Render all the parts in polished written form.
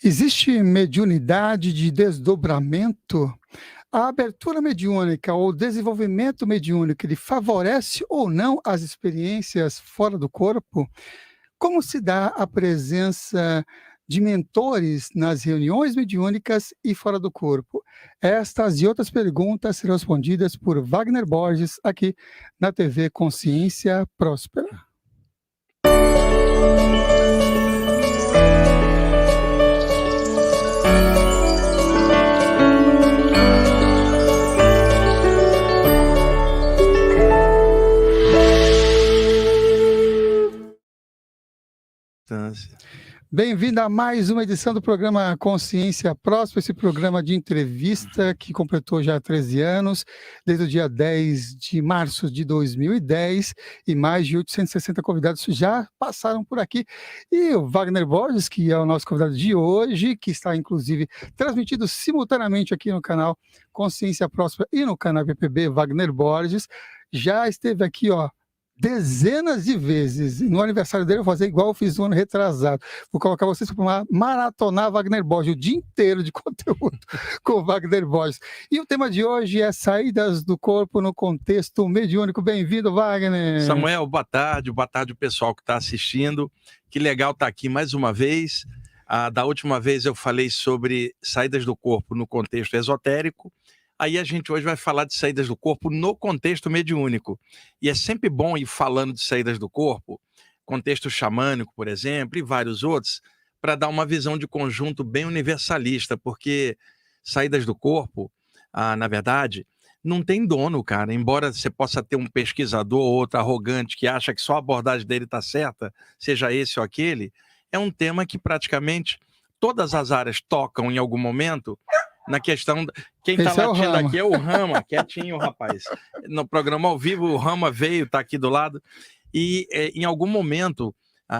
Existe mediunidade de desdobramento? A abertura mediúnica ou o desenvolvimento mediúnico, ele favorece ou não as experiências fora do corpo? Como se dá a presença de mentores nas reuniões mediúnicas e fora do corpo? Estas e outras perguntas serão respondidas por Wagner Borges, aqui na TV Consciência Próspera. Bem-vindo a mais uma edição do programa Consciência Próspera, esse programa de entrevista que completou já 13 anos, desde o dia 10 de março de 2010, e mais de 860 convidados já passaram por aqui. E o Wagner Borges, que é o nosso convidado de hoje, que está inclusive transmitido simultaneamente aqui no canal Consciência Próspera e no canal PPB Wagner Borges, já esteve aqui, dezenas de vezes. No aniversário dele eu vou fazer igual eu fiz no ano retrasado. Vou colocar vocês para maratonar Wagner Borges, o dia inteiro de conteúdo com Wagner Borges. E o tema de hoje é saídas do corpo no contexto mediúnico. Bem-vindo, Wagner. Samuel, boa tarde o pessoal que está assistindo. Que legal estar aqui mais uma vez. Da última vez eu falei sobre saídas do corpo no contexto esotérico. Aí a gente hoje vai falar de saídas do corpo no contexto mediúnico. E é sempre bom ir falando de saídas do corpo, contexto xamânico, por exemplo, e vários outros, para dar uma visão de conjunto bem universalista, porque saídas do corpo, na verdade, não tem dono, cara. Embora você possa ter um pesquisador ou outro arrogante que acha que só a abordagem dele está certa, seja esse ou aquele, é um tema que praticamente todas as áreas tocam em algum momento. Na questão, quem está latindo aqui é o Rama, quietinho, rapaz. No programa ao vivo, o Rama veio, está aqui do lado. E em algum momento,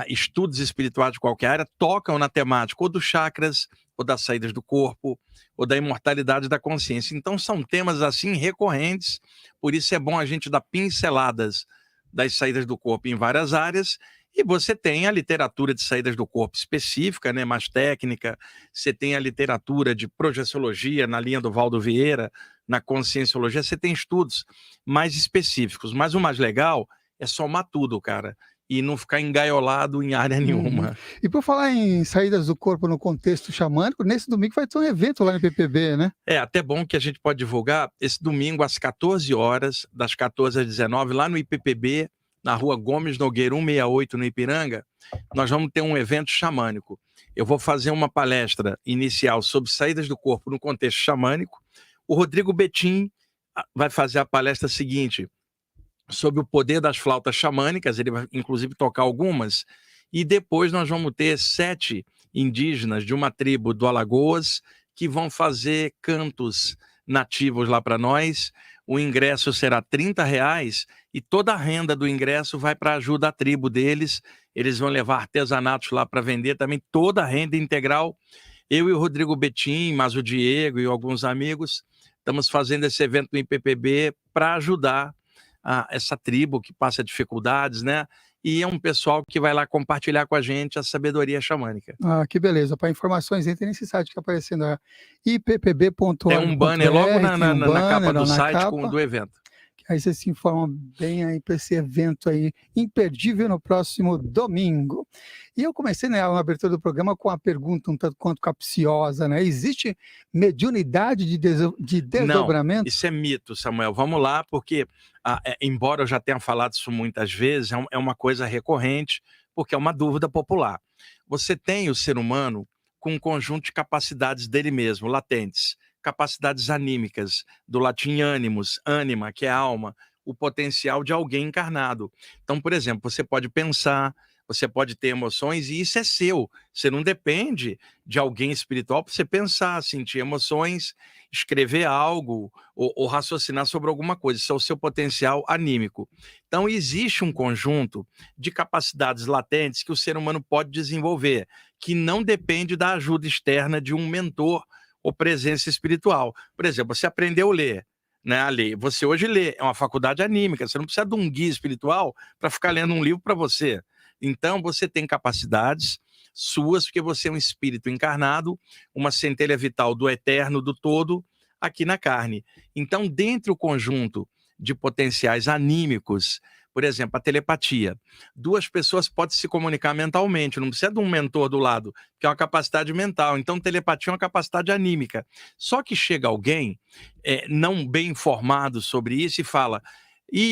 estudos espirituais de qualquer área tocam na temática ou dos chakras, ou das saídas do corpo, ou da imortalidade da consciência. Então são temas assim recorrentes, por isso é bom a gente dar pinceladas das saídas do corpo em várias áreas. E você tem a literatura de saídas do corpo específica, né, mais técnica. Você tem a literatura de projeciologia na linha do Valdo Vieira, na conscienciologia. Você tem estudos mais específicos. Mas o mais legal é somar tudo, cara, e não ficar engaiolado em área nenhuma. E por falar em saídas do corpo no contexto xamânico, nesse domingo vai ter um evento lá no PPB, né? É até bom que a gente pode divulgar esse domingo às 14 horas, das 14 às 19, lá no IPPB, na rua Gomes Nogueira 168, no Ipiranga. Nós vamos ter um evento xamânico. Eu vou fazer uma palestra inicial sobre saídas do corpo no contexto xamânico. O Rodrigo Betim vai fazer a palestra seguinte sobre o poder das flautas xamânicas, ele vai inclusive tocar algumas, e depois nós vamos ter 7 indígenas de uma tribo do Alagoas que vão fazer cantos nativos lá para nós. O ingresso será R$30 e toda a renda do ingresso vai para a ajuda à tribo deles. Eles vão levar artesanatos lá para vender também, toda a renda integral. Eu e o Rodrigo Betim, mas o Diego e alguns amigos, estamos fazendo esse evento no IPPB para ajudar essa tribo que passa dificuldades, né? E é um pessoal que vai lá compartilhar com a gente a sabedoria xamânica. Que beleza. Para informações, entre nesse site que está aparecendo, ippb.org. Tem um banner logo na capa do site do evento. Aí você se informa bem aí para esse evento aí imperdível no próximo domingo. E eu comecei, né, a abertura do programa com a pergunta um tanto quanto capciosa, né? Existe mediunidade de desdobramento? Não, isso é mito, Samuel. Vamos lá, porque embora eu já tenha falado isso muitas vezes, é uma coisa recorrente, porque é uma dúvida popular. Você tem o ser humano com um conjunto de capacidades dele mesmo, latentes. Capacidades anímicas, do latim animus, ânima, que é alma, o potencial de alguém encarnado. Então, por exemplo, você pode pensar, você pode ter emoções e isso é seu. Você não depende de alguém espiritual para você pensar, sentir emoções, escrever algo ou raciocinar sobre alguma coisa. Isso é o seu potencial anímico. Então, existe um conjunto de capacidades latentes que o ser humano pode desenvolver, que não depende da ajuda externa de um mentor ou presença espiritual. Por exemplo, você aprendeu a ler, né, a ler. Você hoje lê, é uma faculdade anímica, você não precisa de um guia espiritual para ficar lendo um livro para você. Então, você tem capacidades, suas, porque você é um espírito encarnado, uma centelha vital do eterno, do todo, aqui na carne. Então, dentro do conjunto de potenciais anímicos, por exemplo, a telepatia. Duas pessoas podem se comunicar mentalmente, não precisa de um mentor do lado, que é uma capacidade mental. Então, telepatia é uma capacidade anímica. Só que chega alguém não bem informado sobre isso e fala: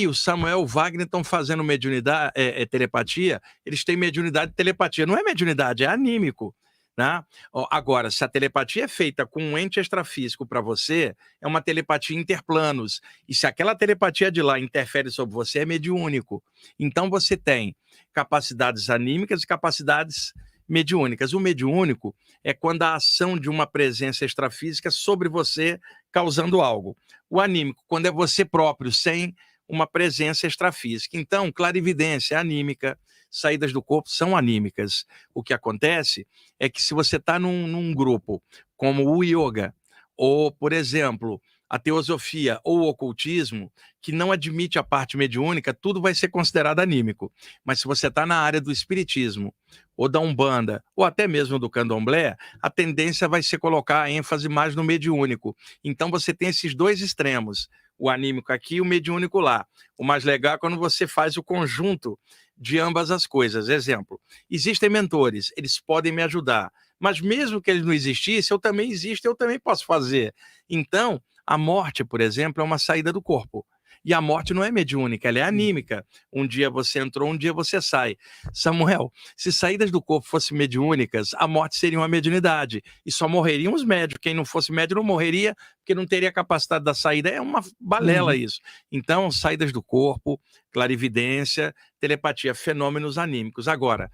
o Samuel, o Wagner estão fazendo mediunidade, telepatia, eles têm mediunidade e telepatia. Não é mediunidade, é anímico. Né? Agora, se a telepatia é feita com um ente extrafísico para você, é uma telepatia interplanos. E se aquela telepatia de lá interfere sobre você, é mediúnico. Então você tem capacidades anímicas e capacidades mediúnicas. O mediúnico é quando a ação de uma presença extrafísica sobre você causando algo. O anímico, quando é você próprio, sem uma presença extrafísica. Então, clarividência é anímica, saídas do corpo são anímicas. O que acontece é que se você está num grupo como o yoga, ou, por exemplo, a teosofia ou o ocultismo, que não admite a parte mediúnica, tudo vai ser considerado anímico. Mas se você está na área do espiritismo, ou da Umbanda, ou até mesmo do Candomblé, a tendência vai ser colocar a ênfase mais no mediúnico. Então você tem esses dois extremos, o anímico aqui e o mediúnico lá. O mais legal é quando você faz o conjunto de ambas as coisas. Exemplo, existem mentores, eles podem me ajudar, mas mesmo que eles não existissem, eu também existo, eu também posso fazer. Então, a morte, por exemplo, é uma saída do corpo. E a morte não é mediúnica, ela é anímica. Um dia você entrou, um dia você sai. Samuel, se saídas do corpo fossem mediúnicas, a morte seria uma mediunidade. E só morreriam os médios. Quem não fosse médio não morreria, porque não teria capacidade da saída. É uma balela isso. Então, saídas do corpo, clarividência, telepatia, fenômenos anímicos. Agora,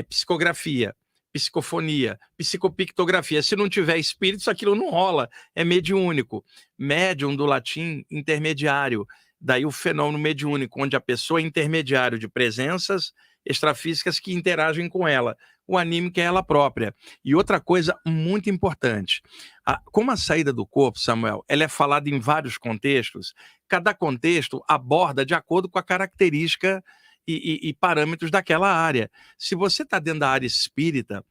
psicografia, psicofonia, psicopictografia. Se não tiver espíritos, aquilo não rola. É mediúnico. Médium, do latim, intermediário. Daí o fenômeno mediúnico, onde a pessoa é intermediário de presenças extrafísicas que interagem com ela. O anímico é ela própria. E outra coisa muito importante, como a saída do corpo, Samuel, ela é falada em vários contextos, cada contexto aborda de acordo com a característica e parâmetros daquela área. Se você está dentro da área espírita,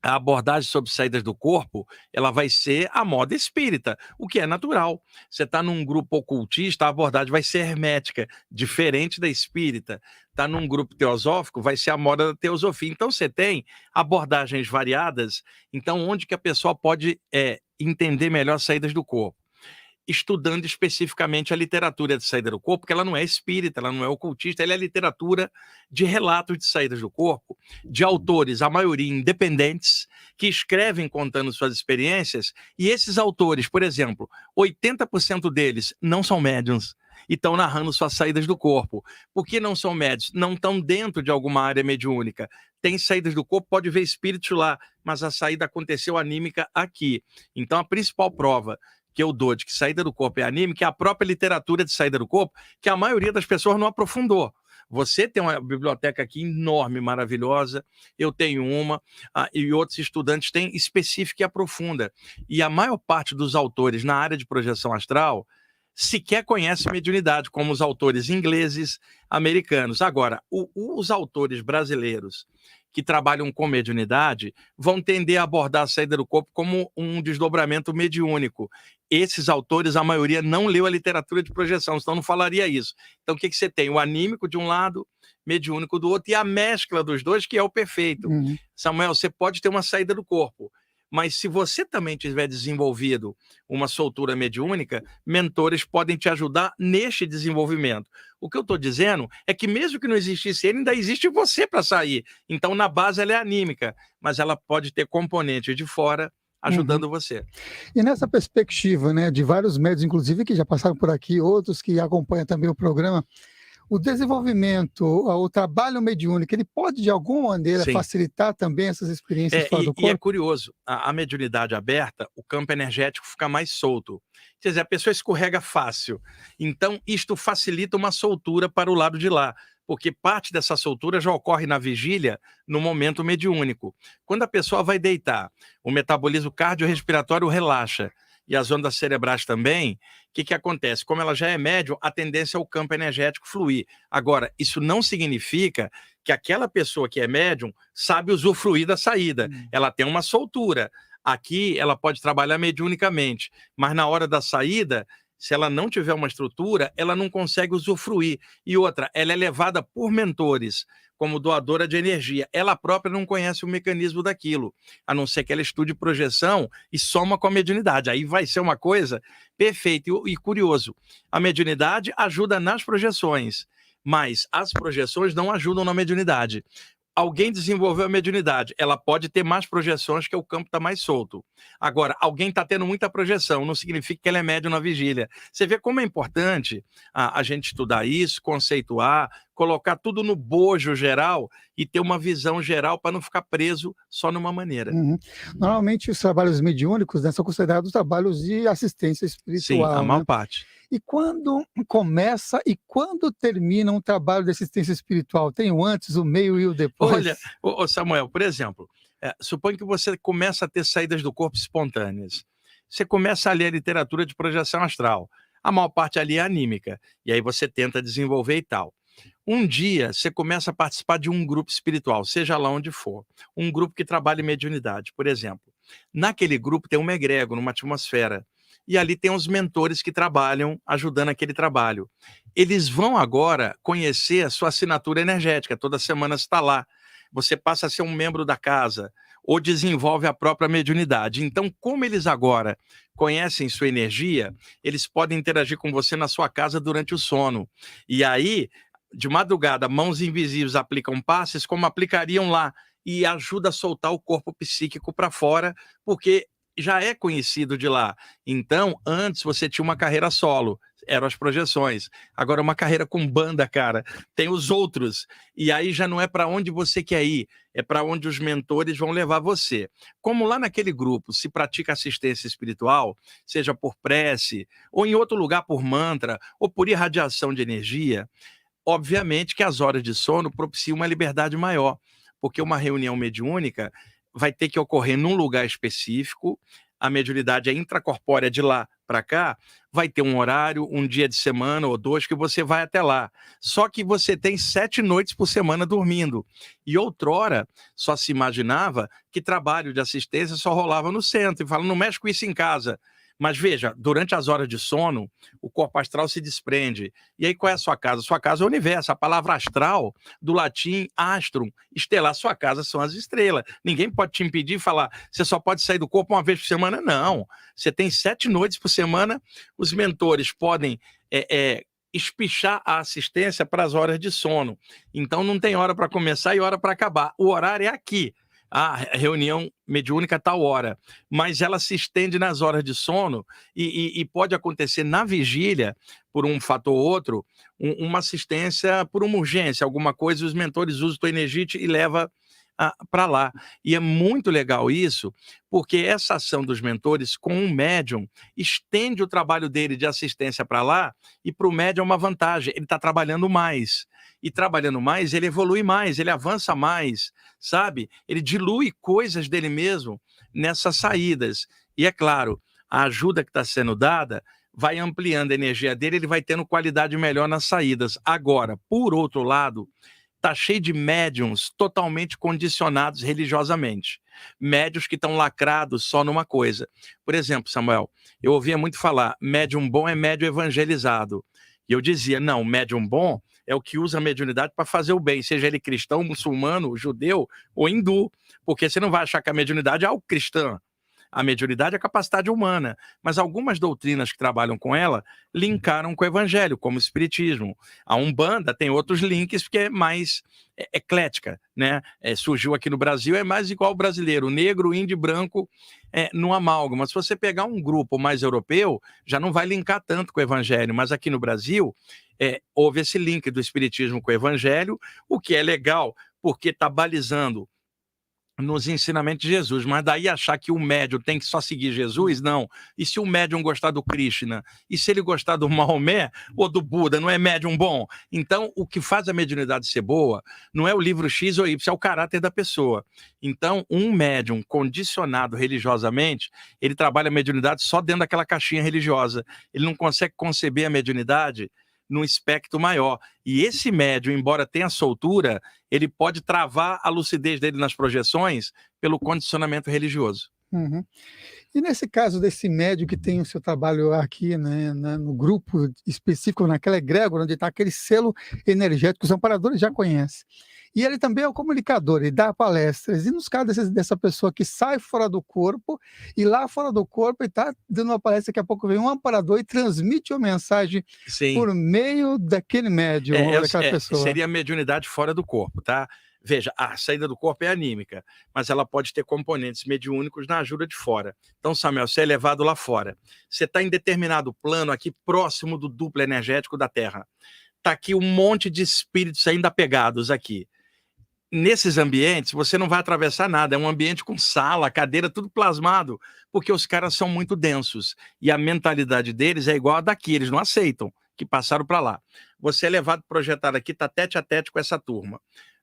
a abordagem sobre saídas do corpo, ela vai ser a moda espírita, o que é natural. Você está num grupo ocultista, a abordagem vai ser hermética, diferente da espírita. Está num grupo teosófico, vai ser a moda da teosofia. Então você tem abordagens variadas, então onde que a pessoa pode entender melhor saídas do corpo? Estudando especificamente a literatura de saída do corpo, porque ela não é espírita, ela não é ocultista, ela é literatura de relatos de saídas do corpo, de autores, a maioria independentes, que escrevem contando suas experiências, e esses autores, por exemplo, 80% deles não são médiuns, e estão narrando suas saídas do corpo. Por que não são médiuns? Não estão dentro de alguma área mediúnica. Tem saídas do corpo, pode ver espíritos lá, mas a saída aconteceu anímica aqui. Então a principal prova que eu dou de que saída do corpo é anímica é a própria literatura de saída do corpo, que a maioria das pessoas não aprofundou. Você tem uma biblioteca aqui enorme, maravilhosa, eu tenho uma, e outros estudantes têm específica e aprofunda. E a maior parte dos autores na área de projeção astral sequer conhece mediunidade, como os autores ingleses, americanos. Agora, os autores brasileiros que trabalham com mediunidade vão tender a abordar a saída do corpo como um desdobramento mediúnico. Esses autores, a maioria, não leu a literatura de projeção, senão não falaria isso. Então, o que você tem? O anímico de um lado, mediúnico do outro, e a mescla dos dois, que é o perfeito. Samuel, você pode ter uma saída do corpo, mas se você também tiver desenvolvido uma soltura mediúnica, mentores podem te ajudar neste desenvolvimento. O que eu estou dizendo é que mesmo que não existisse ele, ainda existe você para sair. Então, na base, ela é anímica, mas ela pode ter componentes de fora ajudando você. E nessa perspectiva, né, de vários médios, inclusive, que já passaram por aqui, outros que acompanham também o programa, o desenvolvimento, o trabalho mediúnico, ele pode, de alguma maneira, Sim. facilitar também essas experiências fora do corpo? E é curioso, a mediunidade aberta, o campo energético fica mais solto. Quer dizer, a pessoa escorrega fácil. Então, isto facilita uma soltura para o lado de lá, porque parte dessa soltura já ocorre na vigília, no momento mediúnico. Quando a pessoa vai deitar, o metabolismo cardiorrespiratório relaxa, e as ondas cerebrais também, o que acontece? Como ela já é médium, a tendência é o campo energético fluir. Agora, isso não significa que aquela pessoa que é médium sabe usufruir da saída. Ela tem uma soltura. Aqui ela pode trabalhar mediunicamente, mas na hora da saída, se ela não tiver uma estrutura, ela não consegue usufruir. E outra, ela é levada por mentores, como doadora de energia. Ela própria não conhece o mecanismo daquilo, a não ser que ela estude projeção e soma com a mediunidade. Aí vai ser uma coisa perfeita e curioso. A mediunidade ajuda nas projeções, mas as projeções não ajudam na mediunidade. Alguém desenvolveu a mediunidade, ela pode ter mais projeções, que o campo está mais solto. Agora, alguém está tendo muita projeção, não significa que ela é médium na vigília. Você vê como é importante a gente estudar isso, conceituar, colocar tudo no bojo geral e ter uma visão geral para não ficar preso só numa maneira. Normalmente os trabalhos mediúnicos, né, são considerados trabalhos de assistência espiritual. Sim, a maior né? parte. E quando começa e quando termina um trabalho de assistência espiritual? Tem o antes, o meio e o depois? Olha, ô Samuel, por exemplo, suponha que você começa a ter saídas do corpo espontâneas. Você começa a ler a literatura de projeção astral. A maior parte ali é anímica. E aí você tenta desenvolver e tal. Um dia, você começa a participar de um grupo espiritual, seja lá onde for. Um grupo que trabalha em mediunidade, por exemplo. Naquele grupo tem uma egrégora, uma atmosfera. E ali tem os mentores que trabalham, ajudando aquele trabalho. Eles vão agora conhecer a sua assinatura energética, toda semana você está lá. Você passa a ser um membro da casa, ou desenvolve a própria mediunidade. Então, como eles agora conhecem sua energia, eles podem interagir com você na sua casa durante o sono. E aí, de madrugada, mãos invisíveis aplicam passes como aplicariam lá, e ajuda a soltar o corpo psíquico para fora, porque já é conhecido de lá. Então, antes você tinha uma carreira solo, eram as projeções. Agora uma carreira com banda, cara, tem os outros. E aí já não é para onde você quer ir, é para onde os mentores vão levar você. Como lá naquele grupo se pratica assistência espiritual, seja por prece, ou em outro lugar por mantra, ou por irradiação de energia, obviamente que as horas de sono propiciam uma liberdade maior, porque uma reunião mediúnica vai ter que ocorrer num lugar específico, a mediunidade é intracorpórea de lá para cá, vai ter um horário, um dia de semana ou 2 que você vai até lá. Só que você tem 7 noites por semana dormindo. E outrora, só se imaginava que trabalho de assistência só rolava no centro. E fala, não mexe com isso em casa. Mas veja, durante as horas de sono, o corpo astral se desprende. E aí qual é a sua casa? Sua casa é o universo. A palavra astral, do latim astrum, estelar. Sua casa são as estrelas. Ninguém pode te impedir de falar, você só pode sair do corpo uma vez por semana. Não. Você tem 7 noites por semana. Os mentores podem espichar a assistência para as horas de sono. Então não tem hora para começar e hora para acabar. O horário é aqui. A reunião mediúnica tal hora, mas ela se estende nas horas de sono e pode acontecer na vigília, por um fator ou outro, uma assistência por uma urgência, alguma coisa, os mentores usam tua energia e leva para lá. E é muito legal isso, porque essa ação dos mentores com um médium estende o trabalho dele de assistência para lá, e para o médium é uma vantagem, ele está trabalhando mais. E trabalhando mais, ele evolui mais, ele avança mais, sabe? Ele dilui coisas dele mesmo nessas saídas. E é claro, a ajuda que está sendo dada vai ampliando a energia dele, ele vai tendo qualidade melhor nas saídas. Agora, por outro lado, está cheio de médiums totalmente condicionados religiosamente. Médiums que estão lacrados só numa coisa. Por exemplo, Samuel, eu ouvia muito falar, médium bom é médium evangelizado. E eu dizia, não, médium bom é o que usa a mediunidade para fazer o bem, seja ele cristão, muçulmano, judeu ou hindu. Porque você não vai achar que a mediunidade é algo cristã. A mediunidade é a capacidade humana, mas algumas doutrinas que trabalham com ela linkaram com o evangelho, como o espiritismo. A Umbanda tem outros links porque é mais eclética, né? Surgiu aqui no Brasil, é mais igual ao brasileiro, negro, índio e branco no amálgama. Se você pegar um grupo mais europeu, já não vai linkar tanto com o evangelho, mas aqui no Brasil houve esse link do espiritismo com o evangelho, o que é legal, porque está balizando nos ensinamentos de Jesus, mas daí achar que o médium tem que só seguir Jesus, não. E se o médium gostar do Krishna? E se ele gostar do Maomé ou do Buda, não é médium bom? Então, o que faz a mediunidade ser boa não é o livro X ou Y, é o caráter da pessoa. Então, um médium condicionado religiosamente, ele trabalha a mediunidade só dentro daquela caixinha religiosa. Ele não consegue conceber a mediunidade num espectro maior. E esse médium, embora tenha soltura, ele pode travar a lucidez dele nas projeções pelo condicionamento religioso. Uhum. E nesse caso desse médium que tem o seu trabalho aqui, né, no grupo específico, naquela egrégora, onde está aquele selo energético, os amparadores já conhecem. E ele também é o comunicador, ele dá palestras. E nos casos dessa pessoa que sai fora do corpo, e lá fora do corpo, ele está dando uma palestra, daqui a pouco vem um amparador e transmite uma mensagem Sim. por meio daquele médium ou daquela pessoa. Seria a mediunidade fora do corpo, tá? Veja, a saída do corpo é anímica, mas ela pode ter componentes mediúnicos na ajuda de fora. Então, Samuel, você é levado lá fora. Você está em determinado plano aqui próximo do duplo energético da Terra. Está aqui um monte de espíritos ainda apegados aqui. Nesses ambientes, você não vai atravessar nada, é um ambiente com sala, cadeira, tudo plasmado, porque os caras são muito densos. E a mentalidade deles é igual a daqui, eles não aceitam que passaram para lá. Você é levado, projetado aqui, está tete a tete com essa turma.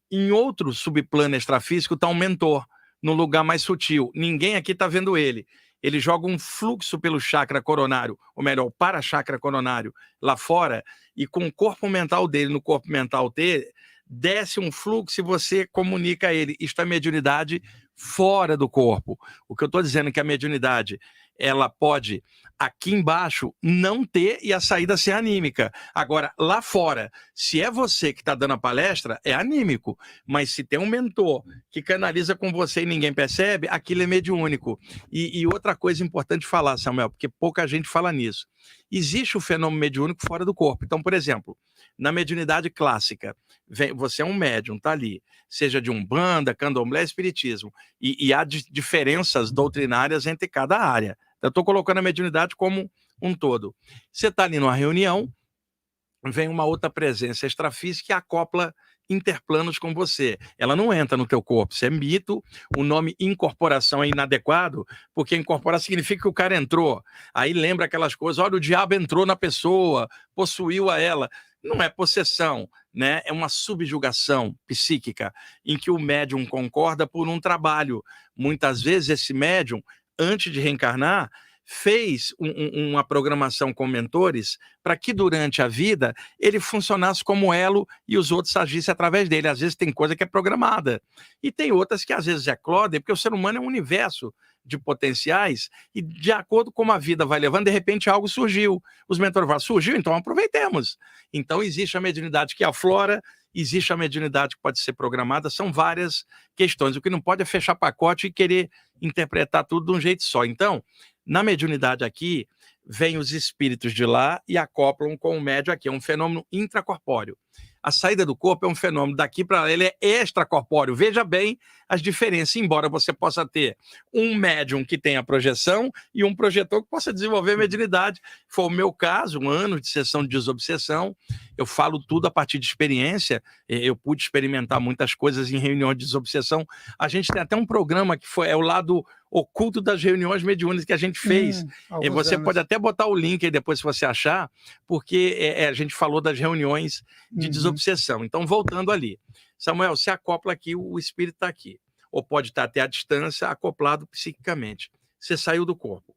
Em outro subplano extrafísico está um mentor, num lugar mais sutil. Ninguém aqui está vendo ele. Ele joga um fluxo pelo chakra coronário, ou melhor, para chakra coronário, lá fora, e com o corpo mental dele, no corpo mental dele, desce um fluxo e você comunica a ele. Isto é mediunidade fora do corpo. O que eu estou dizendo é que a mediunidade, ela pode, aqui embaixo, não ter e a saída ser anímica. Agora, lá fora, se é você que está dando a palestra, é anímico. Mas se tem um mentor que canaliza com você e ninguém percebe, aquilo é mediúnico. E outra coisa importante falar, Samuel, porque pouca gente fala nisso. Existe o fenômeno mediúnico fora do corpo. Então, por exemplo, na mediunidade clássica, você é um médium, está ali, seja de Umbanda, Candomblé, Espiritismo, e há diferenças doutrinárias entre cada área. Eu estou colocando a mediunidade como um todo. Você está ali numa reunião, vem uma outra presença extrafísica que acopla interplanos com você. Ela não entra no teu corpo, isso é mito. O nome incorporação é inadequado, porque incorporar significa que o cara entrou. Aí lembra aquelas coisas, olha, o diabo entrou na pessoa, possuiu a ela. Não é possessão, né? É uma subjugação psíquica em que o médium concorda por um trabalho. Muitas vezes esse médium, antes de reencarnar, fez uma programação com mentores para que durante a vida ele funcionasse como elo e os outros agissem através dele. Às vezes tem coisa que é programada e tem outras que às vezes eclodem, porque o ser humano é um universo de potenciais e de acordo com como a vida vai levando, de repente algo surgiu. Os mentores falam, surgiu? Então aproveitemos. Então existe a mediunidade que aflora, existe a mediunidade que pode ser programada, são várias questões. O que não pode é fechar pacote e querer interpretar tudo de um jeito só. Então, na mediunidade aqui, vêm os espíritos de lá e acoplam com o médium aqui. É um fenômeno intracorpóreo. A saída do corpo é um fenômeno daqui para lá, ele é extracorpóreo. Veja bem as diferenças, embora você possa ter um médium que tenha projeção e um projetor que possa desenvolver mediunidade. Foi o meu caso, um ano de sessão de desobsessão. Eu falo tudo a partir de experiência. Eu pude experimentar muitas coisas em reuniões de desobsessão. A gente tem até um programa que é o lado oculto das reuniões mediúnicas que a gente fez. Você pode até botar o link aí depois se você achar, porque a gente falou das reuniões de desobsessão. Então, voltando ali. Samuel, se acopla aqui, o espírito está aqui. Ou pode estar até à distância, acoplado psiquicamente. Você saiu do corpo.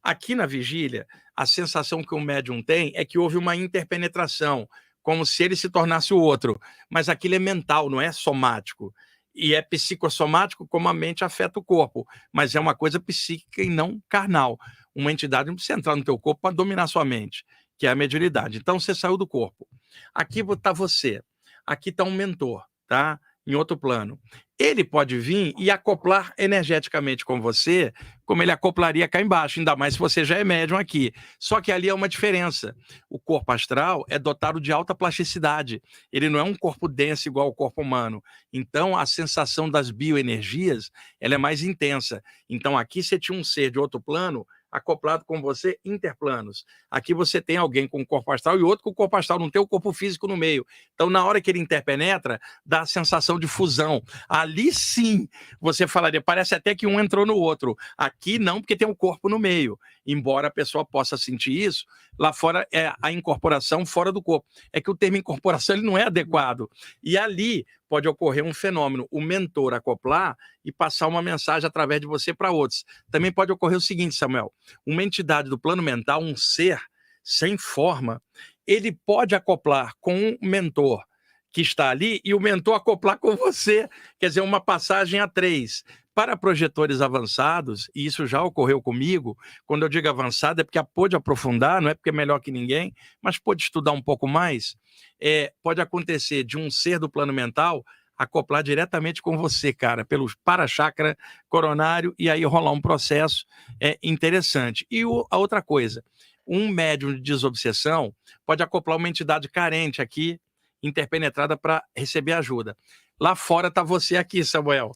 Aqui na vigília, a sensação que o médium tem é que houve uma interpenetração, como se ele se tornasse o outro. Mas aquilo é mental, não é somático. E é psicossomático como a mente afeta o corpo, mas é uma coisa psíquica e não carnal. Uma entidade não precisa entrar no teu corpo para dominar sua mente, que é a mediunidade. Então você saiu do corpo. Aqui está você. Aqui está um mentor, tá? Em outro plano. Ele pode vir e acoplar energeticamente com você, como ele acoplaria cá embaixo, ainda mais se você já é médium aqui. Só que ali é uma diferença. O corpo astral é dotado de alta plasticidade. Ele não é um corpo denso igual ao corpo humano. Então, a sensação das bioenergias, ela é mais intensa. Então, aqui você tinha um ser de outro plano acoplado com você interplanos. Aqui você tem alguém com corpo astral e outro com corpo astral, não tem o corpo físico no meio. Então, na hora que ele interpenetra, dá a sensação de fusão. Ali sim, você falaria, parece até que um entrou no outro. Aqui não, porque tem um corpo no meio. Embora a pessoa possa sentir isso, lá fora é a incorporação fora do corpo. É que o termo incorporação ele não é adequado. E ali pode ocorrer um fenômeno, o mentor acoplar e passar uma mensagem através de você para outros. Também pode ocorrer o seguinte, Samuel, uma entidade do plano mental, um ser sem forma, ele pode acoplar com um mentor que está ali e o mentor acoplar com você, quer dizer, uma passagem a 3. Para projetores avançados, e isso já ocorreu comigo, quando eu digo avançado é porque pôde aprofundar, não é porque é melhor que ninguém, mas pôde estudar um pouco mais, pode acontecer de um ser do plano mental acoplar diretamente com você, cara, pelo para-chakra coronário, e aí rolar um processo interessante. E a outra coisa, um médium de desobsessão pode acoplar uma entidade carente aqui, interpenetrada para receber ajuda. Lá fora está você aqui, Samuel.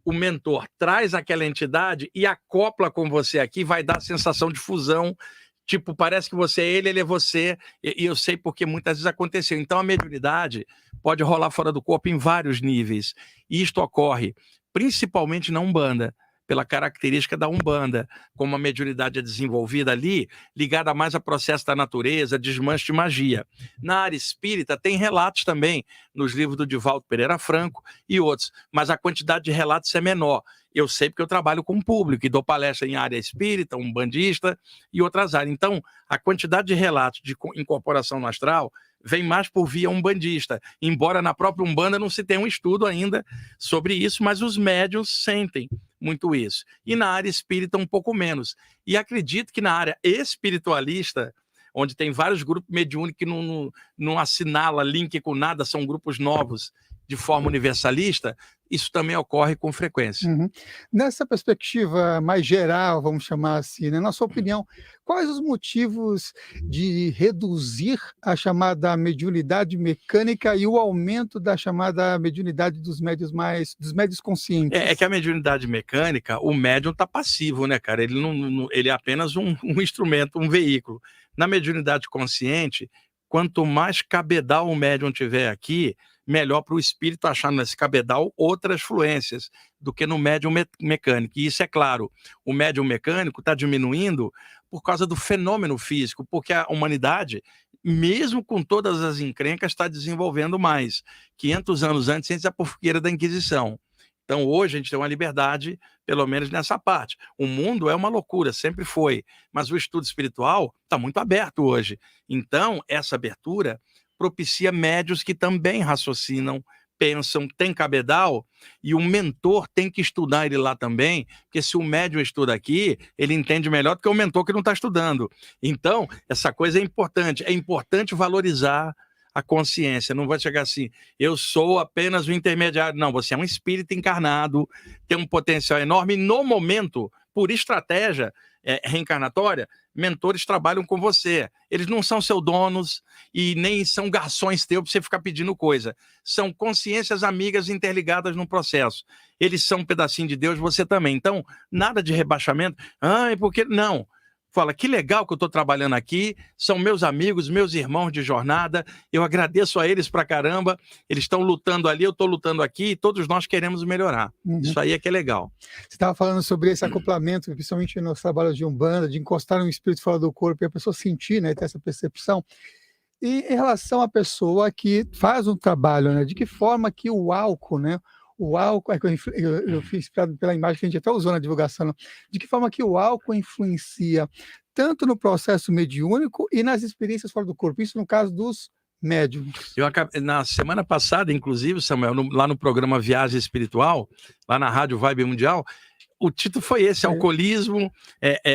O mentor traz aquela entidade e acopla com você aqui, vai dar a sensação de fusão, tipo, parece que você é ele, ele é você, e eu sei porque muitas vezes aconteceu. Então a mediunidade pode rolar fora do corpo em vários níveis, e isto ocorre principalmente na Umbanda, pela característica da Umbanda, como a mediunidade é desenvolvida ali, ligada mais a processo da natureza, desmanche de magia. Na área espírita tem relatos também, nos livros do Divaldo Pereira Franco e outros, mas a quantidade de relatos é menor. Eu sei porque eu trabalho com o público e dou palestra em área espírita, umbandista e outras áreas. Então, a quantidade de relatos de incorporação no astral vem mais por via umbandista, embora na própria Umbanda não se tenha um estudo ainda sobre isso, mas os médiuns sentem muito isso. E na área espírita um pouco menos. E acredito que na área espiritualista, onde tem vários grupos mediúnicos que não assinala link com nada, são grupos novos de forma universalista, isso também ocorre com frequência. Uhum. Nessa perspectiva mais geral, vamos chamar assim, né, na sua opinião, quais os motivos de reduzir a chamada mediunidade mecânica e o aumento da chamada mediunidade dos médios conscientes? É que a mediunidade mecânica, o médium está passivo, né, cara? Ele é apenas um instrumento, um veículo. Na mediunidade consciente, quanto mais cabedal o médium tiver aqui, melhor para o espírito achar nesse cabedal outras fluências do que no médium mecânico. E isso é claro, o médium mecânico está diminuindo por causa do fenômeno físico, porque a humanidade, mesmo com todas as encrencas, está desenvolvendo mais. 500 anos antes a porqueira da Inquisição. Então hoje a gente tem uma liberdade, pelo menos nessa parte. O mundo é uma loucura, sempre foi, mas o estudo espiritual está muito aberto hoje. Então essa abertura propicia médios que também raciocinam, pensam, tem cabedal, e o mentor tem que estudar ele lá também, porque se o médium estuda aqui, ele entende melhor do que o mentor que não está estudando. Então, essa coisa é importante valorizar a consciência, não vai chegar assim, eu sou apenas um intermediário, não, você é um espírito encarnado, tem um potencial enorme, e no momento, por estratégia reencarnatória, mentores trabalham com você. Eles não são seus donos e nem são garçons teus para você ficar pedindo coisa. São consciências amigas interligadas no processo. Eles são um pedacinho de Deus, você também. Então, nada de rebaixamento. Porque não. Fala, que legal que eu estou trabalhando aqui, são meus amigos, meus irmãos de jornada, eu agradeço a eles pra caramba, eles estão lutando ali, eu estou lutando aqui, e todos nós queremos melhorar. Isso aí é que é legal. Você estava falando sobre esse acoplamento, principalmente nos trabalhos de Umbanda, de encostar um espírito fora do corpo e a pessoa sentir, né, ter essa percepção. E em relação à pessoa que faz um trabalho, né, de que forma que o álcool, né, eu fui inspirado pela imagem que a gente até usou na divulgação, de que forma que o álcool influencia tanto no processo mediúnico e nas experiências fora do corpo, isso no caso dos médiums. Na semana passada, inclusive, Samuel, lá no programa Viagem Espiritual, lá na Rádio Vibe Mundial, o título foi esse, alcoolismo,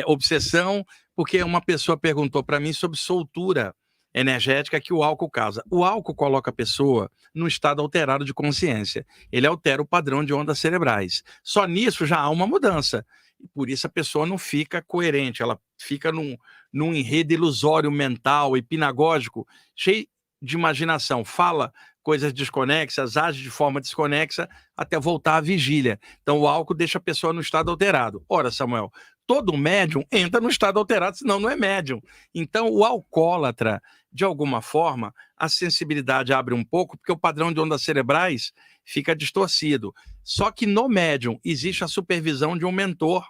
obsessão, porque uma pessoa perguntou para mim sobre soltura energética que o álcool causa. O álcool coloca a pessoa num estado alterado de consciência. Ele altera o padrão de ondas cerebrais. Só nisso já há uma mudança. E por isso a pessoa não fica coerente, ela fica num enredo ilusório mental, hipnagógico, cheio de imaginação, fala coisas desconexas, age de forma desconexa até voltar à vigília. Então o álcool deixa a pessoa no estado alterado. Ora, Samuel, todo médium entra no estado alterado, senão não é médium. Então o alcoólatra, de alguma forma, a sensibilidade abre um pouco, porque o padrão de ondas cerebrais fica distorcido. Só que no médium existe a supervisão de um mentor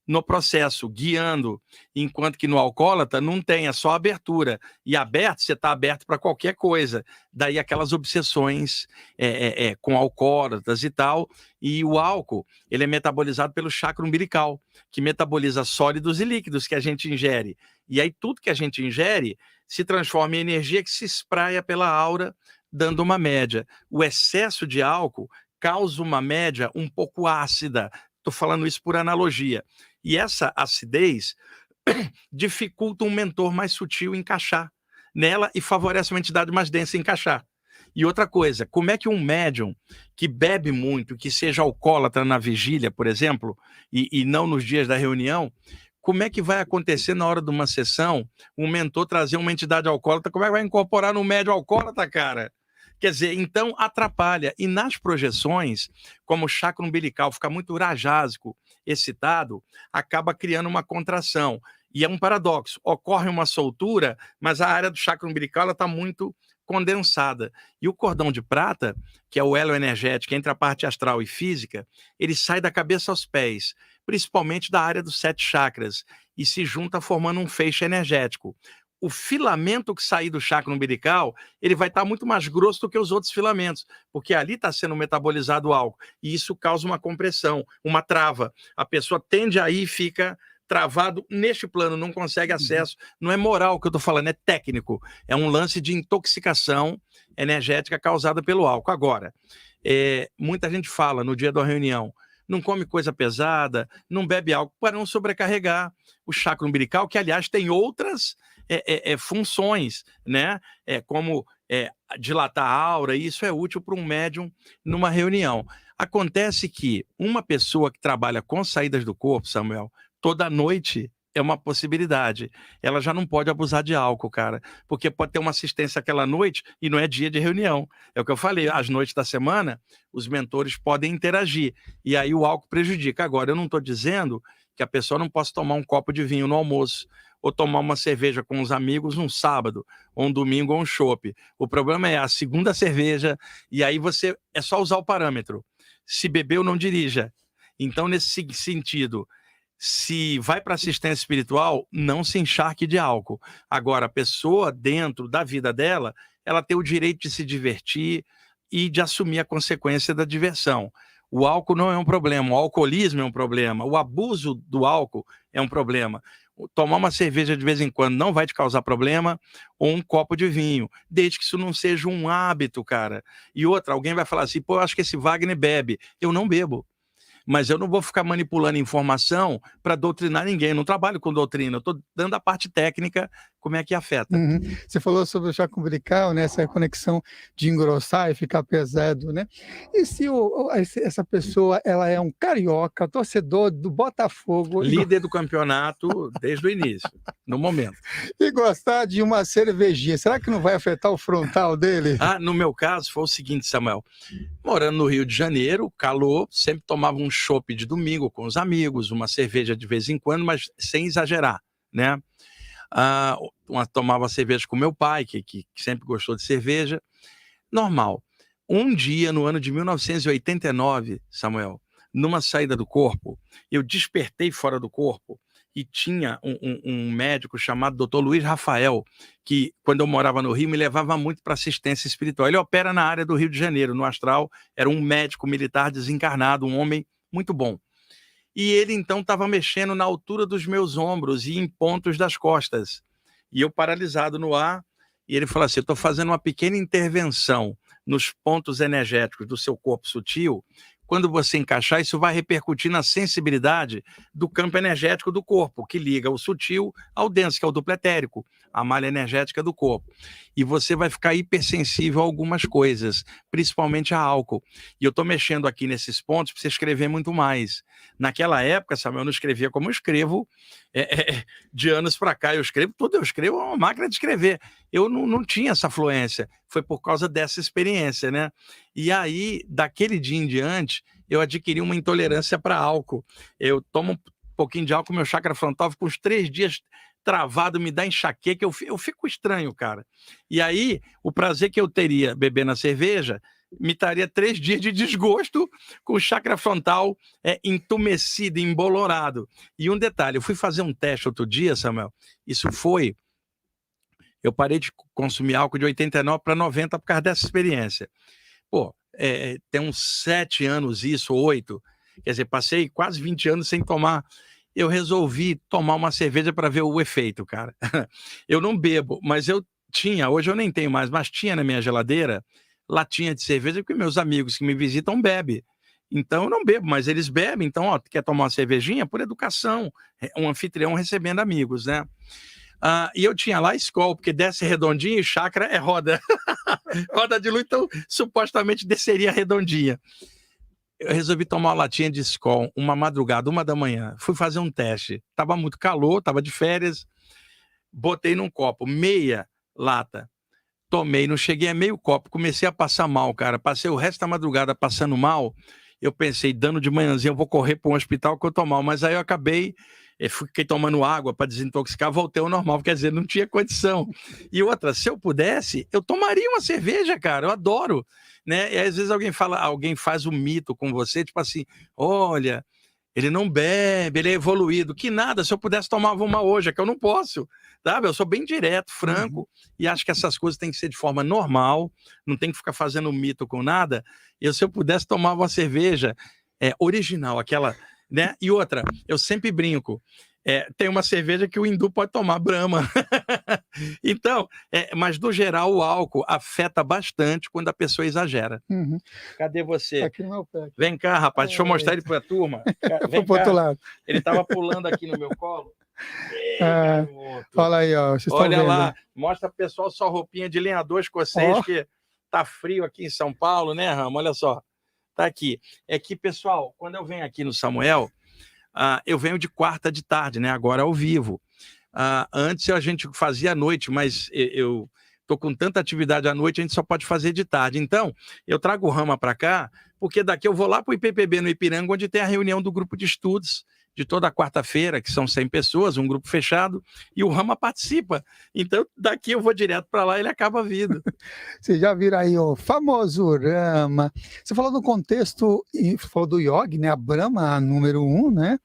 no processo, guiando, enquanto que no alcoólatra não tem, é só abertura. E aberto, você está aberto para qualquer coisa. Daí aquelas obsessões com alcoólatras e tal. E o álcool, ele é metabolizado pelo chakra umbilical, que metaboliza sólidos e líquidos que a gente ingere. E aí tudo que a gente ingere se transforma em energia que se espraia pela aura, dando uma média. O excesso de álcool causa uma média um pouco ácida. Estou falando isso por analogia. E essa acidez dificulta um mentor mais sutil encaixar nela e favorece uma entidade mais densa encaixar. E outra coisa, como é que um médium que bebe muito, que seja alcoólatra na vigília, por exemplo, e não nos dias da reunião, como é que vai acontecer na hora de uma sessão um mentor trazer uma entidade alcoólatra? Como é que vai incorporar no médium alcoólatra, cara? Quer dizer, então atrapalha. E nas projeções, como o chakra umbilical fica muito urajásico, excitado, acaba criando uma contração. E é um paradoxo. Ocorre uma soltura, mas a área do chakra umbilical está muito condensada. E o cordão de prata, que é o elo energético entre a parte astral e física, ele sai da cabeça aos pés, principalmente da área dos 7 chakras, e se junta formando um feixe energético. O filamento que sair do chakra umbilical, ele vai estar muito mais grosso do que os outros filamentos, porque ali está sendo metabolizado o álcool, e isso causa uma compressão, uma trava. A pessoa tende a ir e fica travado neste plano, não consegue acesso. Não é moral o que eu estou falando, é técnico. É um lance de intoxicação energética causada pelo álcool. Agora, muita gente fala no dia da reunião, não come coisa pesada, não bebe álcool para não sobrecarregar o chakra umbilical, que, aliás, tem outras funções, né? Como dilatar a aura, e isso é útil para um médium numa reunião. Acontece que uma pessoa que trabalha com saídas do corpo, Samuel, toda noite é uma possibilidade. Ela já não pode abusar de álcool, cara, porque pode ter uma assistência aquela noite e não é dia de reunião. É o que eu falei, às noites da semana, os mentores podem interagir, e aí o álcool prejudica. Agora, eu não estou dizendo que a pessoa não possa tomar um copo de vinho no almoço, ou tomar uma cerveja com os amigos um sábado, ou um domingo, ou um chopp. O problema é a segunda cerveja, e aí é só usar o parâmetro. Se bebeu, não dirija. Então, nesse sentido, se vai para assistência espiritual, não se encharque de álcool. Agora, a pessoa, dentro da vida dela, ela tem o direito de se divertir e de assumir a consequência da diversão. O álcool não é um problema, o alcoolismo é um problema, o abuso do álcool é um problema. Tomar uma cerveja de vez em quando não vai te causar problema, ou um copo de vinho, desde que isso não seja um hábito, cara. E outra, alguém vai falar assim, pô, eu acho que esse Wagner bebe. Eu não bebo. Mas eu não vou ficar manipulando informação para doutrinar ninguém. Eu não trabalho com doutrina, eu estou dando a parte técnica, como é que afeta. Você falou sobre o chakra umbilical, né? Essa conexão de engrossar e ficar pesado, né? E se essa pessoa ela é um carioca, torcedor do Botafogo, líder do campeonato desde o início, no momento, e gostar de uma cervejinha, será que não vai afetar o frontal dele? No meu caso foi o seguinte, Samuel, morando no Rio de Janeiro, calor, sempre tomava um chopp de domingo com os amigos, uma cerveja de vez em quando, mas sem exagerar, né? Tomava cerveja com meu pai, que sempre gostou de cerveja, normal. Um dia, no ano de 1989, Samuel, numa saída do corpo, eu despertei fora do corpo e tinha um médico chamado Dr. Luiz Rafael, que, quando eu morava no Rio, me levava muito para assistência espiritual. Ele opera na área do Rio de Janeiro, no astral, era um médico militar desencarnado, um homem muito bom. E ele, então, estava mexendo na altura dos meus ombros e em pontos das costas. E eu paralisado no ar, e ele falou assim, eu estou fazendo uma pequena intervenção nos pontos energéticos do seu corpo sutil. Quando você encaixar, isso vai repercutir na sensibilidade do campo energético do corpo, que liga o sutil ao denso, que é o duplo etérico, a malha energética do corpo. E você vai ficar hipersensível a algumas coisas, principalmente a álcool. E eu estou mexendo aqui nesses pontos para você escrever muito mais. Naquela época, Samuel, eu não escrevia como eu escrevo de anos para cá. Eu escrevo tudo, eu escrevo uma máquina de escrever. Eu não tinha essa fluência. Foi por causa dessa experiência, né? E aí, daquele dia em diante, eu adquiri uma intolerância para álcool. Eu tomo um pouquinho de álcool, meu chakra frontal fica uns 3 dias travado, me dá enxaqueca, eu fico estranho, cara. E aí, o prazer que eu teria bebendo a cerveja me daria 3 dias de desgosto com o chakra frontal entumecido, embolorado. E um detalhe, eu fui fazer um teste outro dia, Samuel, eu parei de consumir álcool de 89 para 90 por causa dessa experiência. Pô, tem uns 7 anos isso, 8, quer dizer, passei quase 20 anos sem tomar. eu resolvi tomar uma cerveja para ver o efeito, cara. Eu não bebo, mas eu tinha, hoje eu nem tenho mais, mas tinha na minha geladeira latinha de cerveja, porque meus amigos que me visitam bebem. Então eu não bebo, mas eles bebem. Então, ó, quer tomar uma cervejinha? Por educação, um anfitrião recebendo amigos, né? E eu tinha lá Skol, porque desce redondinho e chácara é roda. Roda de luz, então supostamente desceria redondinha. Eu resolvi tomar uma latinha de Skol, uma madrugada, 1 da manhã. Fui fazer um teste. Tava muito calor, tava de férias. Botei num copo, meia lata. Tomei, não cheguei a meio copo. Comecei a passar mal, cara. Passei o resto da madrugada passando mal. Eu pensei, dando de manhãzinha, eu vou correr para um hospital que eu tô mal. Mas aí eu acabei, fiquei tomando água para desintoxicar, voltei ao normal. Quer dizer, não tinha condição. E outra, se eu pudesse, eu tomaria uma cerveja, cara. Eu adoro. Né? E às vezes alguém faz um mito com você, tipo assim, olha, ele não bebe, ele é evoluído. Que nada, se eu pudesse tomava uma hoje, é que eu não posso, sabe? Eu sou bem direto, franco, e acho que essas coisas têm que ser de forma normal, não tem que ficar fazendo mito com nada. Se eu pudesse tomar uma cerveja original, aquela, né? E outra, eu sempre brinco, tem uma cerveja que o hindu pode tomar, Brahma. Então, mas no geral o álcool afeta bastante quando a pessoa exagera. Cadê você? Tá aqui no meu pé. Vem cá, rapaz, deixa eu mostrar ele para a turma. Vem pro outro lado. Ele estava pulando aqui no meu colo. Ei, olha aí, ó. Vocês olha estão lá, vendo. mostra pro pessoal sua roupinha de lenhador escocês, que tá frio aqui em São Paulo, né, Rama? Olha só, tá aqui. É que, pessoal, quando eu venho aqui no Samuel, eu venho de quarta de tarde, né? Agora ao vivo. Antes a gente fazia à noite, mas eu tô com tanta atividade à noite, a gente só pode fazer de tarde. Então, eu trago o Rama para cá, porque daqui eu vou lá para o IPPB no Ipiranga, onde tem a reunião do grupo de estudos de toda quarta-feira, que são 100 pessoas, um grupo fechado, e o Rama participa. Então, daqui eu vou direto para lá e ele acaba vindo. Vocês já viram aí o famoso Rama. Você falou no contexto, falou do yoga, né? A Brahma, a número 1, né?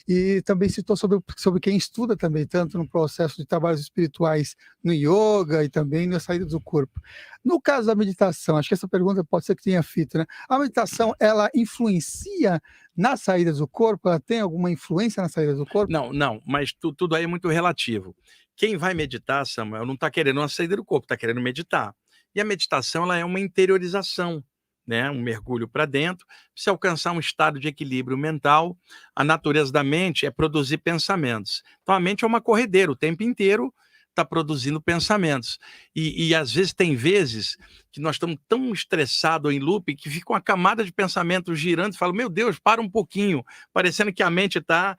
E também citou sobre quem estuda também, tanto no processo de trabalhos espirituais no yoga e também na saída do corpo. No caso da meditação, acho que essa pergunta pode ser que tenha fito, né? A meditação, ela influencia na saída do corpo? Ela tem alguma influência na saída do corpo? Não, mas tudo aí é muito relativo. Quem vai meditar, Samuel, não está querendo uma saída do corpo, está querendo meditar. E a meditação, ela é uma interiorização, né? Um mergulho para dentro. Se alcançar um estado de equilíbrio mental, a natureza da mente é produzir pensamentos. Então a mente é uma corredeira, o tempo inteiro está produzindo pensamentos. E às vezes tem vezes que nós estamos tão estressados em loop que fica uma camada de pensamentos girando e fala, meu Deus, para um pouquinho, parecendo que a mente está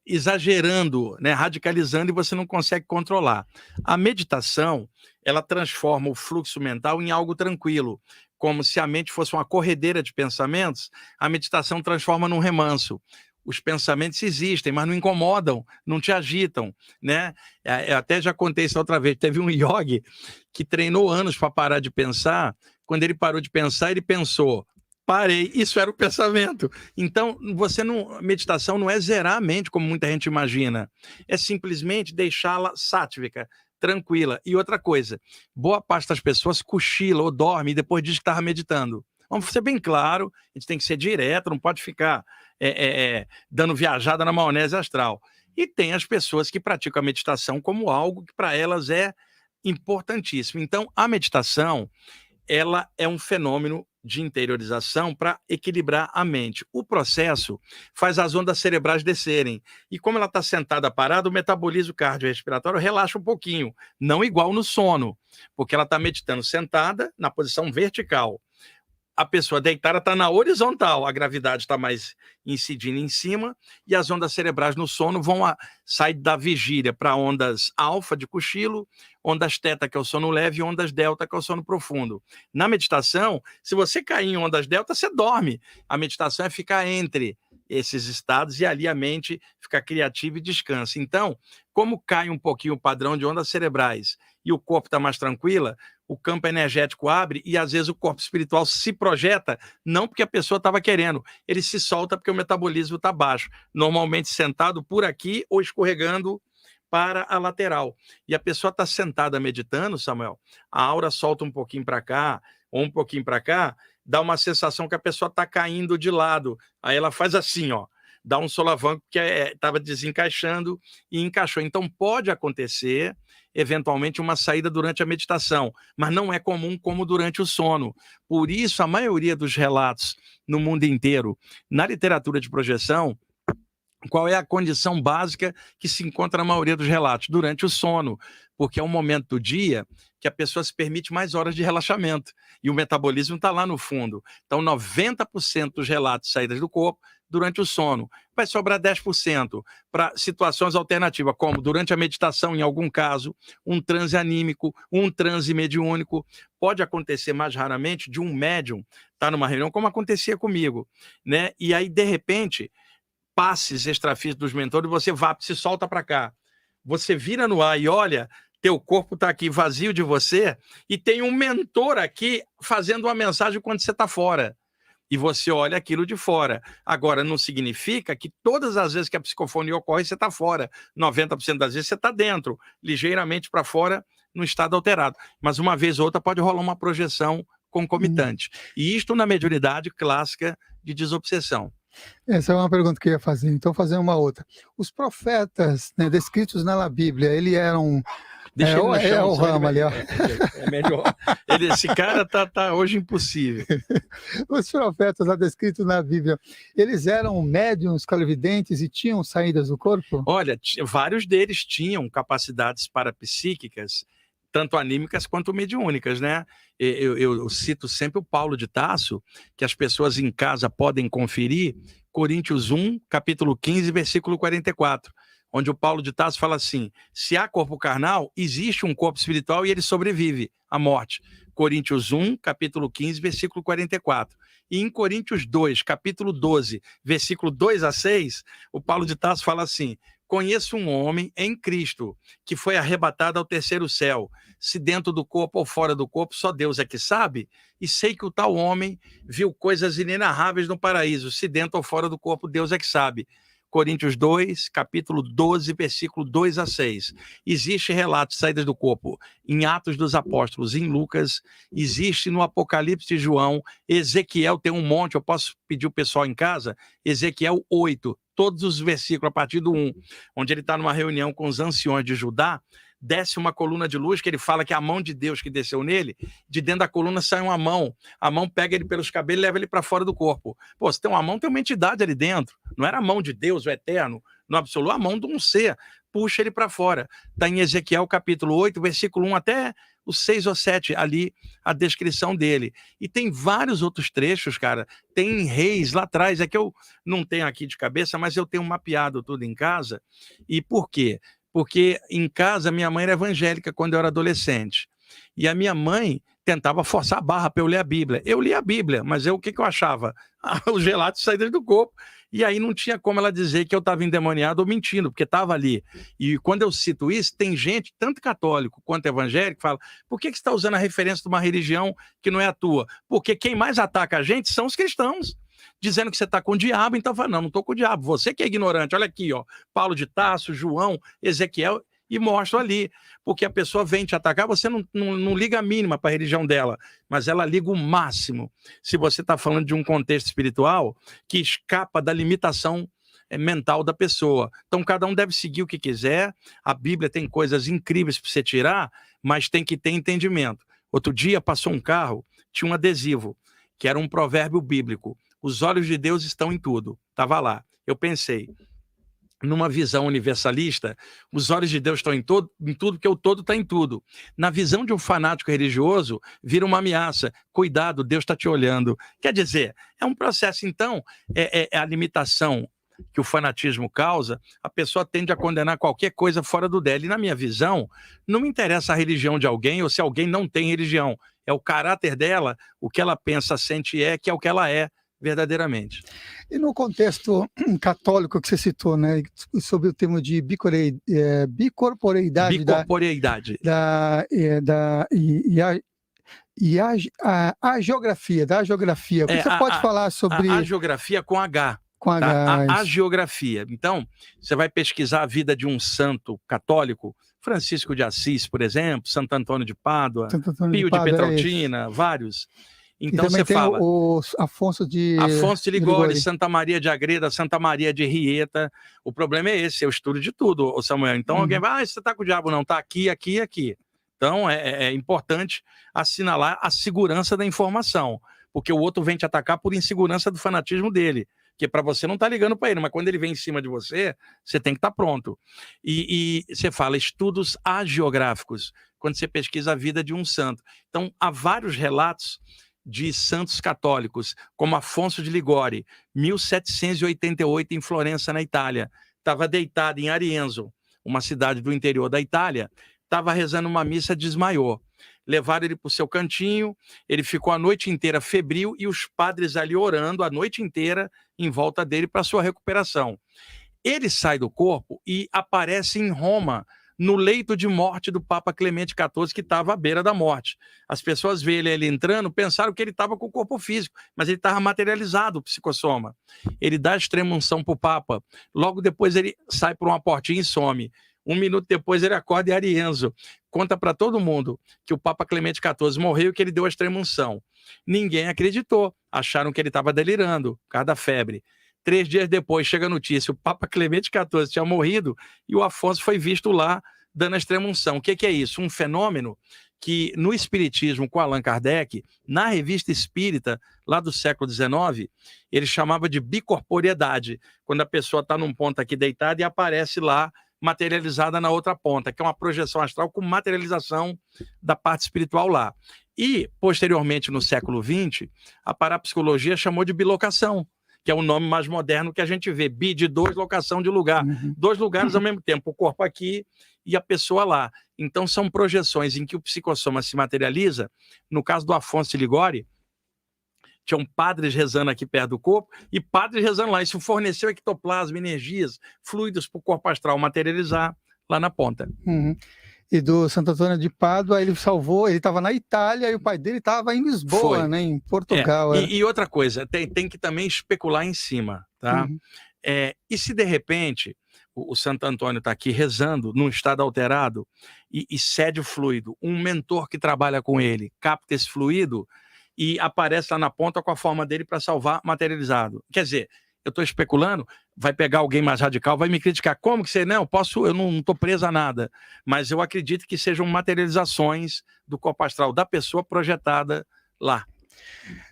exagerando, né, radicalizando, e você não consegue controlar. A meditação, ela transforma o fluxo mental em algo tranquilo, como se a mente fosse uma corredeira de pensamentos. A meditação transforma num remanso. Os pensamentos existem, mas não incomodam, não te agitam, né? Eu até já contei isso outra vez. Teve um yogi que treinou anos para parar de pensar. Quando ele parou de pensar, ele pensou: parei, isso era o pensamento. Então, meditação não é zerar a mente, como muita gente imagina. É simplesmente deixá-la sátvica, tranquila. E outra coisa, boa parte das pessoas cochila ou dorme e depois diz que estava meditando. Vamos ser bem claro, a gente tem que ser direto, não pode ficar dando viajada na maionese astral. E tem as pessoas que praticam a meditação como algo que para elas é importantíssimo. Então, a meditação, ela é um fenômeno de interiorização para equilibrar a mente. O processo faz as ondas cerebrais descerem. E como ela está sentada parada, o metabolismo cardiorrespiratório relaxa um pouquinho. Não igual no sono, porque ela está meditando sentada na posição vertical. A pessoa deitada está na horizontal, a gravidade está mais incidindo em cima, e as ondas cerebrais no sono vão sair da vigília para ondas alfa, de cochilo, ondas teta, que é o sono leve, e ondas delta, que é o sono profundo. Na meditação, se você cair em ondas delta, você dorme. A meditação é ficar entre esses estados, e ali a mente fica criativa e descansa. Então, como cai um pouquinho o padrão de ondas cerebrais e o corpo está mais tranquila, o campo energético abre e às vezes o corpo espiritual se projeta, não porque a pessoa estava querendo, ele se solta porque o metabolismo está baixo, normalmente sentado por aqui ou escorregando para a lateral. E a pessoa está sentada meditando, Samuel, a aura solta um pouquinho para cá ou um pouquinho para cá, dá uma sensação que a pessoa está caindo de lado. Aí ela faz assim, ó, dá um solavanco que estava desencaixando e encaixou. Então pode acontecer, eventualmente, uma saída durante a meditação, mas não é comum como durante o sono. Por isso, a maioria dos relatos no mundo inteiro, na literatura de projeção, qual é a condição básica que se encontra na maioria dos relatos? Durante o sono, porque é um momento do dia que a pessoa se permite mais horas de relaxamento, e o metabolismo está lá no fundo. Então, 90% dos relatos de saídas do corpo durante o sono. Vai sobrar 10% para situações alternativas, como durante a meditação, em algum caso, um transe anímico, um transe mediúnico. Pode acontecer mais raramente de um médium estar numa reunião, como acontecia comigo, né? E aí, de repente, passes extrafísicos dos mentores, você se solta para cá. Você vira no ar e olha, teu corpo está aqui vazio de você e tem um mentor aqui fazendo uma mensagem quando você está fora. E você olha aquilo de fora. Agora, não significa que todas as vezes que a psicofonia ocorre, você está fora. 90% das vezes você está dentro, ligeiramente para fora, no estado alterado. Mas uma vez ou outra pode rolar uma projeção concomitante. E isto na mediunidade clássica de desobsessão. Essa é uma pergunta que eu ia fazer, então fazer uma outra. Os profetas, né, descritos na Bíblia, eles eram... Deixa ele no chão, o ramo ali, ó. É melhor. Esse cara tá hoje impossível. Os profetas lá descritos na Bíblia, eles eram médiuns, clarividentes e tinham saídas do corpo? Olha, vários deles tinham capacidades parapsíquicas, tanto anímicas quanto mediúnicas, né? Eu cito sempre o Paulo de Tarso, que as pessoas em casa podem conferir, Coríntios 1, capítulo 15, versículo 44, onde o Paulo de Tarso fala assim: se há corpo carnal, existe um corpo espiritual e ele sobrevive à morte. Coríntios 1, capítulo 15, versículo 44. E em Coríntios 2, capítulo 12, versículo 2 a 6, o Paulo de Tarso fala assim: conheço um homem em Cristo que foi arrebatado ao terceiro céu. Se dentro do corpo ou fora do corpo, só Deus é que sabe. E sei que o tal homem viu coisas inenarráveis no paraíso. Se dentro ou fora do corpo, Deus é que sabe. Coríntios 2, capítulo 12, versículo 2 a 6. Existe relato de saídas do corpo em Atos dos Apóstolos, em Lucas, existe no Apocalipse de João, Ezequiel tem um monte, eu posso pedir o pessoal em casa, Ezequiel 8, todos os versículos a partir do 1, onde ele está numa reunião com os anciões de Judá, desce uma coluna de luz que ele fala que é a mão de Deus que desceu nele, de dentro da coluna sai uma mão, a mão pega ele pelos cabelos e leva ele para fora do corpo. Pô, se tem uma mão, tem uma entidade ali dentro, não era a mão de Deus, o eterno, no absoluto, a mão de um ser, puxa ele para fora. Está em Ezequiel capítulo 8, versículo 1 até o 6 ou 7, ali a descrição dele. E tem vários outros trechos, cara, tem em Reis lá atrás, é que eu não tenho aqui de cabeça, mas eu tenho mapeado tudo em casa. E por quê? Porque em casa minha mãe era evangélica quando eu era adolescente. E a minha mãe tentava forçar a barra para eu ler a Bíblia. Eu lia a Bíblia, mas o que eu achava? Os relatos saíram do corpo. E aí não tinha como ela dizer que eu estava endemoniado ou mentindo, porque estava ali. E quando eu cito isso, tem gente, tanto católico quanto evangélico, que fala: por que você está usando a referência de uma religião que não é a tua? Porque quem mais ataca a gente são os cristãos, dizendo que você está com o diabo. Então fala: não estou com o diabo, você que é ignorante. Olha aqui, ó, Paulo de Tarso, João, Ezequiel, e mostro ali, porque a pessoa vem te atacar, você não liga a mínima para a religião dela, mas ela liga o máximo se você está falando de um contexto espiritual que escapa da limitação mental da pessoa. Então cada um deve seguir o que quiser, a Bíblia tem coisas incríveis para você tirar, mas tem que ter entendimento. Outro dia passou um carro, tinha um adesivo, que era um provérbio bíblico: os olhos de Deus estão em tudo. Estava lá. Eu pensei, numa visão universalista, os olhos de Deus estão em tudo, porque o todo está em tudo. Na visão de um fanático religioso, vira uma ameaça: cuidado, Deus está te olhando. Quer dizer, é um processo. Então, é a limitação que o fanatismo causa, a pessoa tende a condenar qualquer coisa fora do dela. E na minha visão, não me interessa a religião de alguém ou se alguém não tem religião. É o caráter dela, o que ela pensa, sente que é o que ela é verdadeiramente. E no contexto católico que você citou, né, sobre o termo de bicorporeidade, a geografia, da geografia, o que você pode falar sobre... A geografia com H. Com H. A geografia. Então, você vai pesquisar a vida de um santo católico, Francisco de Assis, por exemplo, Santo Antônio de Pádua, Pio de Petrautina, vários. Então também você tem fala o Afonso de Ligório, Santa Maria de Agreda, Santa Maria de Rieta. O problema é esse, eu estudo de tudo, ô Samuel. Então alguém vai, você tá com o diabo, não, tá aqui, aqui e aqui. Então é importante assinalar a segurança da informação, porque o outro vem te atacar por insegurança do fanatismo dele, que para você não tá ligando para ele, mas quando ele vem em cima de você, você tem que estar pronto. E você fala estudos hagiográficos, quando você pesquisa a vida de um santo. Então há vários relatos de santos católicos, como Afonso de Ligório, 1788 em Florença, na Itália. Estava deitado em Arienzo, uma cidade do interior da Itália, estava rezando uma missa, desmaiou. Levaram ele para o seu cantinho, ele ficou a noite inteira febril e os padres ali orando a noite inteira em volta dele para sua recuperação. Ele sai do corpo e aparece em Roma, no leito de morte do Papa Clemente XIV, que estava à beira da morte. As pessoas veem ele entrando, pensaram que ele estava com o corpo físico, mas ele estava materializado, o psicossoma. Ele dá a extrema-unção para o Papa, logo depois ele sai por uma portinha e some. 1 minuto depois ele acorda em Arienzo, conta para todo mundo que o Papa Clemente XIV morreu e que ele deu a extrema-unção. Ninguém acreditou, acharam que ele estava delirando, por causa da febre. 3 dias depois chega a notícia, o Papa Clemente XIV tinha morrido e o Afonso foi visto lá dando a extrema-unção. O que é isso? Um fenômeno que no Espiritismo, com Allan Kardec, na Revista Espírita, lá do século XIX, ele chamava de bicorporeidade, quando a pessoa está num ponto aqui deitada e aparece lá materializada na outra ponta, que é uma projeção astral com materialização da parte espiritual lá. E, posteriormente, no século XX, a parapsicologia chamou de bilocação, que é o nome mais moderno que a gente vê, bi de 2, locação de lugar. 2 lugares ao mesmo tempo, o corpo aqui e a pessoa lá. Então são projeções em que o psicossoma se materializa. No caso do Afonso de Ligório, tinham padres rezando aqui perto do corpo e padres rezando lá. Isso forneceu ectoplasma, energias, fluidos para o corpo astral materializar lá na ponta. E do Santo Antônio de Pádua, ele salvou, ele estava na Itália e o pai dele estava em Lisboa, né, em Portugal. E outra coisa, tem que também especular em cima, tá? E se de repente o Santo Antônio está aqui rezando num estado alterado e cede o fluido, um mentor que trabalha com ele capta esse fluido e aparece lá na ponta com a forma dele para salvar materializado. Quer dizer, eu estou especulando, vai pegar alguém mais radical, vai me criticar. Como que você... Não, eu não estou preso a nada. Mas eu acredito que sejam materializações do corpo astral da pessoa projetada lá.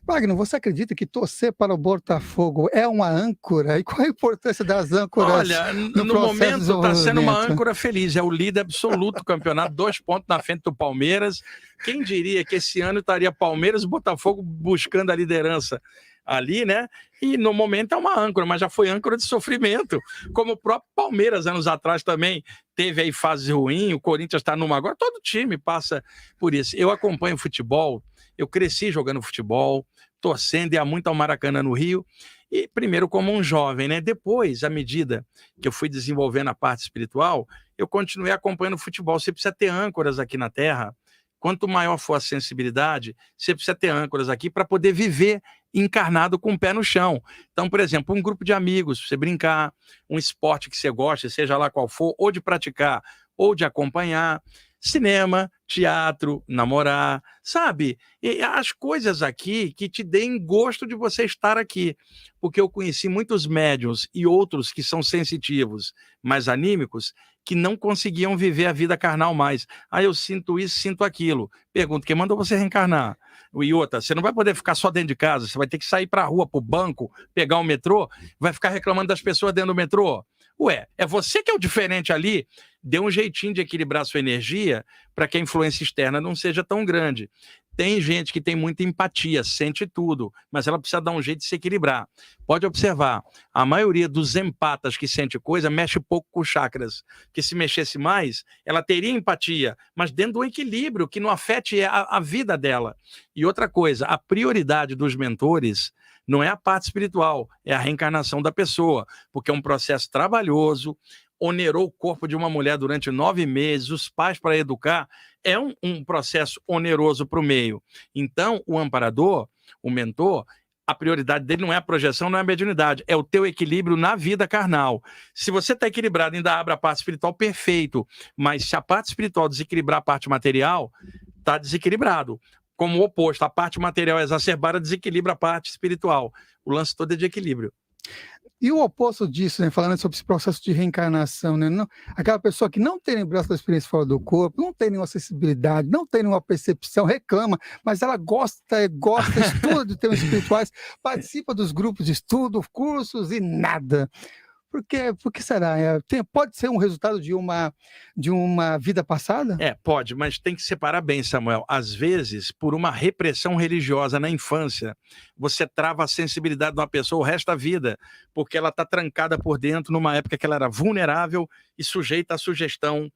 Wagner, você acredita que torcer para o Botafogo é uma âncora? E qual a importância das âncoras? Olha, no momento está sendo uma âncora feliz. É o líder absoluto do campeonato, 2 pontos na frente do Palmeiras. Quem diria que esse ano estaria Palmeiras e Botafogo buscando a liderança ali, né? E no momento é uma âncora, mas já foi âncora de sofrimento, como o próprio Palmeiras anos atrás também teve aí fase ruim, o Corinthians está numa agora, todo time passa por isso. Eu acompanho futebol, eu cresci jogando futebol, torcendo e há muito ao Maracanã no Rio, e primeiro como um jovem, né? Depois, à medida que eu fui desenvolvendo a parte espiritual, eu continuei acompanhando futebol. Você precisa ter âncoras aqui na Terra. Quanto maior for a sensibilidade, você precisa ter âncoras aqui para poder viver encarnado com o pé no chão. Então, por exemplo, um grupo de amigos, pra você brincar, um esporte que você gosta, seja lá qual for, ou de praticar, ou de acompanhar, cinema, teatro, namorar, sabe? E as coisas aqui que te deem gosto de você estar aqui. Porque eu conheci muitos médiuns e outros que são sensitivos, mais anímicos, que não conseguiam viver a vida carnal mais. Eu sinto isso, sinto aquilo. Pergunto, quem mandou você reencarnar? E outra, você não vai poder ficar só dentro de casa, você vai ter que sair para a rua, para o banco, pegar um metrô, vai ficar reclamando das pessoas dentro do metrô? Ué, é você que é o diferente ali? Dê um jeitinho de equilibrar sua energia para que a influência externa não seja tão grande. Tem gente que tem muita empatia, sente tudo, mas ela precisa dar um jeito de se equilibrar. Pode observar, a maioria dos empatas que sente coisa mexe pouco com chakras, que se mexesse mais, ela teria empatia, mas dentro de um equilíbrio que não afete a vida dela. E outra coisa, a prioridade dos mentores não é a parte espiritual, é a reencarnação da pessoa, porque é um processo trabalhoso, onerou o corpo de uma mulher durante 9 meses, os pais para educar, é um processo oneroso para o meio. Então, o amparador, o mentor, a prioridade dele não é a projeção, não é a mediunidade, é o teu equilíbrio na vida carnal. Se você está equilibrado, ainda abre a parte espiritual, perfeito, mas se a parte espiritual desequilibrar a parte material, está desequilibrado. como o oposto. A parte material exacerbada desequilibra a parte espiritual. O lance todo é de equilíbrio. E o oposto disso, né, falando sobre esse processo de reencarnação, né, não, aquela pessoa que não tem lembrança da experiência fora do corpo, não tem nenhuma sensibilidade, não tem nenhuma percepção, reclama, mas ela gosta, estuda de temas espirituais, participa dos grupos de estudo, cursos e nada. Por que será? Pode ser um resultado de uma vida passada? Pode, mas tem que separar bem, Samuel. Às vezes, por uma repressão religiosa na infância, você trava a sensibilidade de uma pessoa o resto da vida, porque ela está trancada por dentro numa época que ela era vulnerável e sujeita à sugestão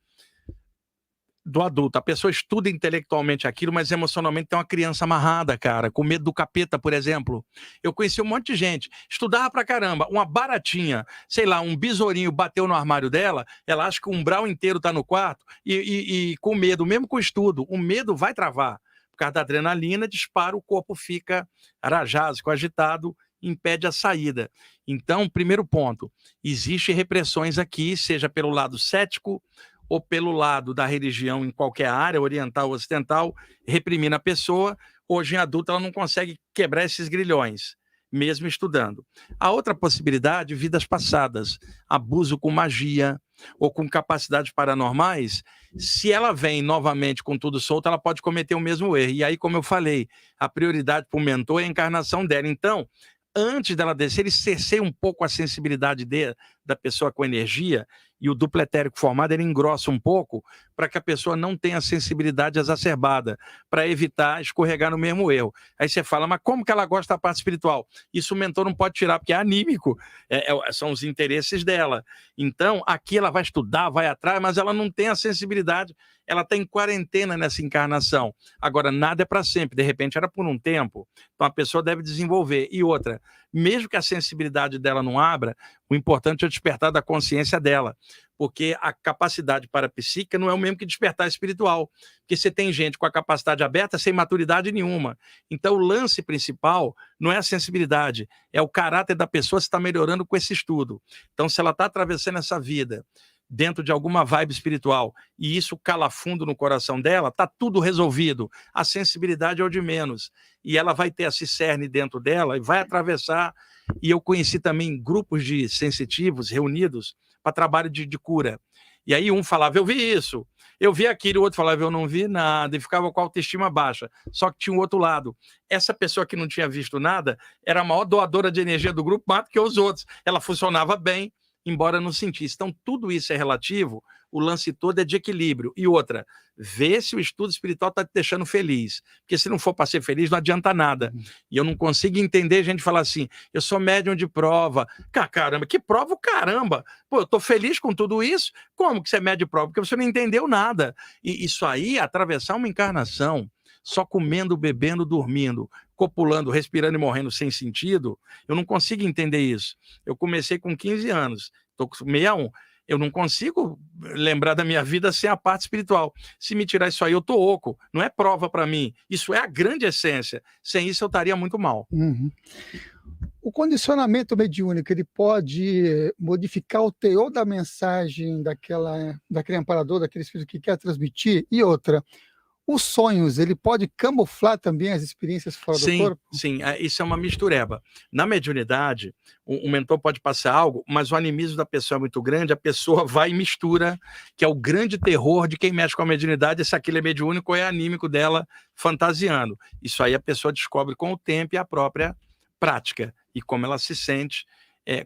do adulto. A pessoa estuda intelectualmente aquilo, mas emocionalmente tem uma criança amarrada, cara, com medo do capeta, por exemplo. Eu conheci um monte de gente, estudava pra caramba, uma baratinha, sei lá, um besourinho bateu no armário dela, ela acha que o umbral inteiro tá no quarto e com medo, mesmo com estudo, o medo vai travar. Por causa da adrenalina, dispara, o corpo fica arajásico, agitado, impede a saída. Então, primeiro ponto, existem repressões aqui, seja pelo lado cético, ou pelo lado da religião em qualquer área, oriental ou ocidental, reprimindo a pessoa. Hoje, em adulta, ela não consegue quebrar esses grilhões, mesmo estudando. A outra possibilidade, vidas passadas, abuso com magia ou com capacidades paranormais, se ela vem novamente com tudo solto, ela pode cometer o mesmo erro. E aí, como eu falei, a prioridade para o mentor é a encarnação dela. Então, antes dela descer, ele cerceia um pouco a sensibilidade da pessoa com energia, e o duplo etérico formado, ele engrossa um pouco para que a pessoa não tenha sensibilidade exacerbada, para evitar escorregar no mesmo erro. Aí você fala, mas como que ela gosta da parte espiritual? Isso o mentor não pode tirar, porque é anímico, são os interesses dela. Então, aqui ela vai estudar, vai atrás, mas ela não tem a sensibilidade, ela está em quarentena nessa encarnação. Agora, nada é para sempre, de repente era por um tempo, então a pessoa deve desenvolver. E outra, mesmo que a sensibilidade dela não abra, o importante é o despertar da consciência dela, porque a capacidade parapsíquica não é o mesmo que despertar espiritual, porque você tem gente com a capacidade aberta sem maturidade nenhuma. Então, o lance principal não é a sensibilidade, é o caráter da pessoa se está melhorando com esse estudo. Então, se ela está atravessando essa vida dentro de alguma vibe espiritual, e isso cala fundo no coração dela, está tudo resolvido. A sensibilidade é o de menos. E ela vai ter esse cerne dentro dela e vai atravessar. E eu conheci também grupos de sensitivos reunidos para trabalho de cura. E aí um falava, eu vi isso, eu vi aquilo, o outro falava, eu não vi nada, e ficava com a autoestima baixa. Só que tinha um outro lado. Essa pessoa que não tinha visto nada era a maior doadora de energia do grupo, mais do que os outros. Ela funcionava bem, embora não sentisse. Então, tudo isso é relativo, o lance todo é de equilíbrio. E outra, vê se o estudo espiritual está te deixando feliz. Porque se não for para ser feliz, não adianta nada. E eu não consigo entender gente falar assim, eu sou médium de prova. Caramba, que prova o caramba? Pô, eu estou feliz com tudo isso? Como que você é médium de prova? Porque você não entendeu nada. E isso aí, atravessar uma encarnação, só comendo, bebendo, dormindo, copulando, respirando e morrendo sem sentido, eu não consigo entender isso. Eu comecei com 15 anos, estou com 61, eu não consigo lembrar da minha vida sem a parte espiritual. Se me tirar isso aí, eu tô oco. Não é prova para mim. Isso é a grande essência. Sem isso, eu estaria muito mal. Uhum. O condicionamento mediúnico, ele pode modificar o teor da mensagem daquele amparador, daquele espírito que quer transmitir? E outra, os sonhos, ele pode camuflar também as experiências fora do corpo? Sim, isso é uma mistureba. Na mediunidade, o mentor pode passar algo, mas o animismo da pessoa é muito grande, a pessoa vai e mistura, que é o grande terror de quem mexe com a mediunidade, se aquilo é mediúnico ou é anímico dela fantasiando. Isso aí a pessoa descobre com o tempo e a própria prática, e como ela se sente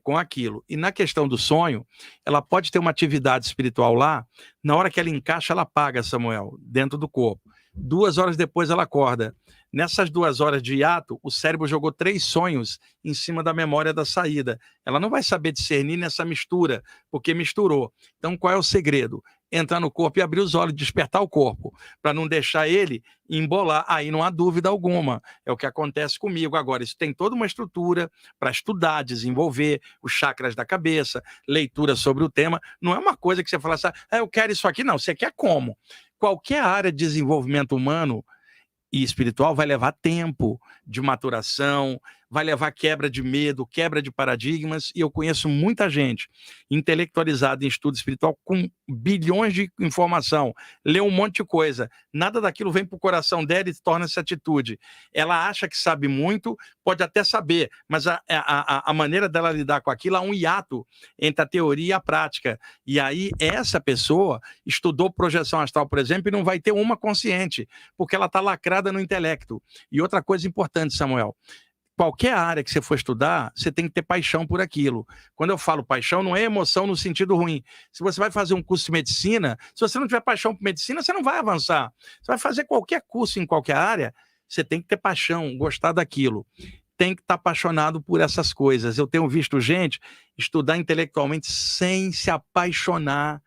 com aquilo. E na questão do sonho, ela pode ter uma atividade espiritual lá, na hora que ela encaixa, ela apaga, Samuel, dentro do corpo. 2 horas depois ela acorda. Nessas 2 horas de hiato, o cérebro jogou 3 sonhos em cima da memória da saída. Ela não vai saber discernir nessa mistura, porque misturou. Então, qual é o segredo? Entrar no corpo e abrir os olhos, despertar o corpo, para não deixar ele embolar. Aí não há dúvida alguma. É o que acontece comigo. Agora, isso tem toda uma estrutura para estudar, desenvolver os chakras da cabeça, leitura sobre o tema. Não é uma coisa que você fala assim, eu quero isso aqui. Não, você quer como? Qualquer área de desenvolvimento humano e espiritual vai levar tempo de maturação, vai levar quebra de medo, quebra de paradigmas, e eu conheço muita gente intelectualizada em estudo espiritual com bilhões de informação, lê um monte de coisa, nada daquilo vem para o coração dela e torna-se atitude. Ela acha que sabe muito, pode até saber, mas a maneira dela lidar com aquilo, há um hiato entre a teoria e a prática. E aí, essa pessoa estudou projeção astral, por exemplo, e não vai ter uma consciente, porque ela está lacrada no intelecto. E outra coisa importante, Samuel, qualquer área que você for estudar, você tem que ter paixão por aquilo. Quando eu falo paixão, não é emoção no sentido ruim. Se você vai fazer um curso de medicina, se você não tiver paixão por medicina, você não vai avançar. Você vai fazer qualquer curso em qualquer área, você tem que ter paixão, gostar daquilo. Tem que estar apaixonado por essas coisas. Eu tenho visto gente estudar intelectualmente sem se apaixonar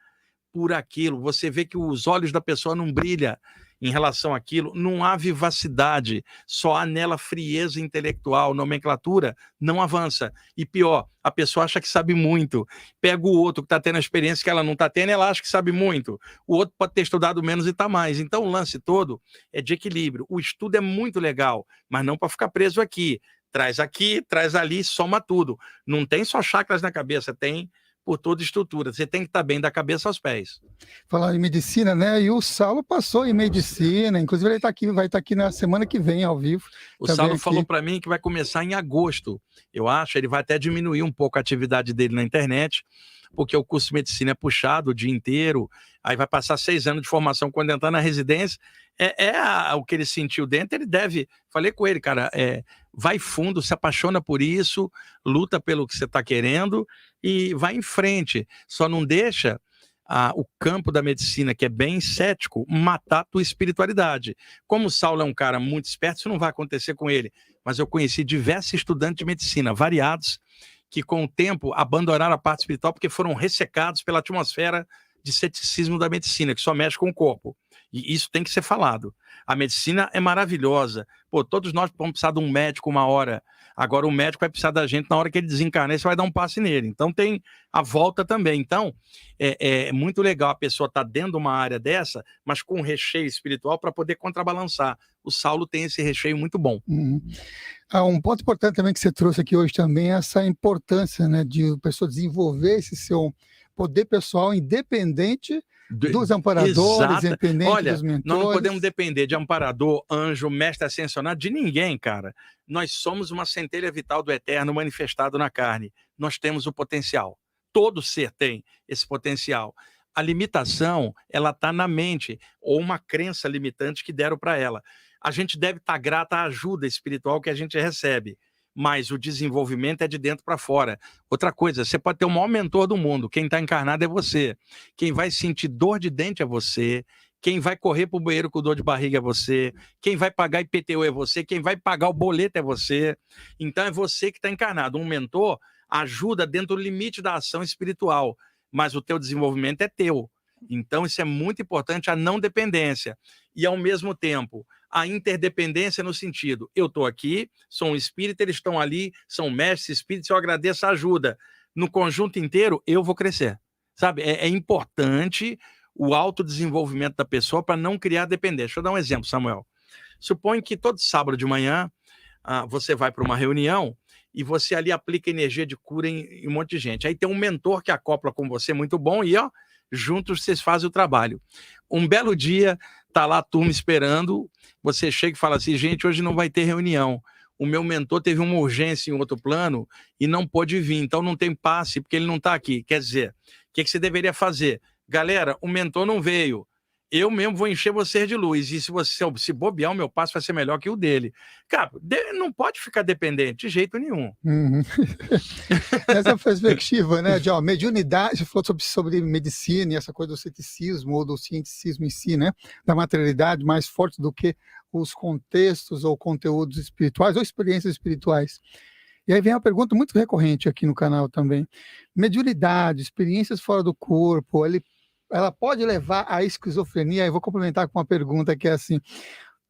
por aquilo. Você vê que os olhos da pessoa não brilham em relação àquilo, não há vivacidade, só há nela frieza intelectual, nomenclatura, não avança. E pior, a pessoa acha que sabe muito, pega o outro que está tendo a experiência que ela não está tendo, ela acha que sabe muito, o outro pode ter estudado menos e está mais. Então o lance todo é de equilíbrio. O estudo é muito legal, mas não para ficar preso aqui, traz ali, soma tudo. Não tem só chakras na cabeça, tem por toda estrutura. Você tem que estar bem da cabeça aos pés. Falar em medicina, né? E o Saulo passou em medicina, inclusive ele vai estar aqui na semana que vem, ao vivo. O Saulo falou para mim que vai começar em agosto. Eu acho, ele vai até diminuir um pouco a atividade dele na internet, porque o curso de medicina é puxado o dia inteiro, aí vai passar 6 anos de formação. Quando entrar na residência, o que ele sentiu dentro, ele deve... Falei com ele, cara, vai fundo, se apaixona por isso, luta pelo que você está querendo e vai em frente. Só não deixa o campo da medicina, que é bem cético, matar a tua espiritualidade. Como o Saulo é um cara muito esperto, isso não vai acontecer com ele. Mas eu conheci diversos estudantes de medicina, variados, que com o tempo abandonaram a parte espiritual porque foram ressecados pela atmosfera de ceticismo da medicina, que só mexe com o corpo. E isso tem que ser falado. A medicina é maravilhosa. Pô, todos nós vamos precisar de um médico uma hora. Agora o médico vai precisar da gente na hora que ele desencarnar, você vai dar um passe nele. Então tem a volta também. Então é muito legal a pessoa estar dentro de uma área dessa, mas com um recheio espiritual para poder contrabalançar. O Saulo tem esse recheio muito bom. Uhum. Um ponto importante também que você trouxe aqui hoje também é essa importância, né, de a pessoa desenvolver esse seu poder pessoal independente dos amparadores, independente dos mentores. Nós não podemos depender de amparador, anjo, mestre ascensionado, de ninguém, cara. Nós somos uma centelha vital do eterno manifestado na carne. Nós temos o potencial. Todo ser tem esse potencial. A limitação, ela está na mente, ou uma crença limitante que deram para ela. A gente deve estar grato à ajuda espiritual que a gente recebe, mas o desenvolvimento é de dentro para fora. Outra coisa, você pode ter o maior mentor do mundo, quem está encarnado é você. Quem vai sentir dor de dente é você. Quem vai correr para o banheiro com dor de barriga é você. Quem vai pagar IPTU é você. Quem vai pagar o boleto é você. Então é você que está encarnado. Um mentor ajuda dentro do limite da ação espiritual, mas o teu desenvolvimento é teu. Então isso é muito importante, a não dependência. E ao mesmo tempo, a interdependência no sentido, eu estou aqui, sou um espírito, eles estão ali, são mestres espíritos, eu agradeço a ajuda. No conjunto inteiro, eu vou crescer. Sabe, é importante o autodesenvolvimento da pessoa para não criar dependência. Deixa eu dar um exemplo, Samuel. Suponha que todo sábado de manhã você vai para uma reunião e você ali aplica energia de cura em um monte de gente. Aí tem um mentor que acopla com você muito bom e, juntos vocês fazem o trabalho. Um belo dia, tá lá a turma esperando, você chega e fala assim, gente, hoje não vai ter reunião. O meu mentor teve uma urgência em outro plano e não pôde vir, então não tem passe porque ele não está aqui. Quer dizer, o que você deveria fazer? Galera, o mentor não veio. Eu mesmo vou encher você de luz. E se bobear, o meu passo vai ser melhor que o dele. Cara, não pode ficar dependente de jeito nenhum. Uhum. Essa perspectiva, né, de mediunidade, você falou sobre medicina e essa coisa do ceticismo ou do cienticismo em si, né, da materialidade mais forte do que os contextos ou conteúdos espirituais ou experiências espirituais. E aí vem uma pergunta muito recorrente aqui no canal também. Mediunidade, experiências fora do corpo, ela pode levar à esquizofrenia? Eu vou complementar com uma pergunta que é assim,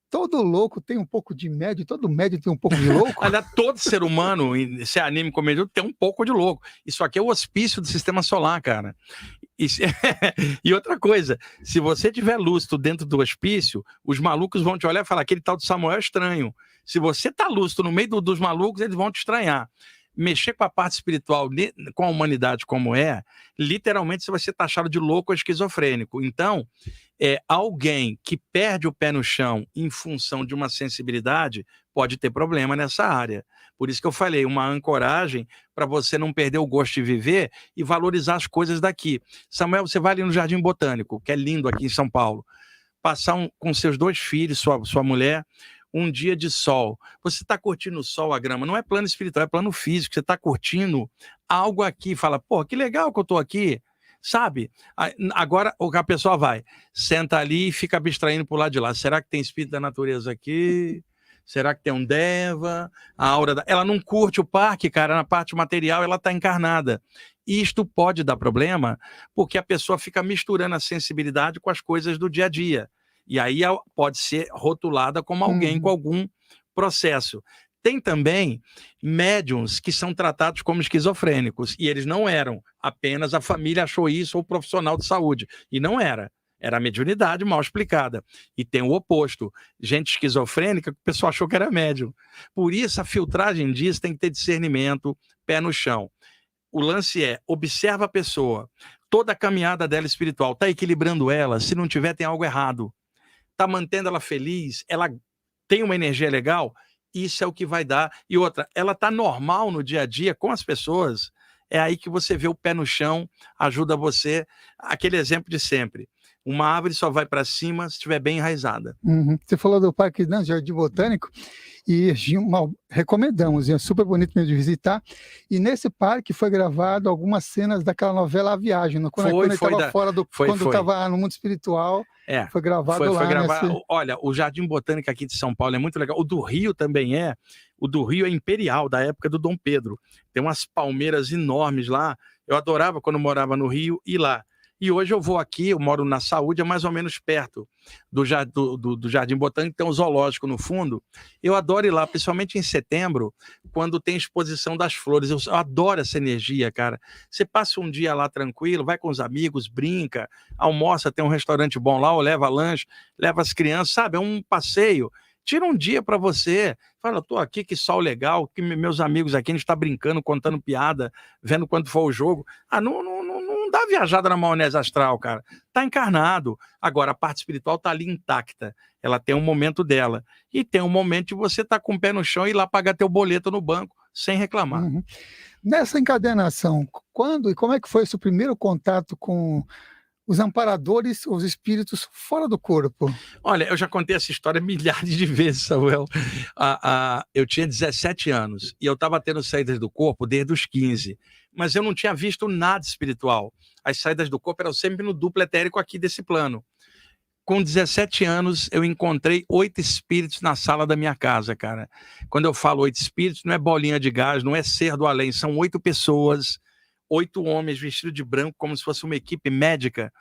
todo louco tem um pouco de médio, todo médio tem um pouco de louco? Olha, todo ser humano, se é anime como ele, tem um pouco de louco. Isso aqui é o hospício do sistema solar, cara. E outra coisa, se você tiver lúcido dentro do hospício, os malucos vão te olhar e falar, aquele tal de Samuel é estranho. Se você tá lúcido no meio dos malucos, eles vão te estranhar. Mexer com a parte espiritual, com a humanidade como é, literalmente você vai ser taxado de louco ou esquizofrênico. Então, alguém que perde o pé no chão em função de uma sensibilidade pode ter problema nessa área. Por isso que eu falei, uma ancoragem para você não perder o gosto de viver e valorizar as coisas daqui. Samuel, você vai ali no Jardim Botânico, que é lindo aqui em São Paulo, passar com seus 2 filhos, sua mulher, um dia de sol. Você está curtindo o sol, a grama, não é plano espiritual, é plano físico. Você está curtindo algo aqui, fala, pô, que legal que eu estou aqui, sabe? Agora a pessoa vai, senta ali e fica abstraindo para o lado de lá. Será que tem espírito da natureza aqui? Será que tem um Deva? A aura ela não curte o parque, cara, na parte material ela está encarnada. Isto pode dar problema porque a pessoa fica misturando a sensibilidade com as coisas do dia a dia. E aí pode ser rotulada como alguém com algum processo. Tem também médiums que são tratados como esquizofrênicos, e eles não eram, apenas a família achou isso ou o profissional de saúde, e não era. Era a mediunidade mal explicada. E tem o oposto, gente esquizofrênica que o pessoal achou que era médium. Por isso, a filtragem disso tem que ter discernimento, pé no chão. O lance é, observa a pessoa, toda a caminhada dela espiritual, está equilibrando ela, se não tiver tem algo errado. Está mantendo ela feliz, ela tem uma energia legal, isso é o que vai dar. E outra, ela está normal no dia a dia com as pessoas, é aí que você vê o pé no chão, ajuda você, aquele exemplo de sempre. Uma árvore só vai para cima se estiver bem enraizada. Você falou do Parque Jardim Botânico, e recomendamos, é super bonito mesmo de visitar. E nesse parque foi gravado algumas cenas daquela novela A Viagem, quando ele estava fora quando estava no mundo espiritual. Foi gravado lá. Olha, o Jardim Botânico aqui de São Paulo é muito legal. O do Rio também é. O do Rio é imperial, da época do Dom Pedro. Tem umas palmeiras enormes lá. Eu adorava quando morava no Rio ir lá. E hoje eu vou aqui, eu moro na Saúde, é mais ou menos perto do Jardim Botânico, tem um zoológico no fundo. Eu adoro ir lá, principalmente em setembro, quando tem exposição das flores. Eu adoro essa energia, cara. Você passa um dia lá tranquilo, vai com os amigos, brinca, almoça, tem um restaurante bom lá, ou leva lanche, leva as crianças, sabe? É um passeio. Tira um dia para você, fala, tô aqui, que sol legal, que meus amigos aqui, a gente tá brincando, contando piada, vendo quanto foi o jogo. Não dá viajada na maionese astral, cara. Tá encarnado. Agora, a parte espiritual tá ali intacta. Ela tem um momento dela. E tem um momento de você tá com o pé no chão e ir lá pagar teu boleto no banco, sem reclamar. Nessa encadenação, quando e como é que foi o seu primeiro contato com os amparadores, os espíritos fora do corpo? Olha, eu já contei essa história milhares de vezes, Samuel. Eu tinha 17 anos e eu estava tendo saídas do corpo desde os 15, mas eu não tinha visto nada espiritual. As saídas do corpo eram sempre no duplo etérico aqui desse plano. Com 17 anos, eu encontrei 8 espíritos na sala da minha casa, cara. Quando eu falo 8 espíritos, não é bolinha de gás, não é ser do além, são 8 pessoas, 8 homens vestidos de branco, como se fosse uma equipe médica,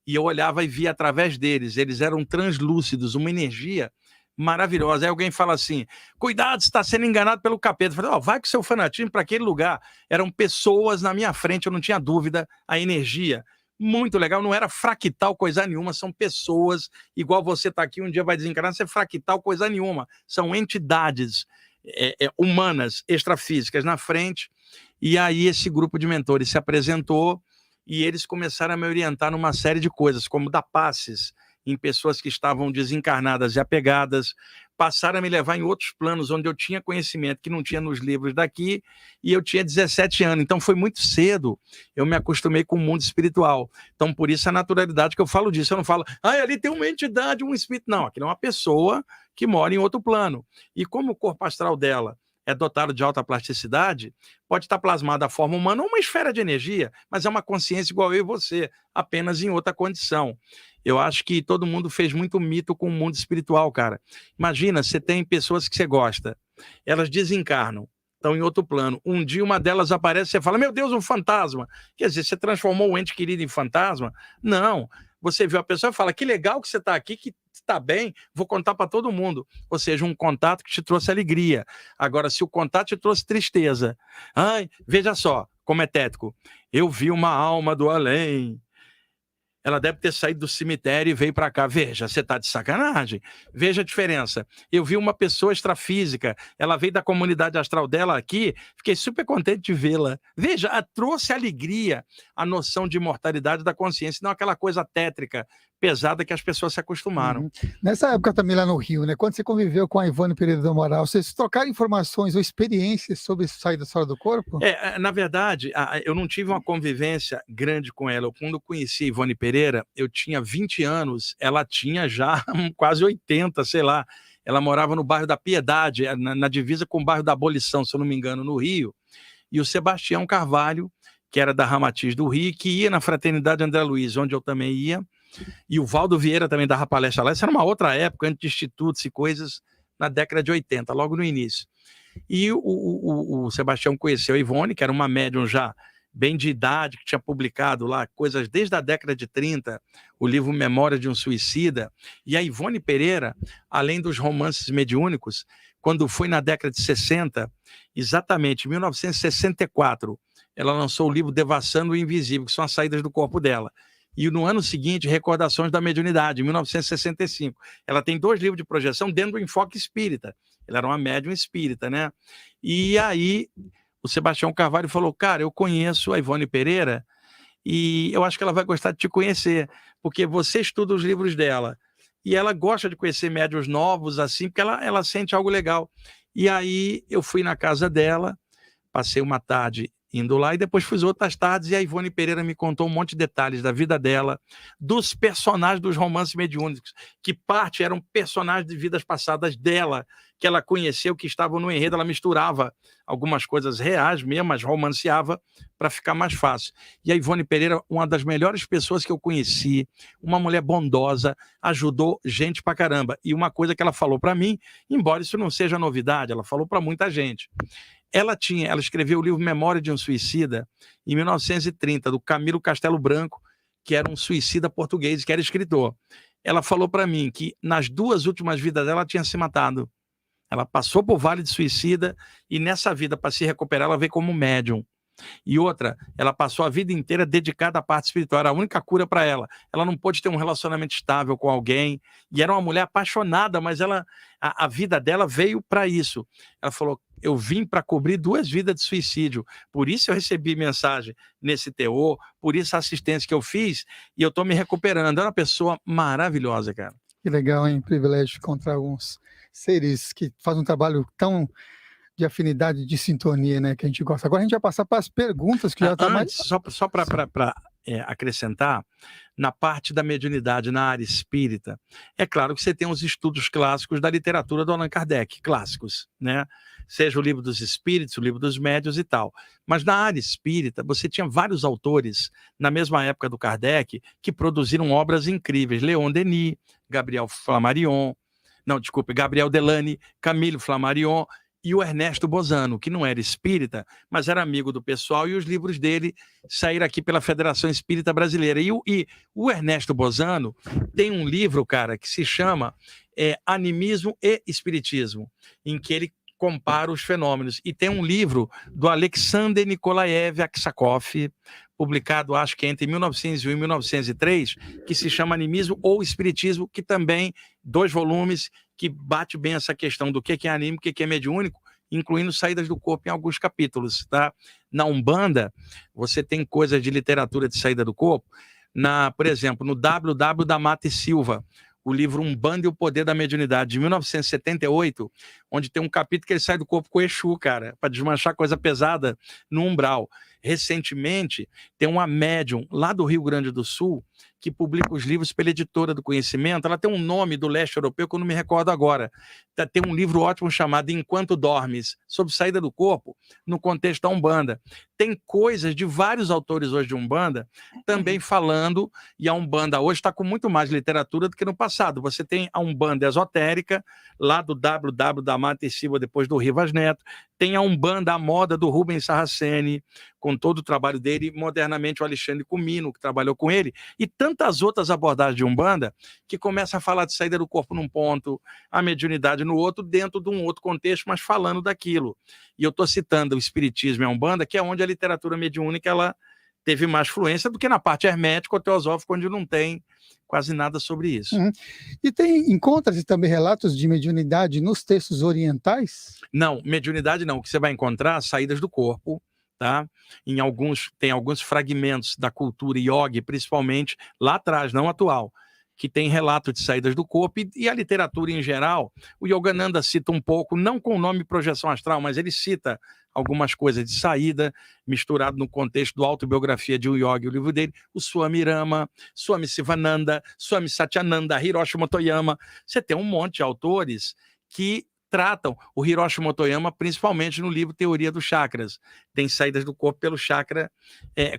e eu olhava e via através deles, eles eram translúcidos, uma energia maravilhosa. Aí alguém fala assim, cuidado, você está sendo enganado pelo capeta. Eu falei, vai com seu fanatismo para aquele lugar. Eram pessoas na minha frente, eu não tinha dúvida, a energia. Muito legal, não era fractal coisa nenhuma, são pessoas, igual você está aqui, um dia vai desencarnar, você é fractal coisa nenhuma, são entidades humanas, extrafísicas na frente. E aí esse grupo de mentores se apresentou e eles começaram a me orientar numa série de coisas, como dar passes em pessoas que estavam desencarnadas e apegadas, passaram a me levar em outros planos onde eu tinha conhecimento que não tinha nos livros daqui, e eu tinha 17 anos, então foi muito cedo, eu me acostumei com o mundo espiritual. Então por isso a naturalidade que eu falo disso, eu não falo, ali tem uma entidade, um espírito, não, aqui é uma pessoa que mora em outro plano, e como o corpo astral dela é dotado de alta plasticidade, pode estar plasmada a forma humana ou uma esfera de energia, mas é uma consciência igual eu e você, apenas em outra condição. Eu acho que todo mundo fez muito mito com o mundo espiritual, cara. Imagina, você tem pessoas que você gosta, elas desencarnam, estão em outro plano. Um dia uma delas aparece e você fala, meu Deus, um fantasma. Quer dizer, você transformou o ente querido em fantasma? Não. Você viu a pessoa e fala, que legal que você está aqui, que está bem, vou contar para todo mundo. Ou seja, um contato que te trouxe alegria. Agora, se o contato te trouxe tristeza, veja só, como é tético. Eu vi uma alma do além, Ela deve ter saído do cemitério e veio para cá. Veja, você está de sacanagem. Veja a diferença. Eu vi uma pessoa extrafísica, ela veio da comunidade astral dela aqui, fiquei super contente de vê-la. Veja, trouxe alegria a noção de imortalidade da consciência, não aquela coisa tétrica, pesada que as pessoas se acostumaram. Nessa época também lá no Rio, né? Quando você conviveu com a Ivone Pereira do Amaral, vocês trocaram informações ou experiências sobre saída fora do corpo? Na verdade, eu não tive uma convivência grande com ela. Quando eu conheci a Ivone Pereira, eu tinha 20 anos, ela tinha já quase 80, sei lá. Ela morava no bairro da Piedade, na divisa com o bairro da Abolição, se eu não me engano, no Rio. E o Sebastião Carvalho, que era da Ramatiz do Rio, que ia na Fraternidade André Luiz, onde eu também ia, e o Valdo Vieira também dava palestra lá. Essa era uma outra época, antes de institutos e coisas, na década de 80, logo no início. E o Sebastião conheceu a Ivone, que era uma médium já bem de idade, que tinha publicado lá coisas desde a década de 30, o livro Memória de um Suicida. E a Ivone Pereira, além dos romances mediúnicos, quando foi na década de 60, exatamente em 1964, ela lançou o livro Devassando o Invisível, que são as saídas do corpo dela. E no ano seguinte, Recordações da Mediunidade, em 1965. Ela tem 2 livros de projeção dentro do enfoque espírita. Ela era uma médium espírita, né? E aí o Sebastião Carvalho falou, cara, eu conheço a Ivone Pereira e eu acho que ela vai gostar de te conhecer, porque você estuda os livros dela e ela gosta de conhecer médiuns novos, assim, porque ela sente algo legal. E aí eu fui na casa dela, passei uma tarde indo lá e depois fui outras tardes e a Ivone Pereira me contou um monte de detalhes da vida dela, dos personagens dos romances mediúnicos, que parte eram personagens de vidas passadas dela, que ela conheceu, que estavam no enredo, ela misturava algumas coisas reais mesmo, mas romanceava para ficar mais fácil. E a Ivone Pereira, uma das melhores pessoas que eu conheci, uma mulher bondosa, ajudou gente pra caramba. E uma coisa que ela falou para mim, embora isso não seja novidade, ela falou para muita gente. Ela escreveu o livro Memória de um Suicida em 1930, do Camilo Castelo Branco, que era um suicida português, que era escritor. Ela falou para mim que nas 2 últimas vidas dela, ela tinha se matado. Ela passou por vale de suicida e nessa vida, para se recuperar, ela veio como médium. E outra, ela passou a vida inteira dedicada à parte espiritual, era a única cura para ela. Ela não pôde ter um relacionamento estável com alguém, e era uma mulher apaixonada, mas a vida dela veio para isso. Ela falou, eu vim para cobrir 2 vidas de suicídio, por isso eu recebi mensagem nesse teor, por isso a assistência que eu fiz, e eu estou me recuperando. É uma pessoa maravilhosa, cara. Que legal, hein? Privilégio encontrar alguns seres que fazem um trabalho tão de afinidade, de sintonia, né, que a gente gosta. Agora a gente vai passar para as perguntas, que já está mais... Só para acrescentar, na parte da mediunidade, na área espírita, é claro que você tem os estudos clássicos da literatura do Allan Kardec, clássicos, né? Seja o livro dos espíritos, o livro dos médiuns e tal. Mas na área espírita, você tinha vários autores, na mesma época do Kardec, que produziram obras incríveis. Leon Denis, Gabriel Delany, Camille Flammarion, e o Ernesto Bozano, que não era espírita, mas era amigo do pessoal, e os livros dele saíram aqui pela Federação Espírita Brasileira. E o Ernesto Bozano tem um livro, cara, que se chama Animismo e Espiritismo, em que ele compara os fenômenos. E tem um livro do Alexander Nikolaev Aksakov, publicado, acho que entre 1901 e 1903, que se chama Animismo ou Espiritismo, que também, 2 volumes, que bate bem essa questão do que é anímico, o que é mediúnico, incluindo saídas do corpo em alguns capítulos, tá? Na Umbanda, você tem coisas de literatura de saída do corpo, por exemplo, no W.W. da Mata e Silva, o livro Umbanda e o Poder da Mediunidade, de 1978, onde tem um capítulo que ele sai do corpo com o Exu, cara, para desmanchar coisa pesada no umbral. Recentemente, tem uma médium lá do Rio Grande do Sul que publica os livros pela Editora do Conhecimento. Ela tem um nome do leste europeu que eu não me recordo agora. Tem um livro ótimo chamado Enquanto Dormes, sobre saída do corpo no contexto da Umbanda. Tem coisas de vários autores hoje de Umbanda também falando, e a Umbanda hoje está com muito mais literatura do que no passado. Você tem a Umbanda esotérica, lá do W.W. da Mata e Silva, depois do Rivas Neto. Tem a Umbanda à moda do Rubens Saraceni, com todo o trabalho dele, modernamente o Alexandre Comino, que trabalhou com ele, e tantas outras abordagens de Umbanda, que começa a falar de saída do corpo num ponto, a mediunidade no outro, dentro de um outro contexto, mas falando daquilo. E eu estou citando o Espiritismo e a Umbanda, que é onde a literatura mediúnica ela teve mais fluência do que na parte hermética ou teosófica, onde não tem quase nada sobre isso. E encontra-se também relatos de mediunidade nos textos orientais? Não, mediunidade não. O que você vai encontrar, saídas do corpo, tá? Tem alguns fragmentos da cultura yogi, principalmente lá atrás, não atual, que tem relato de saídas do corpo, e a literatura em geral. O Yogananda cita um pouco, não com o nome projeção astral, mas ele cita algumas coisas de saída, misturado no contexto do Autobiografia de um Yogi, o livro dele, o Swami Rama, Swami Sivananda, Swami Satyananda, Hiroshi Motoyama. Você tem um monte de autores que tratam o Hiroshi Motoyama, principalmente no livro Teoria dos Chakras. Tem saídas do corpo pelo chakra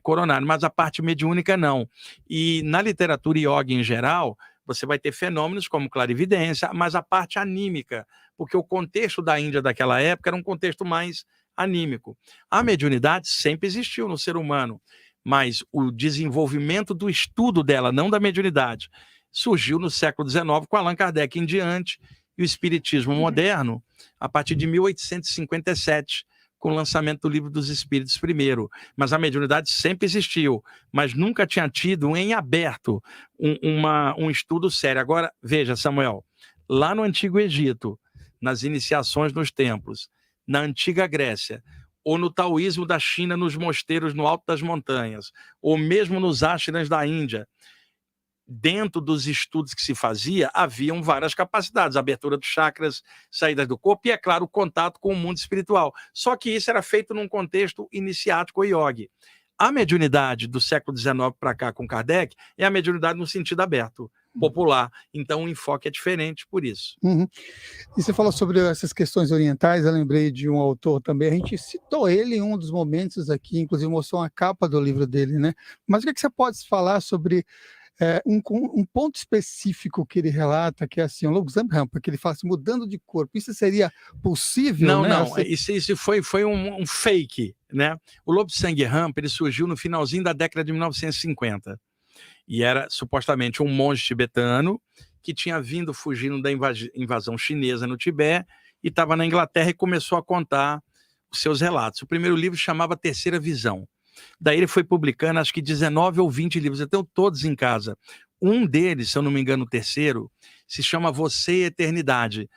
coronário, mas a parte mediúnica não. E na literatura yoga em geral, você vai ter fenômenos como clarividência, mas a parte anímica, porque o contexto da Índia daquela época era um contexto mais anímico. A mediunidade sempre existiu no ser humano, mas o desenvolvimento do estudo dela, não da mediunidade, surgiu no século XIX com Allan Kardec em diante, e o espiritismo moderno a partir de 1857, com o lançamento do Livro dos Espíritos primeiro. Mas a mediunidade sempre existiu, mas nunca tinha tido em aberto um estudo sério. Agora, veja, Samuel, lá no Antigo Egito, nas iniciações nos templos, na Antiga Grécia, ou no taoísmo da China, nos mosteiros no alto das montanhas, ou mesmo nos ashrams da Índia, dentro dos estudos que se fazia, haviam várias capacidades, abertura dos chakras, saídas do corpo e, é claro, o contato com o mundo espiritual. Só que isso era feito num contexto iniciático yogi. A mediunidade do século XIX para cá com Kardec é a mediunidade no sentido aberto, popular. Então o enfoque é diferente por isso. E você falou sobre essas questões orientais, eu lembrei de um autor também, a gente citou ele em um dos momentos aqui, inclusive mostrou uma capa do livro dele, né? Mas o que você pode falar sobre um ponto específico que ele relata, que é assim, o Lobsang Rampa, que ele fala assim, mudando de corpo, isso seria possível? Não, né? não, isso foi um fake, né? O Lobsang Rampa, ele surgiu no finalzinho da década de 1950, e era supostamente um monge tibetano que tinha vindo fugindo da invasão chinesa no Tibete, e estava na Inglaterra e começou a contar os seus relatos. O primeiro livro chamava Terceira Visão. Daí ele foi publicando acho que 19 ou 20 livros, eu tenho todos em casa. Um deles, se eu não me engano, o terceiro, se chama Você e Eternidade.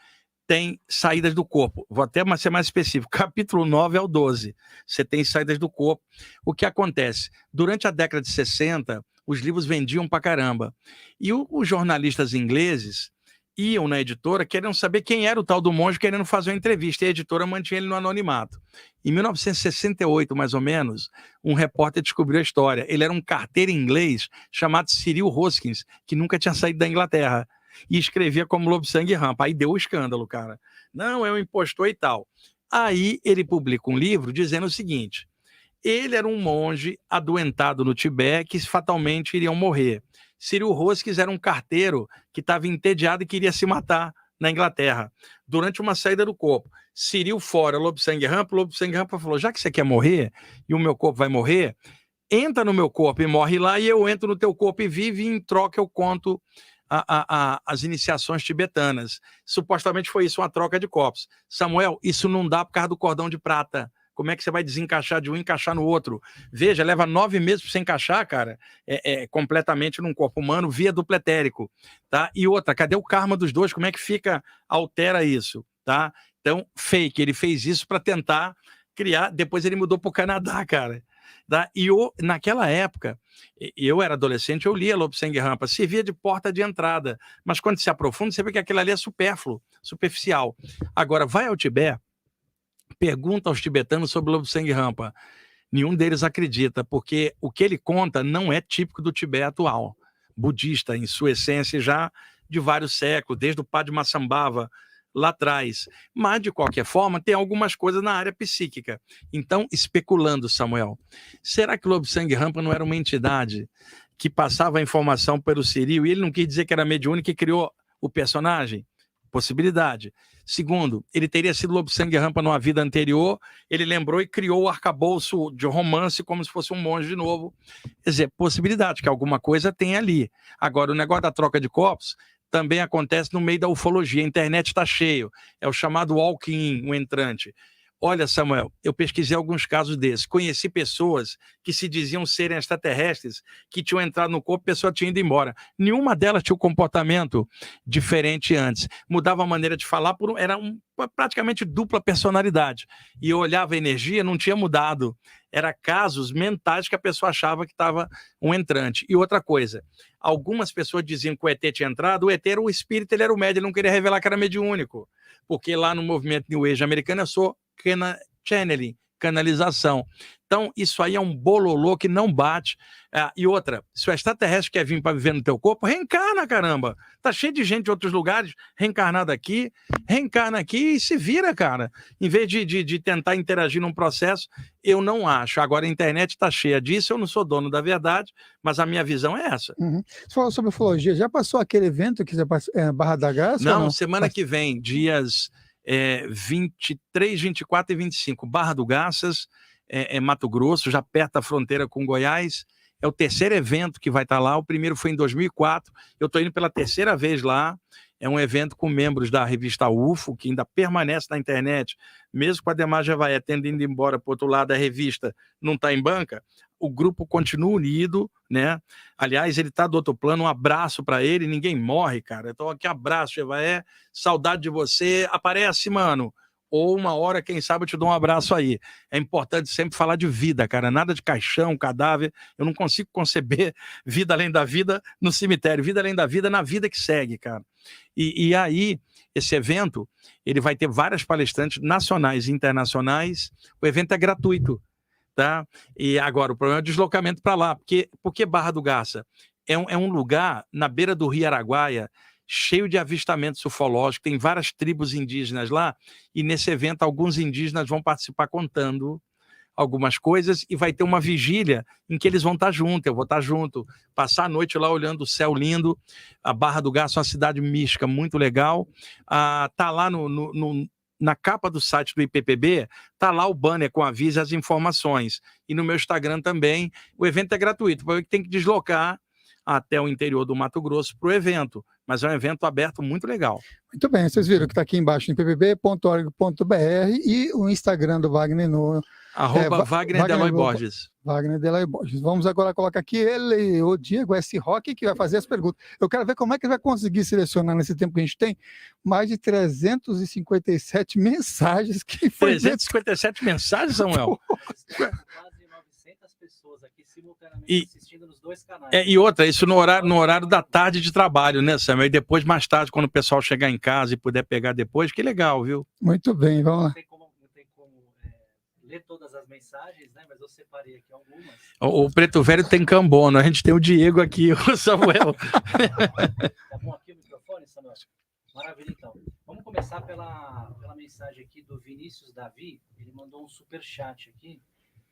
Tem saídas do corpo. Vou até ser mais específico. Capítulo 9 ao 12. Você tem saídas do corpo. O que acontece? Durante a década de 60, os livros vendiam pra caramba. E os jornalistas ingleses iam na editora querendo saber quem era o tal do monge, querendo fazer uma entrevista, e a editora mantinha ele no anonimato. Em 1968, mais ou menos, um repórter descobriu a história. Ele era um carteiro inglês chamado Cyril Hoskins, que nunca tinha saído da Inglaterra, e escrevia como Lobsang Rampa. Aí deu o escândalo, cara. Não, é um impostor e tal. Aí ele publica um livro dizendo o seguinte: ele era um monge adoentado no Tibete que fatalmente iriam morrer. Cyril Hoskins era um carteiro que estava entediado e queria se matar na Inglaterra, durante uma saída do corpo. Cyril fora, Lobsang Rampa falou, já que você quer morrer, e o meu corpo vai morrer, entra no meu corpo e morre lá, e eu entro no teu corpo e vive, e em troca eu conto as iniciações tibetanas. Supostamente foi isso, uma troca de corpos. Samuel, isso não dá por causa do cordão de prata. Como é que você vai desencaixar de um e encaixar no outro? Veja, leva 9 meses para você encaixar, cara, completamente num corpo humano via duplo etérico, tá? E outra, cadê o karma dos dois? Como é que fica, altera isso, tá? Então, fake, ele fez isso para tentar criar, depois ele mudou para o Canadá, cara. Tá? E naquela época, eu era adolescente, eu lia Lobsang Rampa, servia de porta de entrada, mas quando se aprofunda, você vê que aquilo ali é supérfluo, superficial. Agora, vai ao Tibete, pergunta aos tibetanos sobre Lobsang Rampa. Nenhum deles acredita, porque o que ele conta não é típico do Tibete atual, budista, em sua essência, já de vários séculos, desde o Padmasambhava, lá atrás. Mas, de qualquer forma, tem algumas coisas na área psíquica. Então, especulando, Samuel, será que Lobsang Rampa não era uma entidade que passava a informação pelo Cyril e ele não quis dizer que era mediúnico e criou o personagem? Possibilidade. Segundo, ele teria sido Lobsang Rampa numa vida anterior, ele lembrou e criou o arcabouço de romance como se fosse um monge de novo. Quer dizer, possibilidade, que alguma coisa tem ali. Agora, o negócio da troca de corpos também acontece no meio da ufologia. A internet está cheio. É o chamado walk-in, o entrante. Olha, Samuel, eu pesquisei alguns casos desses. Conheci pessoas que se diziam serem extraterrestres, que tinham entrado no corpo, a pessoa tinha ido embora. Nenhuma delas tinha um comportamento diferente antes. Mudava a maneira de falar, praticamente dupla personalidade. E eu olhava a energia, não tinha mudado. Era casos mentais que a pessoa achava que estava um entrante. E outra coisa, algumas pessoas diziam que o ET tinha entrado, o ET era o espírito, ele era o médium, ele não queria revelar que era mediúnico. Porque lá no movimento New Age americano eu sou channeling, canalização. Então, isso aí é um bololô que não bate. E outra, se o extraterrestre quer vir para viver no teu corpo, reencarna, caramba. Tá cheio de gente de outros lugares, reencarnada aqui, reencarna aqui e se vira, cara. Em vez de tentar interagir num processo, eu não acho. Agora, a internet está cheia disso, eu não sou dono da verdade, mas a minha visão é essa. Uhum. Você falou sobre ufologia, já passou aquele evento que já passou, Barra da Graça? Não, semana que vem, dias 23, 24 e 25, Barra do Garças, Mato Grosso, já perto da fronteira com Goiás. É o terceiro evento que vai estar lá. O primeiro foi em 2004. Eu estou indo pela terceira vez lá. É um evento com membros da revista UFO, que ainda permanece na internet, mesmo com a Ademar Jevaé tendo ido embora para o outro lado da revista, não está em banca. O grupo continua unido, né? Aliás, ele está do outro plano, um abraço para ele, ninguém morre, cara. Então, aqui, abraço, Jevaé, saudade de você, aparece, mano. Ou uma hora, quem sabe, eu te dou um abraço aí. É importante sempre falar de vida, cara, nada de caixão, cadáver. Eu não consigo conceber vida além da vida no cemitério, vida além da vida na vida que segue, cara. E aí, esse evento, ele vai ter várias palestrantes nacionais e internacionais. O evento é gratuito. Tá? E agora, o problema é o deslocamento para lá. Por que Barra do Garça? É um lugar na beira do Rio Araguaia, cheio de avistamentos ufológicos, tem várias tribos indígenas lá, e nesse evento alguns indígenas vão participar contando algumas coisas, e vai ter uma vigília em que eles vão estar juntos, eu vou estar junto, passar a noite lá olhando o céu lindo. A Barra do Garça é uma cidade mística, muito legal. Tá lá na capa do site do IPPB, tá lá o banner com aviso e as informações. E no meu Instagram também. O evento é gratuito, porque tem que deslocar até o interior do Mato Grosso para o evento. Mas é um evento aberto muito legal. Muito bem, vocês viram que está aqui embaixo, ippp.org.br, e o Instagram do Wagner no... Wagner Deloy Borges. Wagner Deloy Borges. Vamos agora colocar aqui ele, o Diego S. Roque, que vai fazer as perguntas. Eu quero ver como é que ele vai conseguir selecionar nesse tempo que a gente tem mais de 357 mensagens. 357 mensagens, Samuel? Quase 900 pessoas aqui simultaneamente assistindo nos dois canais. E outra, isso no horário da tarde de trabalho, né, Samuel? E depois, mais tarde, quando o pessoal chegar em casa e puder pegar depois, que legal, viu? Muito bem, vamos lá. Não tem como ler todas as mensagens, né? Mas eu separei aqui algumas. O Preto Velho tem cambono, a gente tem o Diego aqui, o Samuel. Tá bom aqui o microfone, Samuel? Maravilha, então. Vamos começar pela mensagem aqui do Vinícius Davi. Ele mandou um superchat aqui.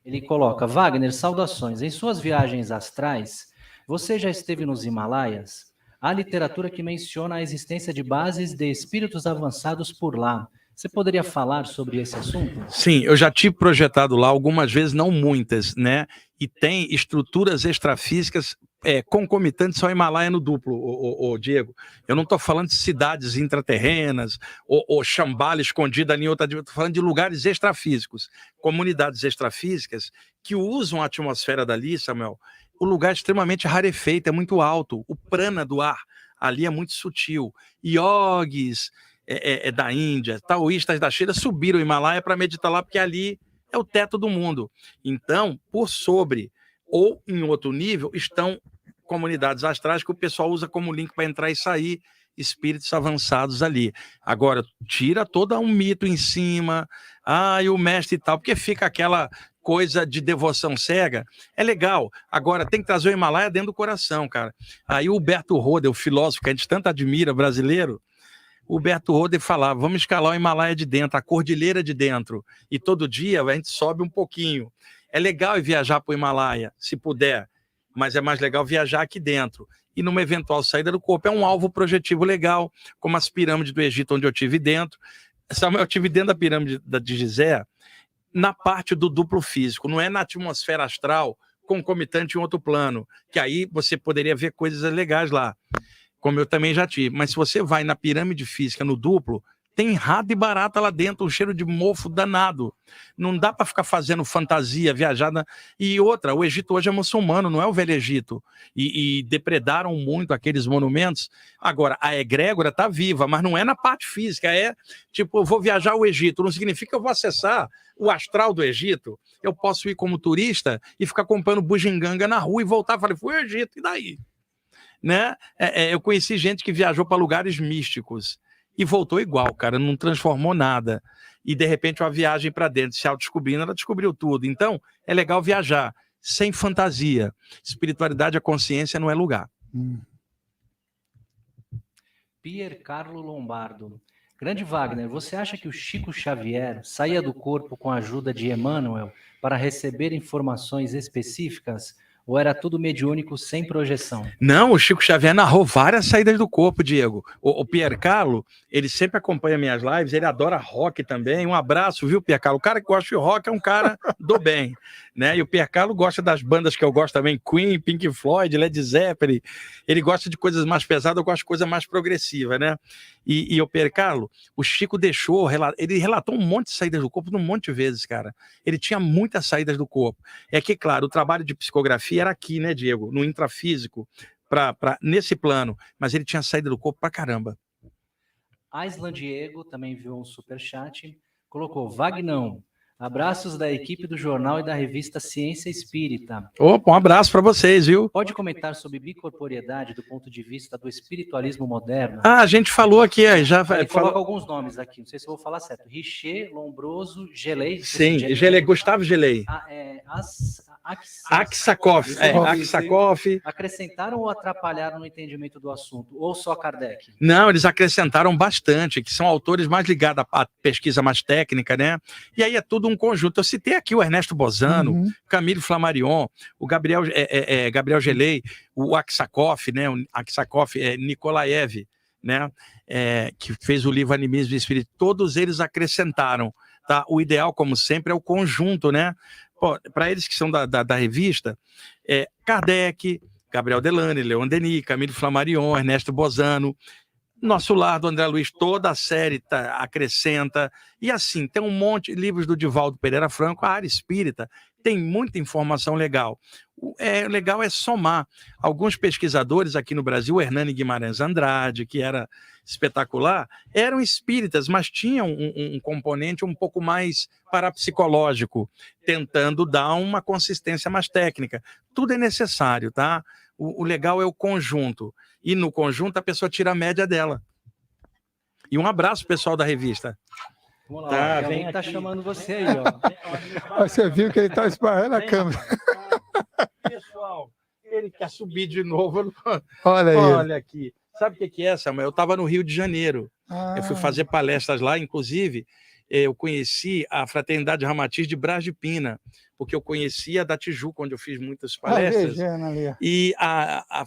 Ele coloca: Wagner, saudações. Em suas viagens astrais, você já esteve nos Himalaias? Há literatura que menciona a existência de bases de espíritos avançados por lá. Você poderia falar sobre esse assunto? Sim, eu já tive projetado lá algumas vezes, não muitas, né? E tem estruturas extrafísicas concomitantes ao Himalaia no duplo, Diego. Eu não estou falando de cidades intraterrenas ou chambala escondida em outra... Estou falando de lugares extrafísicos, comunidades extrafísicas que usam a atmosfera dali, Samuel. O lugar é extremamente rarefeito, é muito alto. O prana do ar ali é muito sutil. Yogis... da Índia, taoístas da China subiram o Himalaia para meditar lá, porque ali é o teto do mundo. Então, por sobre ou em outro nível, estão comunidades astrais que o pessoal usa como link para entrar e sair, espíritos avançados ali. Agora, tira todo um mito em cima, e o mestre e tal, porque fica aquela coisa de devoção cega. É legal. Agora, tem que trazer o Himalaia dentro do coração, cara. Aí o Humberto Roder, o filósofo que a gente tanto admira, brasileiro, o Humberto Roder falava: vamos escalar o Himalaia de dentro, a cordilheira de dentro, e todo dia a gente sobe um pouquinho. É legal viajar para o Himalaia, se puder, mas é mais legal viajar aqui dentro. E numa eventual saída do corpo, é um alvo projetivo legal, como as pirâmides do Egito, onde eu tive dentro. Samuel, eu tive dentro da pirâmide de Gizé, na parte do duplo físico, não é na atmosfera astral, concomitante em outro plano, que aí você poderia ver coisas legais lá, como eu também já tive. Mas se você vai na pirâmide física, no duplo, tem rato e barata lá dentro, um cheiro de mofo danado. Não dá para ficar fazendo fantasia, viajada. E outra, o Egito hoje é muçulmano, não é o Velho Egito. E depredaram muito aqueles monumentos. Agora, a egrégora está viva, mas não é na parte física. É tipo, eu vou viajar ao Egito. Não significa que eu vou acessar o astral do Egito. Eu posso ir como turista e ficar comprando bugiganga na rua e voltar. Falei, fui ao Egito, e daí? Né? Eu conheci gente que viajou para lugares místicos e voltou igual, cara, não transformou nada. E de repente uma viagem para dentro, se autodescobrindo, ela descobriu tudo. Então, é legal viajar sem fantasia. Espiritualidade, a consciência não é lugar. Pier Carlo Lombardo. Grande Wagner, você acha que o Chico Xavier saía do corpo com a ajuda de Emmanuel para receber informações específicas? Ou era tudo mediúnico sem projeção? Não, o Chico Xavier narrou várias saídas do corpo, Diego. O Pier Carlo, ele sempre acompanha minhas lives, ele adora rock também. Um abraço, viu, Pier Carlo? O cara que gosta de rock é um cara do bem, né? E o Pier Carlo gosta das bandas que eu gosto também, Queen, Pink Floyd, Led Zeppelin. Ele gosta de coisas mais pesadas, eu gosto de coisa mais progressiva, né? E o Pier Carlo, o Chico ele relatou um monte de saídas do corpo, um monte de vezes, cara. Ele tinha muitas saídas do corpo. É que, claro, o trabalho de psicografia era aqui, né, Diego? No intrafísico, nesse plano. Mas ele tinha saída do corpo pra caramba. Aislan Diego também enviou um superchat. Colocou, Vagnão, abraços da equipe do jornal e da revista Ciência Espírita. Opa, um abraço para vocês, viu? Pode comentar sobre bicorporiedade do ponto de vista do espiritualismo moderno? Ah, a gente falou aqui, já coloca alguns nomes aqui, não sei se eu vou falar certo. Richer, Lombroso, Gelei. Sim, Gelei, Gustavo Gelei. Aksakoff. Acrescentaram ou atrapalharam no entendimento do assunto? Ou só Kardec? Não, eles acrescentaram bastante, que são autores mais ligados à pesquisa mais técnica, né? E aí é tudo um conjunto. Eu citei aqui o Ernesto Bozano, Camille Flammarion, o Gabriel Gelei, o Aksakoff, né? O Aksakoff, Nikolaev, né? Que fez o livro Animismo e Espírito. Todos eles acrescentaram. Tá? O ideal, como sempre, é o conjunto, né? Para eles que são da revista, Kardec, Gabriel Delane, Leon Denis, Camille Flammarion, Ernesto Bozano, Nosso Lar do André Luiz, toda a série acrescenta. E assim, tem um monte de livros do Divaldo Pereira Franco, a área espírita, tem muita informação legal. Legal é somar. Alguns pesquisadores aqui no Brasil, o Hernani Guimarães Andrade, que era espetacular, eram espíritas, mas tinham um componente um pouco mais parapsicológico, tentando dar uma consistência mais técnica. Tudo é necessário, tá? O legal é o conjunto. E no conjunto a pessoa tira a média dela. E um abraço, pessoal da revista. Vamos lá, alguém tá chamando você aí, ó. Você viu que ele tá esbarrando a câmera. Pessoal, ele quer subir de novo. Olha aqui. Sabe o que é, Samuel? Eu estava no Rio de Janeiro. Eu fui fazer palestras lá, inclusive, eu conheci a Fraternidade Ramatiz de Brás de Pina, porque eu conhecia a da Tijuca, onde eu fiz muitas palestras. E a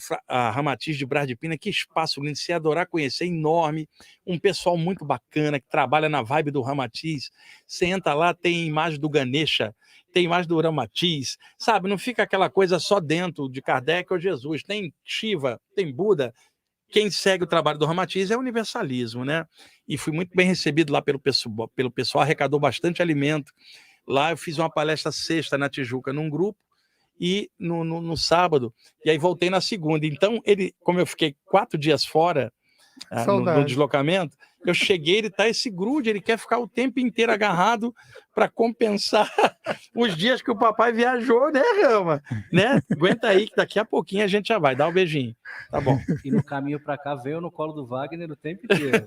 Ramatiz de Brás de Pina, que espaço lindo, se adorar conhecer, enorme, um pessoal muito bacana, que trabalha na vibe do Ramatiz. Você entra lá, tem imagem do Ganesha, tem imagem do Ramatiz, sabe? Não fica aquela coisa só dentro de Kardec ou Jesus. Tem Shiva, tem Buda. Quem segue o trabalho do Ramatiz é o universalismo, né? E fui muito bem recebido lá pelo pessoal, arrecadou bastante alimento. Lá eu fiz uma palestra sexta na Tijuca num grupo e no sábado, e aí voltei na segunda. Então, como eu fiquei 4 dias fora no deslocamento, eu cheguei, ele tá esse grude, ele quer ficar o tempo inteiro agarrado para compensar os dias que o papai viajou, né, Rama? Né? Aguenta aí que daqui a pouquinho a gente já vai, dá um beijinho. Tá bom. E no caminho para cá veio no colo do Wagner o tempo inteiro.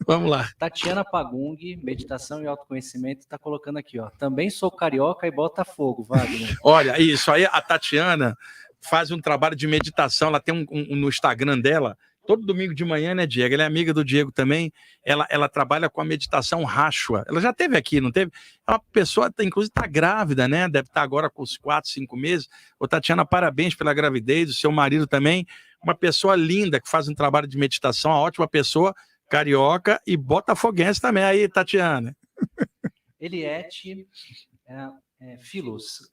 Vamos lá. Tatiana Pagung, meditação e autoconhecimento, tá colocando aqui, ó. Também sou carioca e Botafogo, Wagner. Olha, isso aí, a Tatiana faz um trabalho de meditação, ela tem no Instagram dela, todo domingo de manhã, né, Diego? Ela é amiga do Diego também. Ela trabalha com a meditação Rashwa. Ela já teve aqui, não teve? É uma pessoa, inclusive, está grávida, né? Deve estar agora com os 4, 5 meses. Ô, Tatiana, parabéns pela gravidez. O seu marido também. Uma pessoa linda que faz um trabalho de meditação. Uma ótima pessoa, carioca e botafoguense também. Aí, Tatiana. Eliette Filos.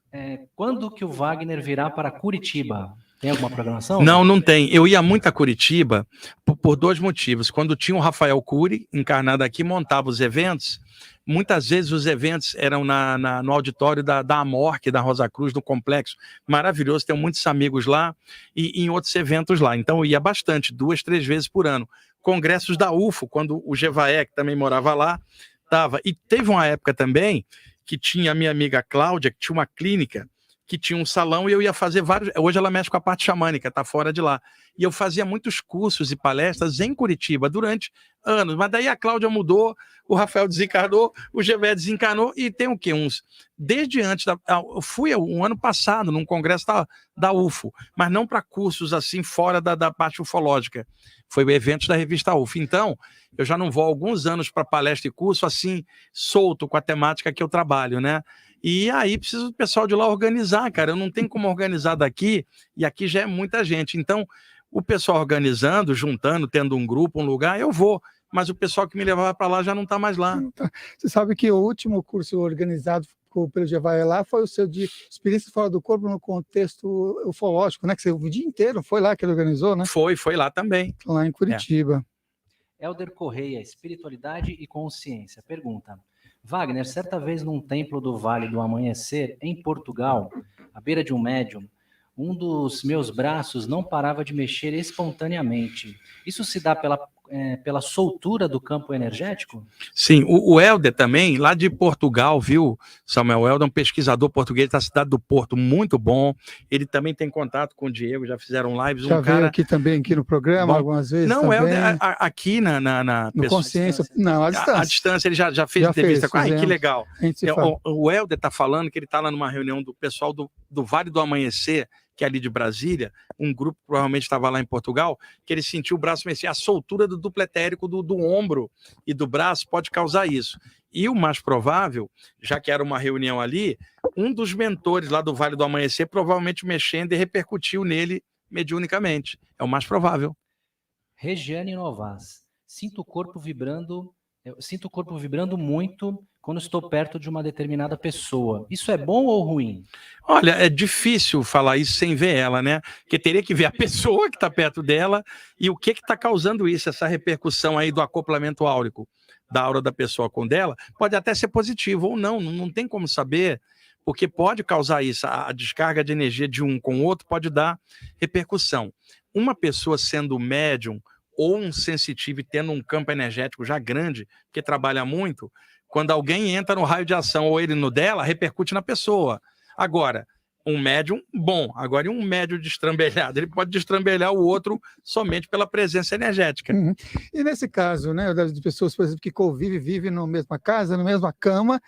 Quando que o Wagner virá para Curitiba? Tem alguma programação? Não, não tem. Eu ia muito a Curitiba por dois motivos. Quando tinha o Rafael Cury encarnado aqui, montava os eventos. Muitas vezes os eventos eram no auditório da Amorque, da Rosa Cruz, do Complexo. Maravilhoso, tenho muitos amigos lá e em outros eventos lá. Então eu ia bastante, 2, 3 vezes por ano. Congressos da UFO, quando o Gevaé, que também morava lá, estava. E teve uma época também que tinha a minha amiga Cláudia, que tinha uma clínica, que tinha um salão e eu ia fazer vários... Hoje ela mexe com a parte xamânica, está fora de lá. E eu fazia muitos cursos e palestras em Curitiba durante anos. Mas daí a Cláudia mudou, o Rafael desencarnou, o Gevé desencarnou e tem o quê? Desde antes... Eu fui um ano passado num congresso da UFO, mas não para cursos assim fora da parte ufológica. Foi eventos da revista UFO. Então, eu já não vou há alguns anos para palestra e curso assim, solto com a temática que eu trabalho, né? E aí precisa do pessoal de lá organizar, cara. Eu não tenho como organizar daqui, e aqui já é muita gente. Então, o pessoal organizando, juntando, tendo um grupo, um lugar, eu vou. Mas o pessoal que me levava para lá já não está mais lá. Você sabe que o último curso organizado pelo Gevaé lá foi o seu de experiência fora do corpo no contexto ufológico, né? Que você, o dia inteiro foi lá que ele organizou, né? Foi lá também. Lá em Curitiba. Helder Correia, Espiritualidade e Consciência, pergunta: Wagner, certa vez num templo do Vale do Amanhecer, em Portugal, à beira de um médium, um dos meus braços não parava de mexer espontaneamente. Isso se dá pela soltura do campo energético? Sim, o Helder também, lá de Portugal, viu, Samuel? O Helder é um pesquisador português da cidade do Porto, muito bom. Ele também tem contato com o Diego, já fizeram lives. Já veio aqui também, aqui no programa, bom, algumas vezes. Não, também. o Helder, aqui no Consciência, não, à distância. À distância, ele já fez entrevista com a que legal. O Helder está falando que ele está lá numa reunião do pessoal do Vale do Amanhecer, que é ali de Brasília, um grupo que provavelmente estava lá em Portugal, que ele sentiu o braço mexer. A soltura do duplo etérico do ombro e do braço pode causar isso. E o mais provável, já que era uma reunião ali, um dos mentores lá do Vale do Amanhecer provavelmente mexendo e repercutiu nele mediunicamente. É o mais provável. Regiane Novas. Sinto o corpo vibrando muito quando estou perto de uma determinada pessoa. Isso é bom ou ruim? Olha, é difícil falar isso sem ver ela, né? Porque teria que ver a pessoa que está perto dela e o que está causando isso, essa repercussão aí do acoplamento áurico da aura da pessoa com dela. Pode até ser positivo ou não tem como saber, porque pode causar isso. A descarga de energia de um com o outro pode dar repercussão. Uma pessoa sendo médium ou um sensitivo e tendo um campo energético já grande, que trabalha muito, quando alguém entra no raio de ação ou ele no dela, repercute na pessoa. Agora, um médium, bom. Agora, um médium destrambelhado, ele pode destrambelhar o outro somente pela presença energética. Uhum. E nesse caso, né, das pessoas, por exemplo, que vivem na mesma casa, na mesma cama,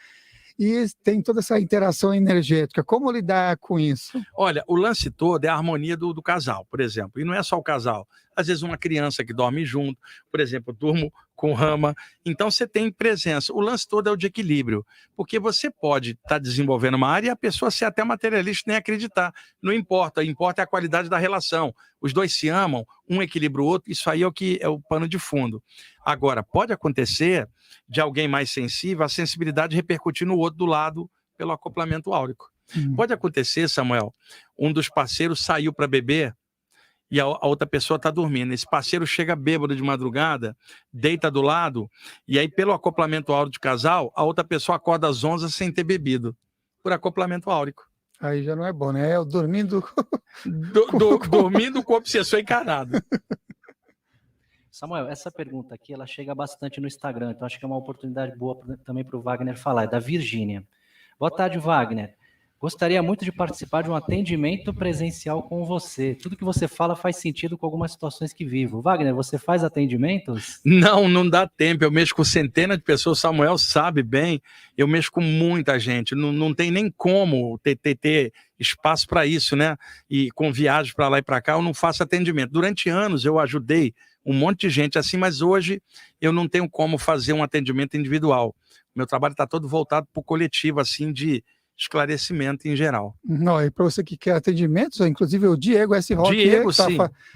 e tem toda essa interação energética. Como lidar com isso? Olha, o lance todo é a harmonia do casal, por exemplo. E não é só o casal. Às vezes uma criança que dorme junto, por exemplo, eu durmo com Rama. Então você tem presença. O lance todo é o de equilíbrio. Porque você pode estar desenvolvendo uma área e a pessoa ser até materialista nem acreditar. Não importa. Importa é a qualidade da relação. Os dois se amam, um equilibra o outro. Isso aí é o que é o pano de fundo. Agora, pode acontecer de alguém mais sensível, a sensibilidade repercutir no outro do lado pelo acoplamento áurico. Pode acontecer, Samuel, um dos parceiros saiu para beber e a outra pessoa está dormindo. Esse parceiro chega bêbado de madrugada, deita do lado, e aí pelo acoplamento áurico de casal, a outra pessoa acorda às 11 sem ter bebido, por acoplamento áurico. Aí já não é bom, né? É o dormindo... dormindo com obsessor encarnado. Samuel, essa pergunta aqui, ela chega bastante no Instagram, então acho que é uma oportunidade boa também para o Wagner falar. É da Virgínia. Boa tarde, Wagner. Gostaria muito de participar de um atendimento presencial com você. Tudo que você fala faz sentido com algumas situações que vivo. Wagner, você faz atendimentos? Não dá tempo. Eu mexo com centenas de pessoas. O Samuel sabe bem. Eu mexo com muita gente. Não tem nem como ter espaço para isso, né? E com viagens para lá e para cá, eu não faço atendimento. Durante anos eu ajudei um monte de gente assim, mas hoje eu não tenho como fazer um atendimento individual. Meu trabalho está todo voltado para o coletivo, assim, de esclarecimento em geral. Não, e para você que quer atendimentos, inclusive o Diego S. Roque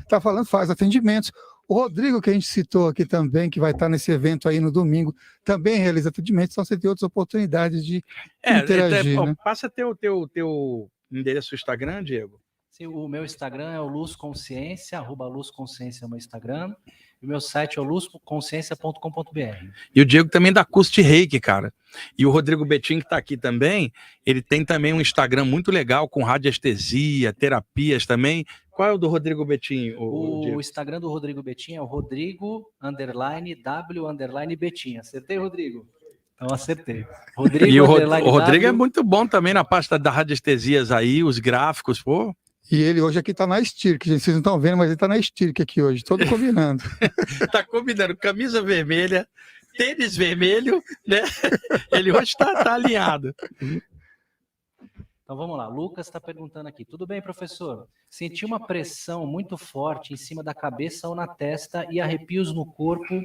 tá falando, faz atendimentos. O Rodrigo, que a gente citou aqui também, que vai estar nesse evento aí no domingo, também realiza atendimentos, então você tem outras oportunidades de interagir. Né? Passa teu endereço do Instagram, Diego. Sim, o meu Instagram é o Luz Consciência, @Luz Consciência é o meu Instagram. E o meu site é o luzconsciência.com.br. E o Diego também dá curso de reiki, cara. E o Rodrigo Betim, que está aqui também, ele tem também um Instagram muito legal com radiestesia, terapias também. Qual é o do Rodrigo Betim? O Instagram do Rodrigo Betim é o Rodrigo_W_Betim. Acertei, Rodrigo? Então acertei. Rodrigo, e o Rodrigo é muito bom também na pasta da radiestesias aí, os gráficos, pô. E ele hoje aqui tá na Stirk, gente. Vocês não estão vendo, mas ele tá na Stirk aqui hoje, todo combinando. Tá combinando, camisa vermelha, tênis vermelho, né? Ele hoje tá alinhado. Então vamos lá, Lucas está perguntando aqui. Tudo bem, professor? Senti uma pressão muito forte em cima da cabeça ou na testa e arrepios no corpo,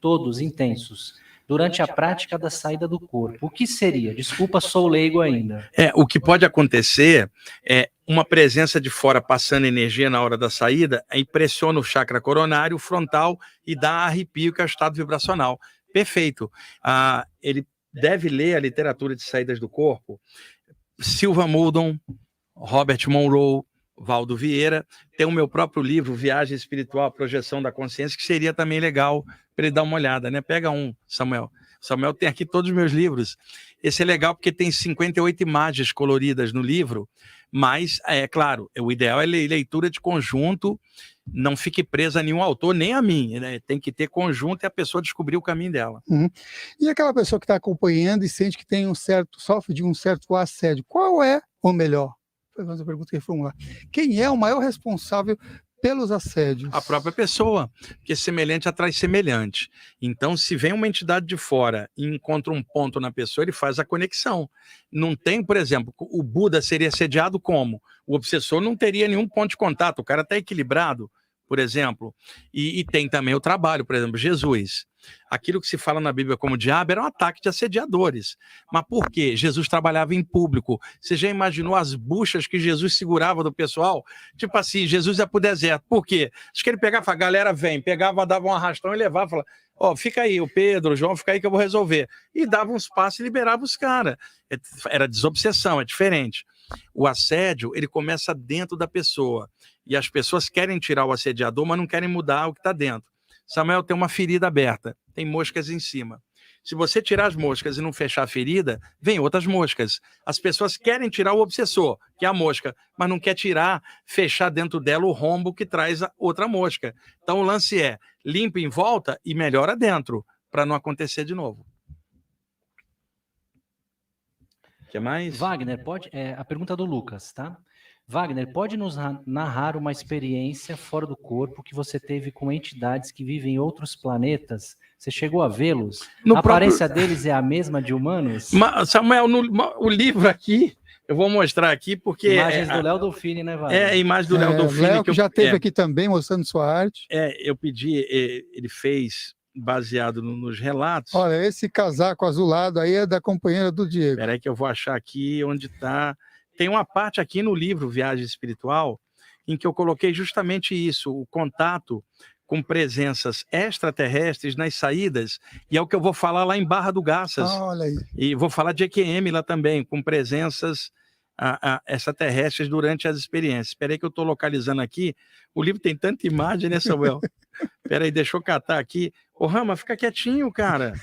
todos intensos, durante a prática da saída do corpo. O que seria? Desculpa, sou leigo ainda. O que pode acontecer é uma presença de fora passando energia na hora da saída, impressiona o chakra coronário, frontal e dá arrepio, que é o estado vibracional. Perfeito. Ele deve ler a literatura de saídas do corpo. Silva Muldon, Robert Monroe, Valdo Vieira. Tem o meu próprio livro, Viagem Espiritual, Projeção da Consciência, que seria também legal para ele dar uma olhada, né? Pega um, Samuel. Samuel tem aqui todos os meus livros. Esse é legal porque tem 58 imagens coloridas no livro, mas, é claro, o ideal é leitura de conjunto, não fique presa a nenhum autor, nem a mim, né? Tem que ter conjunto e a pessoa descobrir o caminho dela. E aquela pessoa que está acompanhando e sente que tem sofre de um certo assédio, qual é o melhor? Foi uma pergunta que reformular. Quem é o maior responsável pelos assédios? A própria pessoa, porque semelhante atrai semelhante. Então, se vem uma entidade de fora e encontra um ponto na pessoa, ele faz a conexão. Não tem, por exemplo, o Buda seria assediado como? O obsessor não teria nenhum ponto de contato, o cara está equilibrado, por exemplo. E tem também o trabalho, por exemplo, Jesus. Aquilo que se fala na Bíblia como diabo era um ataque de assediadores. Mas por quê? Jesus trabalhava em público. Você já imaginou as buchas que Jesus segurava do pessoal? Tipo assim, Jesus ia pro deserto. Por quê? Acho que ele pegava, a galera vem, pegava, dava um arrastão e levava, falava, fica aí, o Pedro, o João, fica aí que eu vou resolver. E dava uns passos e liberava os caras. Era desobsessão, é diferente. O assédio, ele começa dentro da pessoa. E as pessoas querem tirar o assediador, mas não querem mudar o que está dentro. Samuel, tem uma ferida aberta, tem moscas em cima. Se você tirar as moscas e não fechar a ferida, vem outras moscas. As pessoas querem tirar o obsessor, que é a mosca, mas não quer fechar dentro dela o rombo que traz a outra mosca. Então o lance é, limpa em volta e melhora dentro, para não acontecer de novo. O que mais? Wagner, a pergunta do Lucas, tá? Wagner, pode nos narrar uma experiência fora do corpo que você teve com entidades que vivem em outros planetas? Você chegou a vê-los? A aparência deles é a mesma de humanos? Samuel, o livro aqui, eu vou mostrar aqui porque... Imagens do Léo Dolfini, né, Wagner? A imagem do Léo Dolfini. Léo que já esteve aqui também mostrando sua arte. Eu pedi, ele fez baseado nos relatos. Olha, esse casaco azulado aí é da companheira do Diego. Espera aí que eu vou achar aqui onde está... Tem uma parte aqui no livro Viagem Espiritual em que eu coloquei justamente isso, o contato com presenças extraterrestres nas saídas, e é o que eu vou falar lá em Barra do Garças. Olha aí. E vou falar de EQM lá também, com presenças extraterrestres durante as experiências. Espera aí que eu estou localizando aqui. O livro tem tanta imagem, né, Samuel? Espera aí, deixa eu catar aqui. Ô, Rama, fica quietinho, cara.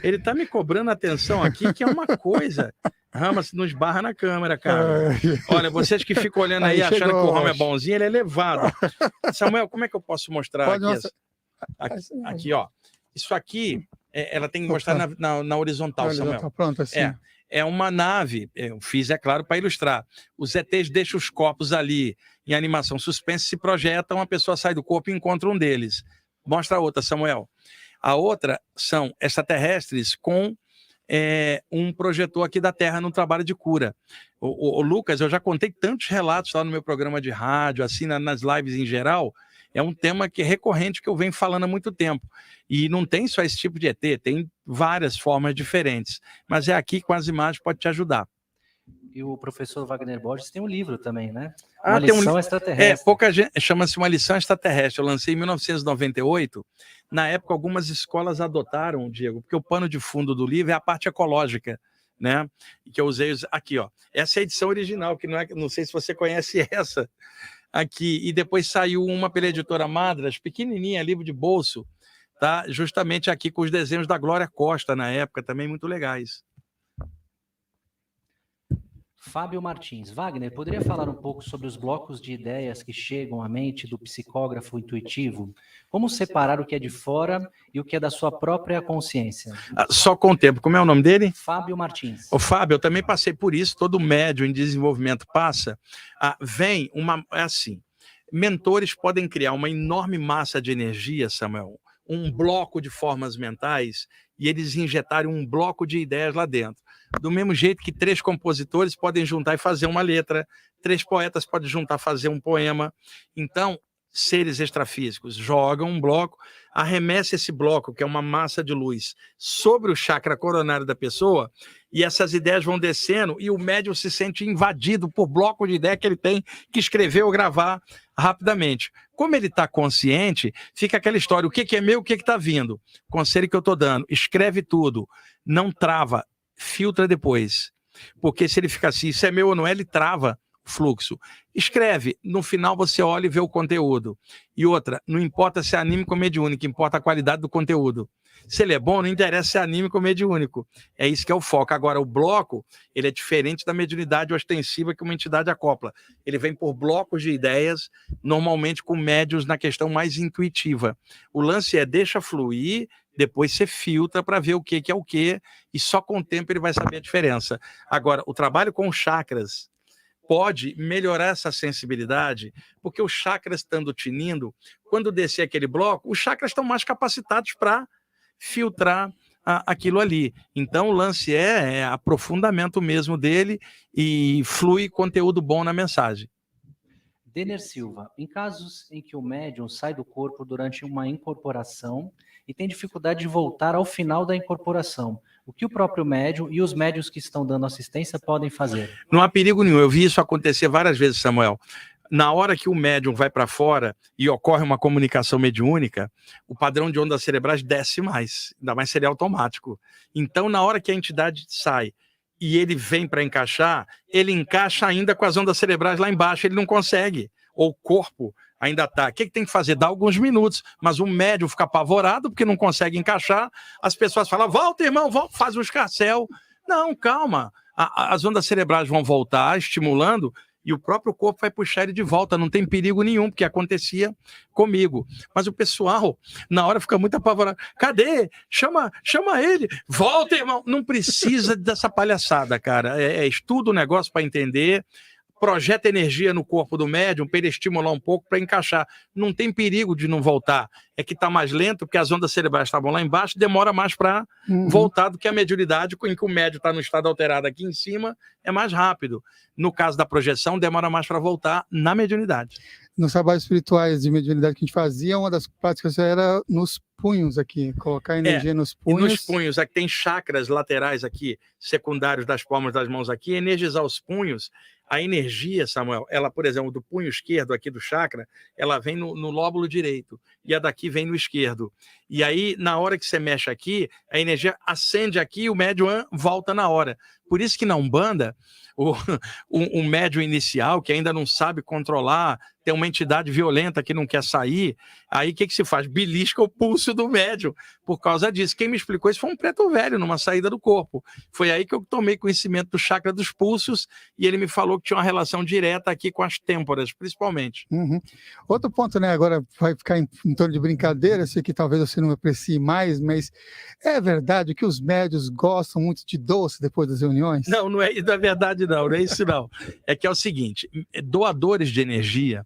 Ele tá me cobrando atenção aqui, que é uma coisa... Rama, se não esbarra na câmera, cara. Olha, vocês que ficam olhando aí achando que o Rama é bonzinho, ele é levado. Samuel, como é que eu posso mostrar aqui? Aqui, ó. Isso aqui, ela tem que mostrar na horizontal, Samuel. Pronto, assim. É uma nave, eu fiz, é claro, para ilustrar. Os ETs deixam os corpos ali, em animação suspense, se projetam, a pessoa sai do corpo e encontra um deles. Mostra a outra, Samuel. A outra são extraterrestres com... um projetor aqui da Terra no trabalho de cura. O Lucas, eu já contei tantos relatos lá no meu programa de rádio, assim, nas lives em geral, é um tema que é recorrente, que eu venho falando há muito tempo. E não tem só esse tipo de ET, tem várias formas diferentes. Mas é aqui com as imagens pode te ajudar. E o professor Wagner Borges tem um livro também, né? Uma lição extraterrestre. Pouca gente chama-se Uma Lição Extraterrestre. Eu lancei em 1998. Na época, algumas escolas adotaram, Diego, porque o pano de fundo do livro é a parte ecológica. né? E que eu usei aqui, ó. Essa é a edição original, que não sei se você conhece essa aqui. E depois saiu uma pela editora Madras, pequenininha, livro de bolso, tá? Justamente aqui com os desenhos da Glória Costa na época, também muito legais. Fábio Martins. Wagner, poderia falar um pouco sobre os blocos de ideias que chegam à mente do psicógrafo intuitivo? Como separar o que é de fora e o que é da sua própria consciência? Só com o tempo. Como é o nome dele? Fábio Martins. Ô, Fábio, eu também passei por isso, todo médium em desenvolvimento passa. É assim, mentores podem criar uma enorme massa de energia, Samuel, um bloco de formas mentais, e eles injetarem um bloco de ideias lá dentro. Do mesmo jeito que 3 compositores podem juntar e fazer uma letra, 3 poetas podem juntar e fazer um poema. Então, seres extrafísicos jogam um bloco, arremessa esse bloco, que é uma massa de luz, sobre o chakra coronário da pessoa, e essas ideias vão descendo, e o médium se sente invadido por bloco de ideia que ele tem que escrever ou gravar rapidamente. Como ele está consciente, fica aquela história, o que é meu, o que está vindo? Conselho que eu estou dando, escreve tudo, não trava, filtra depois. Porque se ele fica assim, isso é meu ou não é, ele trava o fluxo. Escreve, no final você olha e vê o conteúdo. E outra, não importa se é anímico ou mediúnico, importa a qualidade do conteúdo. Se ele é bom, não interessa se é anímico ou mediúnico. É isso que é o foco. Agora, o bloco, ele é diferente da mediunidade ostensiva que uma entidade acopla. Ele vem por blocos de ideias, normalmente com médios na questão mais intuitiva. O lance é deixa fluir, depois você filtra para ver o que é o que, e só com o tempo ele vai saber a diferença. Agora, o trabalho com chakras pode melhorar essa sensibilidade, porque os chakras estando tinindo, quando descer aquele bloco, os chakras estão mais capacitados para filtrar aquilo ali. Então, o lance é aprofundamento mesmo dele e flui conteúdo bom na mensagem. Denner Silva, em casos em que o médium sai do corpo durante uma incorporação e tem dificuldade de voltar ao final da incorporação, o que o próprio médium e os médiuns que estão dando assistência podem fazer? Não há perigo nenhum. Eu vi isso acontecer várias vezes, Samuel. Na hora que o médium vai para fora e ocorre uma comunicação mediúnica, o padrão de ondas cerebrais desce mais, ainda mais se ele é automático. Então, na hora que a entidade sai e ele vem para encaixar, ele encaixa ainda com as ondas cerebrais lá embaixo, ele não consegue. Ou o corpo ainda está. O que tem que fazer? Dá alguns minutos, mas o médium fica apavorado porque não consegue encaixar. As pessoas falam, volta, irmão, volta, faz um escarcéu. Não, calma. As ondas cerebrais vão voltar, estimulando, e o próprio corpo vai puxar ele de volta, não tem perigo nenhum, porque acontecia comigo. Mas o pessoal, na hora, fica muito apavorado. Cadê? Chama ele. Volta, irmão. Não precisa dessa palhaçada, cara. Estuda o negócio para entender, projeta energia no corpo do médium para ele estimular um pouco, para encaixar. Não tem perigo de não voltar. É que está mais lento, porque as ondas cerebrais estavam lá embaixo, demora mais para voltar do que a mediunidade, em que o médium está no estado alterado aqui em cima, é mais rápido. No caso da projeção, demora mais para voltar na mediunidade. Nos trabalhos espirituais de mediunidade que a gente fazia, uma das práticas era nos punhos aqui, colocar energia nos punhos. E nos punhos, aqui tem chakras laterais aqui, secundários das palmas das mãos aqui, energizar os punhos. A energia, Samuel, ela, por exemplo, do punho esquerdo aqui do chakra, ela vem no lóbulo direito, e a daqui vem no esquerdo. E aí, na hora que você mexe aqui, a energia acende aqui e o médium volta na hora. Por isso que na Umbanda, o médium inicial, que ainda não sabe controlar, tem uma entidade violenta que não quer sair, aí o que se faz? Belisca o pulso do médium, por causa disso. Quem me explicou isso foi um preto velho, numa saída do corpo. Foi aí que eu tomei conhecimento do chakra dos pulsos, e ele me falou que tinha uma relação direta aqui com as têmporas, principalmente. Outro ponto, né, agora vai ficar em torno de brincadeira, sei que talvez você não aprecie mais, mas é verdade que os médios gostam muito de doce depois das reuniões? Não é verdade não é isso não. É que é o seguinte, doadores de energia,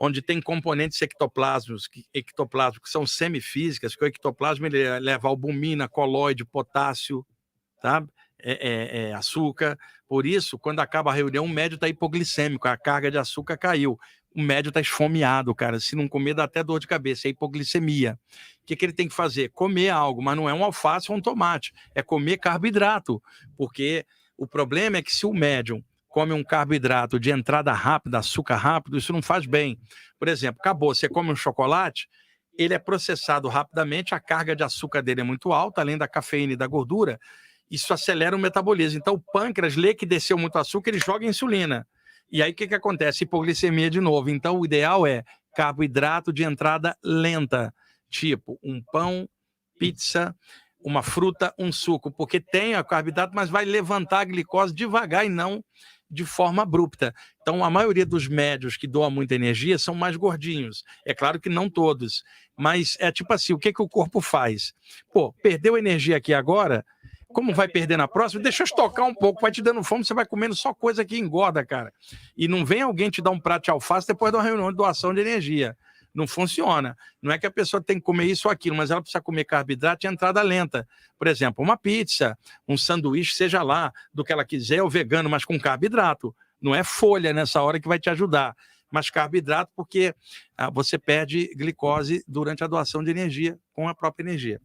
onde tem componentes ectoplásmicos que são semifísicas, que o ectoplasma ele leva albumina, colóide, potássio, tá? Açúcar. Por isso, quando acaba a reunião, o médium está hipoglicêmico, a carga de açúcar caiu. O médium está esfomeado, cara. Se não comer, dá até dor de cabeça, é hipoglicemia. O que ele tem que fazer? Comer algo, mas não é um alface ou um tomate, é comer carboidrato, porque o problema é que se o médium come um carboidrato de entrada rápida, açúcar rápido, isso não faz bem. Por exemplo, acabou, você come um chocolate, ele é processado rapidamente, a carga de açúcar dele é muito alta, além da cafeína e da gordura, isso acelera o metabolismo. Então o pâncreas lê que desceu muito açúcar, ele joga insulina. E aí o que acontece? Hipoglicemia de novo. Então o ideal é carboidrato de entrada lenta, tipo um pão, pizza, uma fruta, um suco, porque tem a carboidrato, mas vai levantar a glicose devagar e não de forma abrupta. Então, a maioria dos médios que doam muita energia são mais gordinhos. É claro que não todos, mas é tipo assim, o que o corpo faz? Pô, perdeu energia aqui agora, como vai perder na próxima? Deixa eu estocar um pouco, vai te dando fome, você vai comendo só coisa que engorda, cara. E não vem alguém te dar um prato de alface depois de uma reunião de doação de energia. Não funciona. Não é que a pessoa tem que comer isso ou aquilo, mas ela precisa comer carboidrato de entrada lenta. Por exemplo, uma pizza, um sanduíche, seja lá do que ela quiser, ou vegano, mas com carboidrato. Não é folha nessa hora que vai te ajudar, mas carboidrato, porque você perde glicose durante a doação de energia com a própria energia.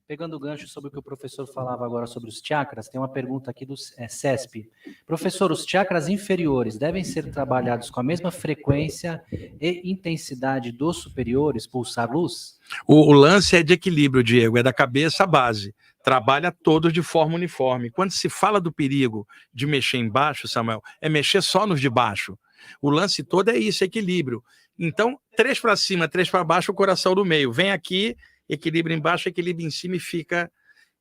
Pegando o gancho sobre o que o professor falava agora sobre os chakras, tem uma pergunta aqui do CESP. Professor, os chakras inferiores devem ser trabalhados com a mesma frequência e intensidade dos superiores, pulsar luz? O lance é de equilíbrio, Diego, é da cabeça à base. Trabalha todos de forma uniforme. Quando se fala do perigo de mexer embaixo, Samuel, é mexer só nos de baixo. O lance todo é isso, equilíbrio. Então, 3 para cima, 3 para baixo, o coração do meio. Vem aqui, equilíbrio embaixo, equilíbrio em cima e fica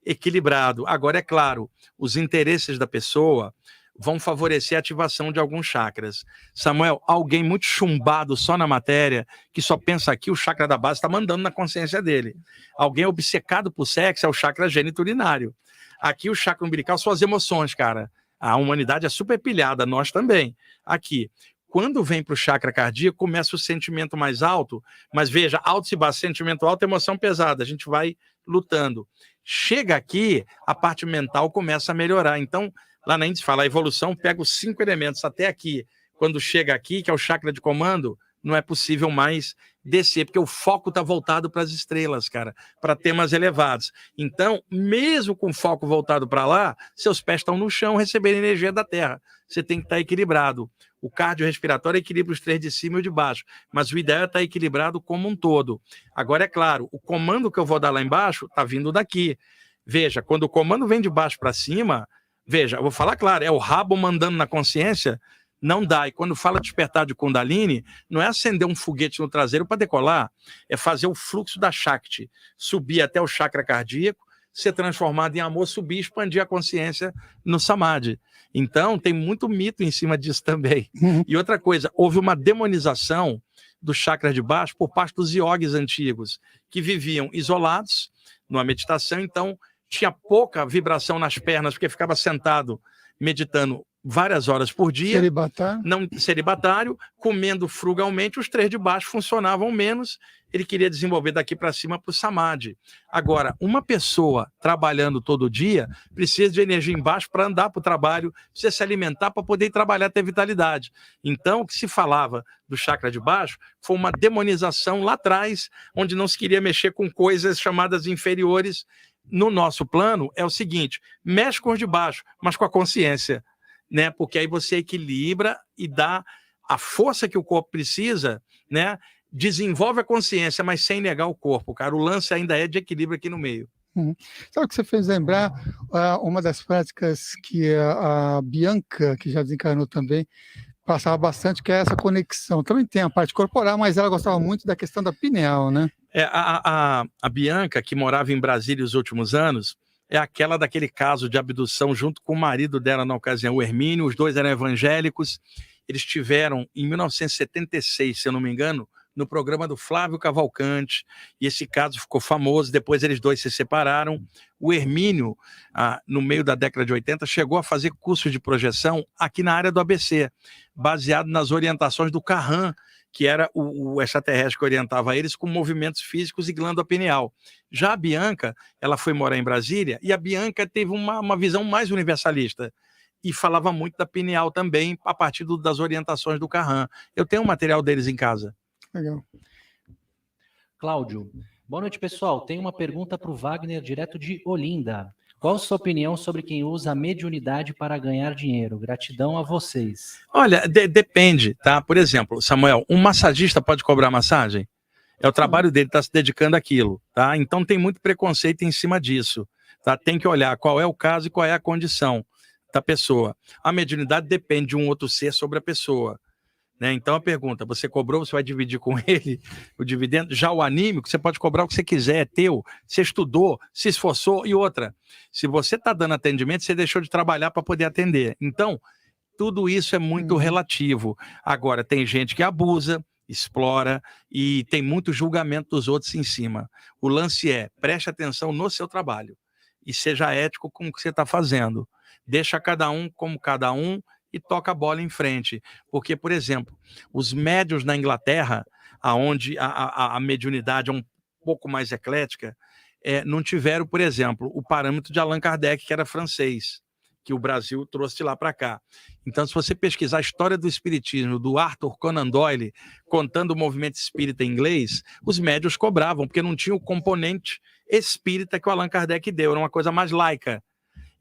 equilibrado. Agora, é claro, os interesses da pessoa vão favorecer a ativação de alguns chakras. Samuel, alguém muito chumbado só na matéria, que só pensa aqui, o chakra da base está mandando na consciência dele. Alguém obcecado por sexo é o chakra geniturinário. Aqui o chakra umbilical são as emoções, cara. A humanidade é super pilhada, nós também. Aqui. Quando vem para o chakra cardíaco, começa o sentimento mais alto, mas veja, alto e baixo, sentimento alto, emoção pesada, a gente vai lutando. Chega aqui, a parte mental começa a melhorar. Então, lá na Índia se fala, a evolução pega os 5 elementos até aqui. Quando chega aqui, que é o chakra de comando, não é possível mais descer, porque o foco está voltado para as estrelas, cara, para temas elevados. Então, mesmo com o foco voltado para lá, seus pés estão no chão recebendo energia da Terra. Você tem que estar equilibrado. O cardiorrespiratório equilibra os 3 de cima e o de baixo, mas o ideal é estar equilibrado como um todo. Agora, é claro, o comando que eu vou dar lá embaixo está vindo daqui. Veja, quando o comando vem de baixo para cima, veja, eu vou falar claro, é o rabo mandando na consciência, não dá. E quando fala despertar de Kundalini, não é acender um foguete no traseiro para decolar, é fazer o fluxo da Shakti, subir até o chakra cardíaco, ser transformado em amor, subir e expandir a consciência no Samadhi. Então, tem muito mito em cima disso também. E outra coisa, houve uma demonização do chakra de baixo por parte dos iogues antigos, que viviam isolados numa meditação, então tinha pouca vibração nas pernas, porque ficava sentado meditando várias horas por dia, celibatário, comendo frugalmente, os 3 de baixo funcionavam menos, ele queria desenvolver daqui para cima para o Samadhi. Agora, uma pessoa trabalhando todo dia precisa de energia embaixo para andar para o trabalho, precisa se alimentar para poder trabalhar, ter vitalidade. Então, o que se falava do chakra de baixo foi uma demonização lá atrás, onde não se queria mexer com coisas chamadas inferiores. No nosso plano é o seguinte, mexe com os de baixo, mas com a consciência, né? Porque aí você equilibra e dá a força que o corpo precisa, né? Desenvolve a consciência, mas sem negar o corpo, cara. O lance ainda é de equilíbrio aqui no meio. Sabe o que você fez lembrar? Uma das práticas que a Bianca, que já desencarnou também, passava bastante, que é essa conexão. Também tem a parte corporal, mas ela gostava muito da questão da pineal, né? A Bianca, que morava em Brasília os últimos anos, é aquela daquele caso de abdução junto com o marido dela na ocasião, o Hermínio. Os dois eram evangélicos. Eles tiveram, em 1976, se eu não me engano, no programa do Flávio Cavalcante, e esse caso ficou famoso. Depois eles dois se separaram. O Hermínio, no meio da década de 80, chegou a fazer curso de projeção aqui na área do ABC, baseado nas orientações do Carran, que era o extraterrestre que orientava eles com movimentos físicos e glândula pineal. Já a Bianca, ela foi morar em Brasília, e a Bianca teve uma visão mais universalista, e falava muito da pineal também, a partir das orientações do Carran. Eu tenho um material deles em casa. Legal. Cláudio, boa noite, pessoal. Tem uma pergunta para o Wagner, direto de Olinda. Qual a sua opinião sobre quem usa a mediunidade para ganhar dinheiro? Gratidão a vocês. Olha, depende, tá? Por exemplo, Samuel, um massagista pode cobrar massagem? É o trabalho dele, está se dedicando àquilo, tá? Então tem muito preconceito em cima disso. Tá? Tem que olhar qual é o caso e qual é a condição da pessoa. A mediunidade depende de um outro ser sobre a pessoa. Né? Então a pergunta, você cobrou, você vai dividir com ele o dividendo? Já o anímico, você pode cobrar o que você quiser, é teu, você estudou, se esforçou. E outra, se você está dando atendimento, você deixou de trabalhar para poder atender. Então, tudo isso é muito relativo. Agora, tem gente que abusa, explora e tem muito julgamento dos outros em cima. O lance é, preste atenção no seu trabalho e seja ético com o que você está fazendo. Deixa cada um como cada um e toca a bola em frente. Porque, por exemplo, os médios na Inglaterra, onde a mediunidade é um pouco mais eclética, não tiveram, por exemplo, o parâmetro de Allan Kardec, que era francês, que o Brasil trouxe de lá para cá. Então, se você pesquisar a história do espiritismo do Arthur Conan Doyle, contando o movimento espírita em inglês, os médios cobravam, porque não tinha o componente espírita que o Allan Kardec deu, era uma coisa mais laica.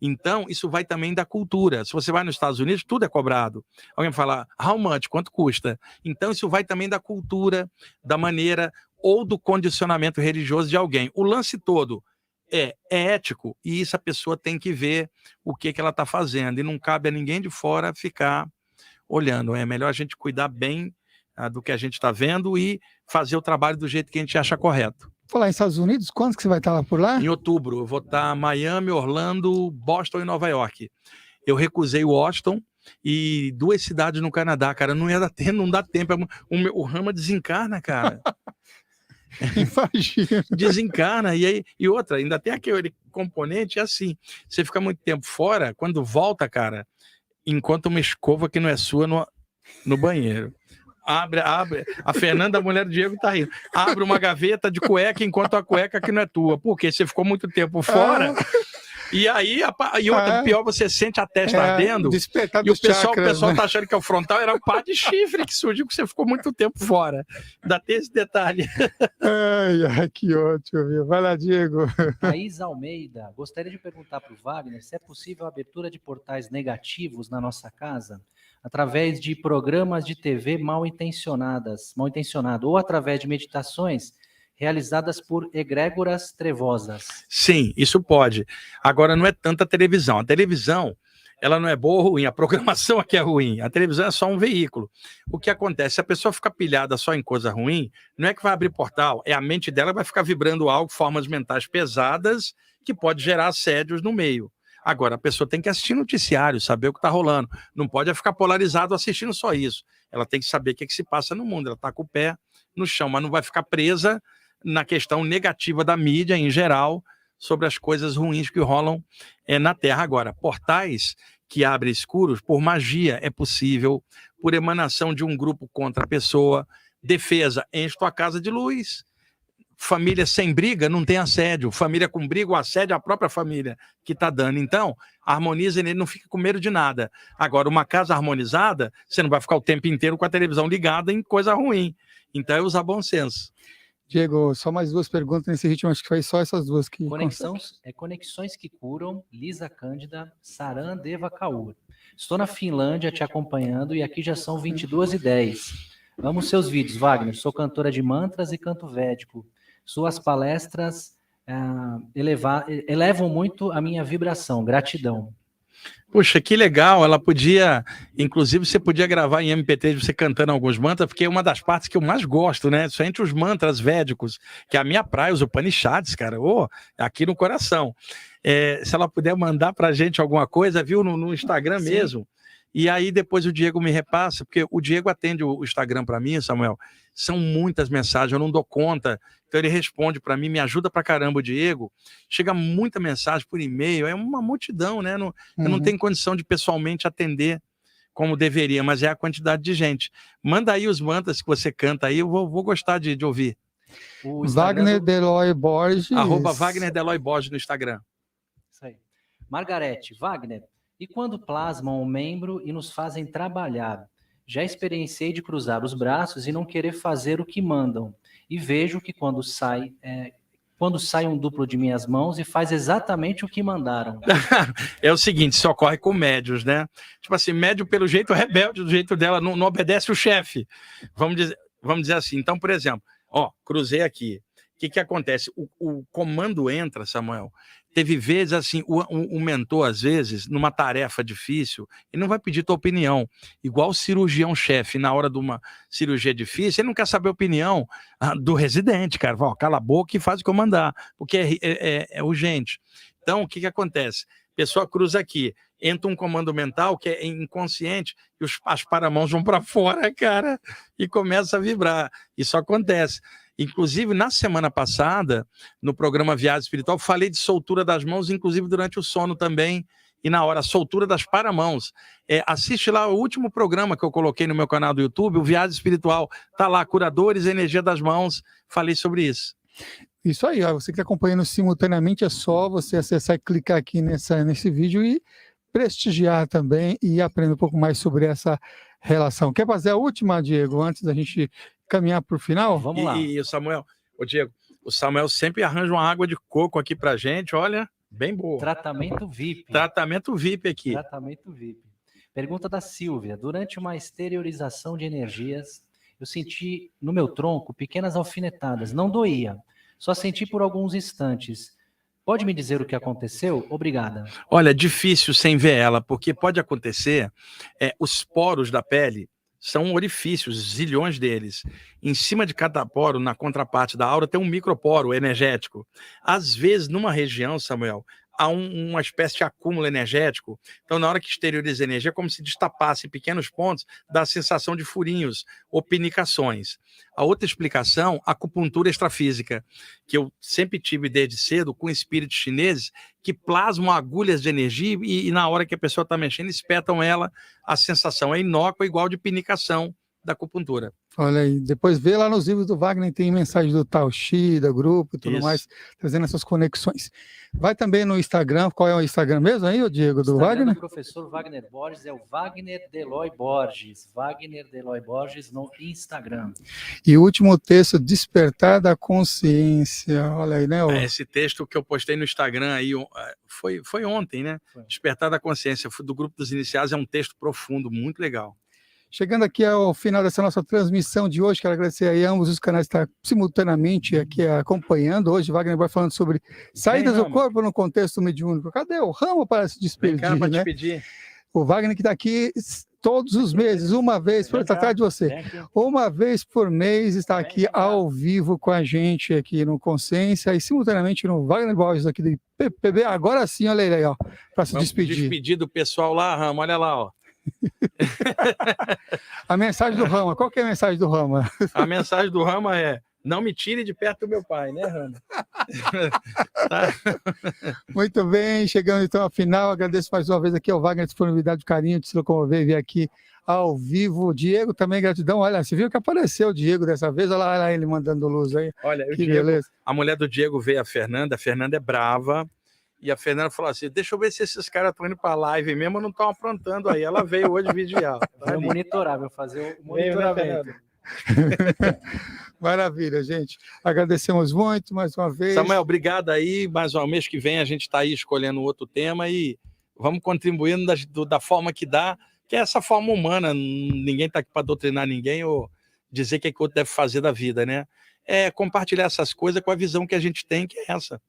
Então, isso vai também da cultura. Se você vai nos Estados Unidos, tudo é cobrado. Alguém fala, how much? Quanto custa? Então, isso vai também da cultura, da maneira ou do condicionamento religioso de alguém. O lance todo é ético e isso a pessoa tem que ver o que ela está fazendo. E não cabe a ninguém de fora ficar olhando. É melhor a gente cuidar bem do que a gente está vendo e fazer o trabalho do jeito que a gente acha correto. Falar em Estados Unidos, quando que você vai estar lá por lá? Em outubro, eu vou estar em Miami, Orlando, Boston e Nova York. Eu recusei Washington e 2 cidades no Canadá, cara. Não ia dar tempo, não dá tempo. O Rama desencarna, cara. Imagina. Desencarna. E outra, ainda tem aquele componente assim. Você fica muito tempo fora, quando volta, cara, encontra uma escova que não é sua no banheiro. Abre. A Fernanda, a mulher do Diego, tá rindo. Abre uma gaveta de cueca enquanto a cueca que não é tua. Por quê? Você ficou muito tempo fora. E aí, outra, pior, você sente a testa ardendo. E o pessoal tá achando que é o frontal, era um par de chifre que surgiu, porque você ficou muito tempo fora. Ainda tem esse detalhe. Ai, que ótimo. Vai lá, Diego. Thaís Almeida, gostaria de perguntar para o Wagner se é possível a abertura de portais negativos na nossa casa através de programas de TV mal intencionado, ou através de meditações realizadas por egrégoras trevosas. Sim, isso pode. Agora, não é tanta televisão. A televisão, ela não é boa ou ruim, a programação aqui é ruim. A televisão é só um veículo. O que acontece? Se a pessoa fica pilhada só em coisa ruim, não é que vai abrir portal, é a mente dela que vai ficar vibrando algo, formas mentais pesadas, que pode gerar assédios no meio. Agora, a pessoa tem que assistir noticiário, saber o que está rolando. Não pode ficar polarizado assistindo só isso. Ela tem que saber o que se passa no mundo. Ela está com o pé no chão, mas não vai ficar presa na questão negativa da mídia em geral sobre as coisas ruins que rolam na Terra. Agora, portais que abrem escuros, por magia é possível, por emanação de um grupo contra a pessoa, defesa, enche tua casa de luz. Família sem briga não tem assédio, família com briga, o assédio é a própria família que está dando. Então, harmoniza ele, não fica com medo de nada. Agora, uma casa harmonizada, você não vai ficar o tempo inteiro com a televisão ligada em coisa ruim. Então, é usar bom senso. Diego, só mais 2 perguntas nesse ritmo, acho que foi só essas 2 que... Conexões que curam, Lisa Cândida, Sarandeva Kaur. Estou na Finlândia te acompanhando e aqui já são 22h10. Amo seus vídeos, Wagner. Sou cantora de mantras e canto védico. Suas palestras elevam muito a minha vibração. Gratidão. Puxa, que legal, ela podia, inclusive você podia gravar em MP3 você cantando alguns mantras, porque é uma das partes que eu mais gosto, né, só entre os mantras védicos, que é a minha praia, os Upanishads, cara, aqui no coração. Se ela puder mandar pra gente alguma coisa, viu, no Instagram Sim. mesmo, e aí depois o Diego me repassa, porque o Diego atende o Instagram para mim, Samuel, são muitas mensagens, eu não dou conta, então ele responde para mim, me ajuda pra caramba o Diego, chega muita mensagem por e-mail, é uma multidão, né, eu não tenho condição de pessoalmente atender como deveria, mas é a quantidade de gente. Manda aí os mantras que você canta aí, eu vou gostar de ouvir. Wagner Deloy Borges. @Wagner Deloy Borges no Instagram. Isso aí. Margarete, Wagner, e quando plasmam um membro e nos fazem trabalhar? Já experienciei de cruzar os braços e não querer fazer o que mandam. E vejo que quando sai um duplo de minhas mãos e faz exatamente o que mandaram. É o seguinte, isso ocorre com médios, né? Tipo assim, médio pelo jeito rebelde, do jeito dela, não obedece o chefe. Vamos dizer assim. Então, por exemplo, cruzei aqui. que acontece? O comando entra, Samuel. Teve vezes assim, o mentor, às vezes, numa tarefa difícil, ele não vai pedir tua opinião. Igual o cirurgião-chefe, na hora de uma cirurgia difícil, ele não quer saber a opinião do residente, cara. Fala, cala a boca e faz o que eu mandar, porque é urgente. Então, o que acontece? A pessoa cruza aqui, entra um comando mental que é inconsciente e as paramãos vão para fora, cara, e começa a vibrar. Isso acontece. Inclusive, na semana passada, no programa Viagem Espiritual, falei de soltura das mãos, inclusive durante o sono também, e na hora, soltura das paramãos. Assiste lá o último programa que eu coloquei no meu canal do YouTube, o Viagem Espiritual. Tá lá, Curadores, Energia das Mãos. Falei sobre isso. Isso aí, ó, você que está acompanhando simultaneamente, é só você acessar e clicar aqui nesse vídeo e prestigiar também e aprender um pouco mais sobre essa relação. Quer fazer a última, Diego, antes da gente caminhar para o final? Vamos lá. E o Samuel, Diego, o Samuel sempre arranja uma água de coco aqui pra gente, olha, bem boa. Tratamento VIP. Tratamento VIP aqui. Tratamento VIP. Pergunta da Silvia. Durante uma exteriorização de energias, eu senti no meu tronco pequenas alfinetadas. Não doía. Só senti por alguns instantes. Pode me dizer o que aconteceu? Obrigada. Olha, difícil sem ver ela, porque pode acontecer, os poros da pele são orifícios, zilhões deles. Em cima de cada poro, na contraparte da aura, tem um microporo energético. Às vezes, numa região, Samuel, há uma espécie de acúmulo energético. Então, na hora que exterioriza a energia, é como se destapasse em pequenos pontos, dá a sensação de furinhos ou pinicações. A outra explicação, a acupuntura extrafísica, que eu sempre tive desde cedo com espíritos chineses que plasmam agulhas de energia e na hora que a pessoa está mexendo, espetam ela, a sensação é inócua, igual de pinicação da acupuntura. Olha aí, depois vê lá nos livros do Wagner, tem mensagem do Tao Chi, do grupo e tudo mais, trazendo essas conexões. Vai também no Instagram, qual é o Instagram mesmo aí, o Diego, do Wagner? O professor Wagner Borges é o Wagner Deloy Borges. Wagner Deloy Borges no Instagram. E o último texto, Despertar da Consciência, olha aí, né? Esse texto que eu postei no Instagram aí, foi ontem, né? Foi. Despertar da Consciência, do Grupo dos Iniciados, é um texto profundo, muito legal. Chegando aqui ao final dessa nossa transmissão de hoje, quero agradecer aí a ambos os canais que estão simultaneamente aqui acompanhando. Hoje, Wagner vai falando sobre saídas do corpo no contexto mediúnico. Cadê o Ramo para se despedir? Vem cá para despedir. O Wagner que está aqui todos os meses, uma vez, está atrás de você, uma vez por mês está aqui ao vivo com a gente aqui no Consciência e simultaneamente no Wagner Borges aqui do PPB. Agora sim, olha ele aí, ó, para se despedir. Despedir do pessoal lá, Ramo, olha lá, ó. A mensagem do Rama, qual que é a mensagem do Rama? A mensagem do Rama é: não me tire de perto do meu pai, né, Rama? Tá. Muito bem, chegando então ao final, agradeço mais uma vez aqui ao Wagner a disponibilidade, o carinho de se locomover e vir aqui ao vivo. Diego também, gratidão. Olha, você viu que apareceu o Diego dessa vez? Olha lá ele mandando luz aí. Olha, que Diego, beleza. A mulher do Diego veio, a Fernanda é brava. E a Fernanda falou assim: deixa eu ver se esses caras estão indo para a live mesmo ou não estão aprontando aí. Ela veio hoje vigiar. Vai monitorar, vai fazer o monitoramento. Maravilha, gente. Agradecemos muito mais uma vez. Samuel, obrigado aí. Mais um mês que vem a gente está aí escolhendo outro tema e vamos contribuindo da forma que dá, que é essa forma humana. Ninguém está aqui para doutrinar ninguém ou dizer o que o outro deve fazer da vida, né? É compartilhar essas coisas com a visão que a gente tem, que é essa.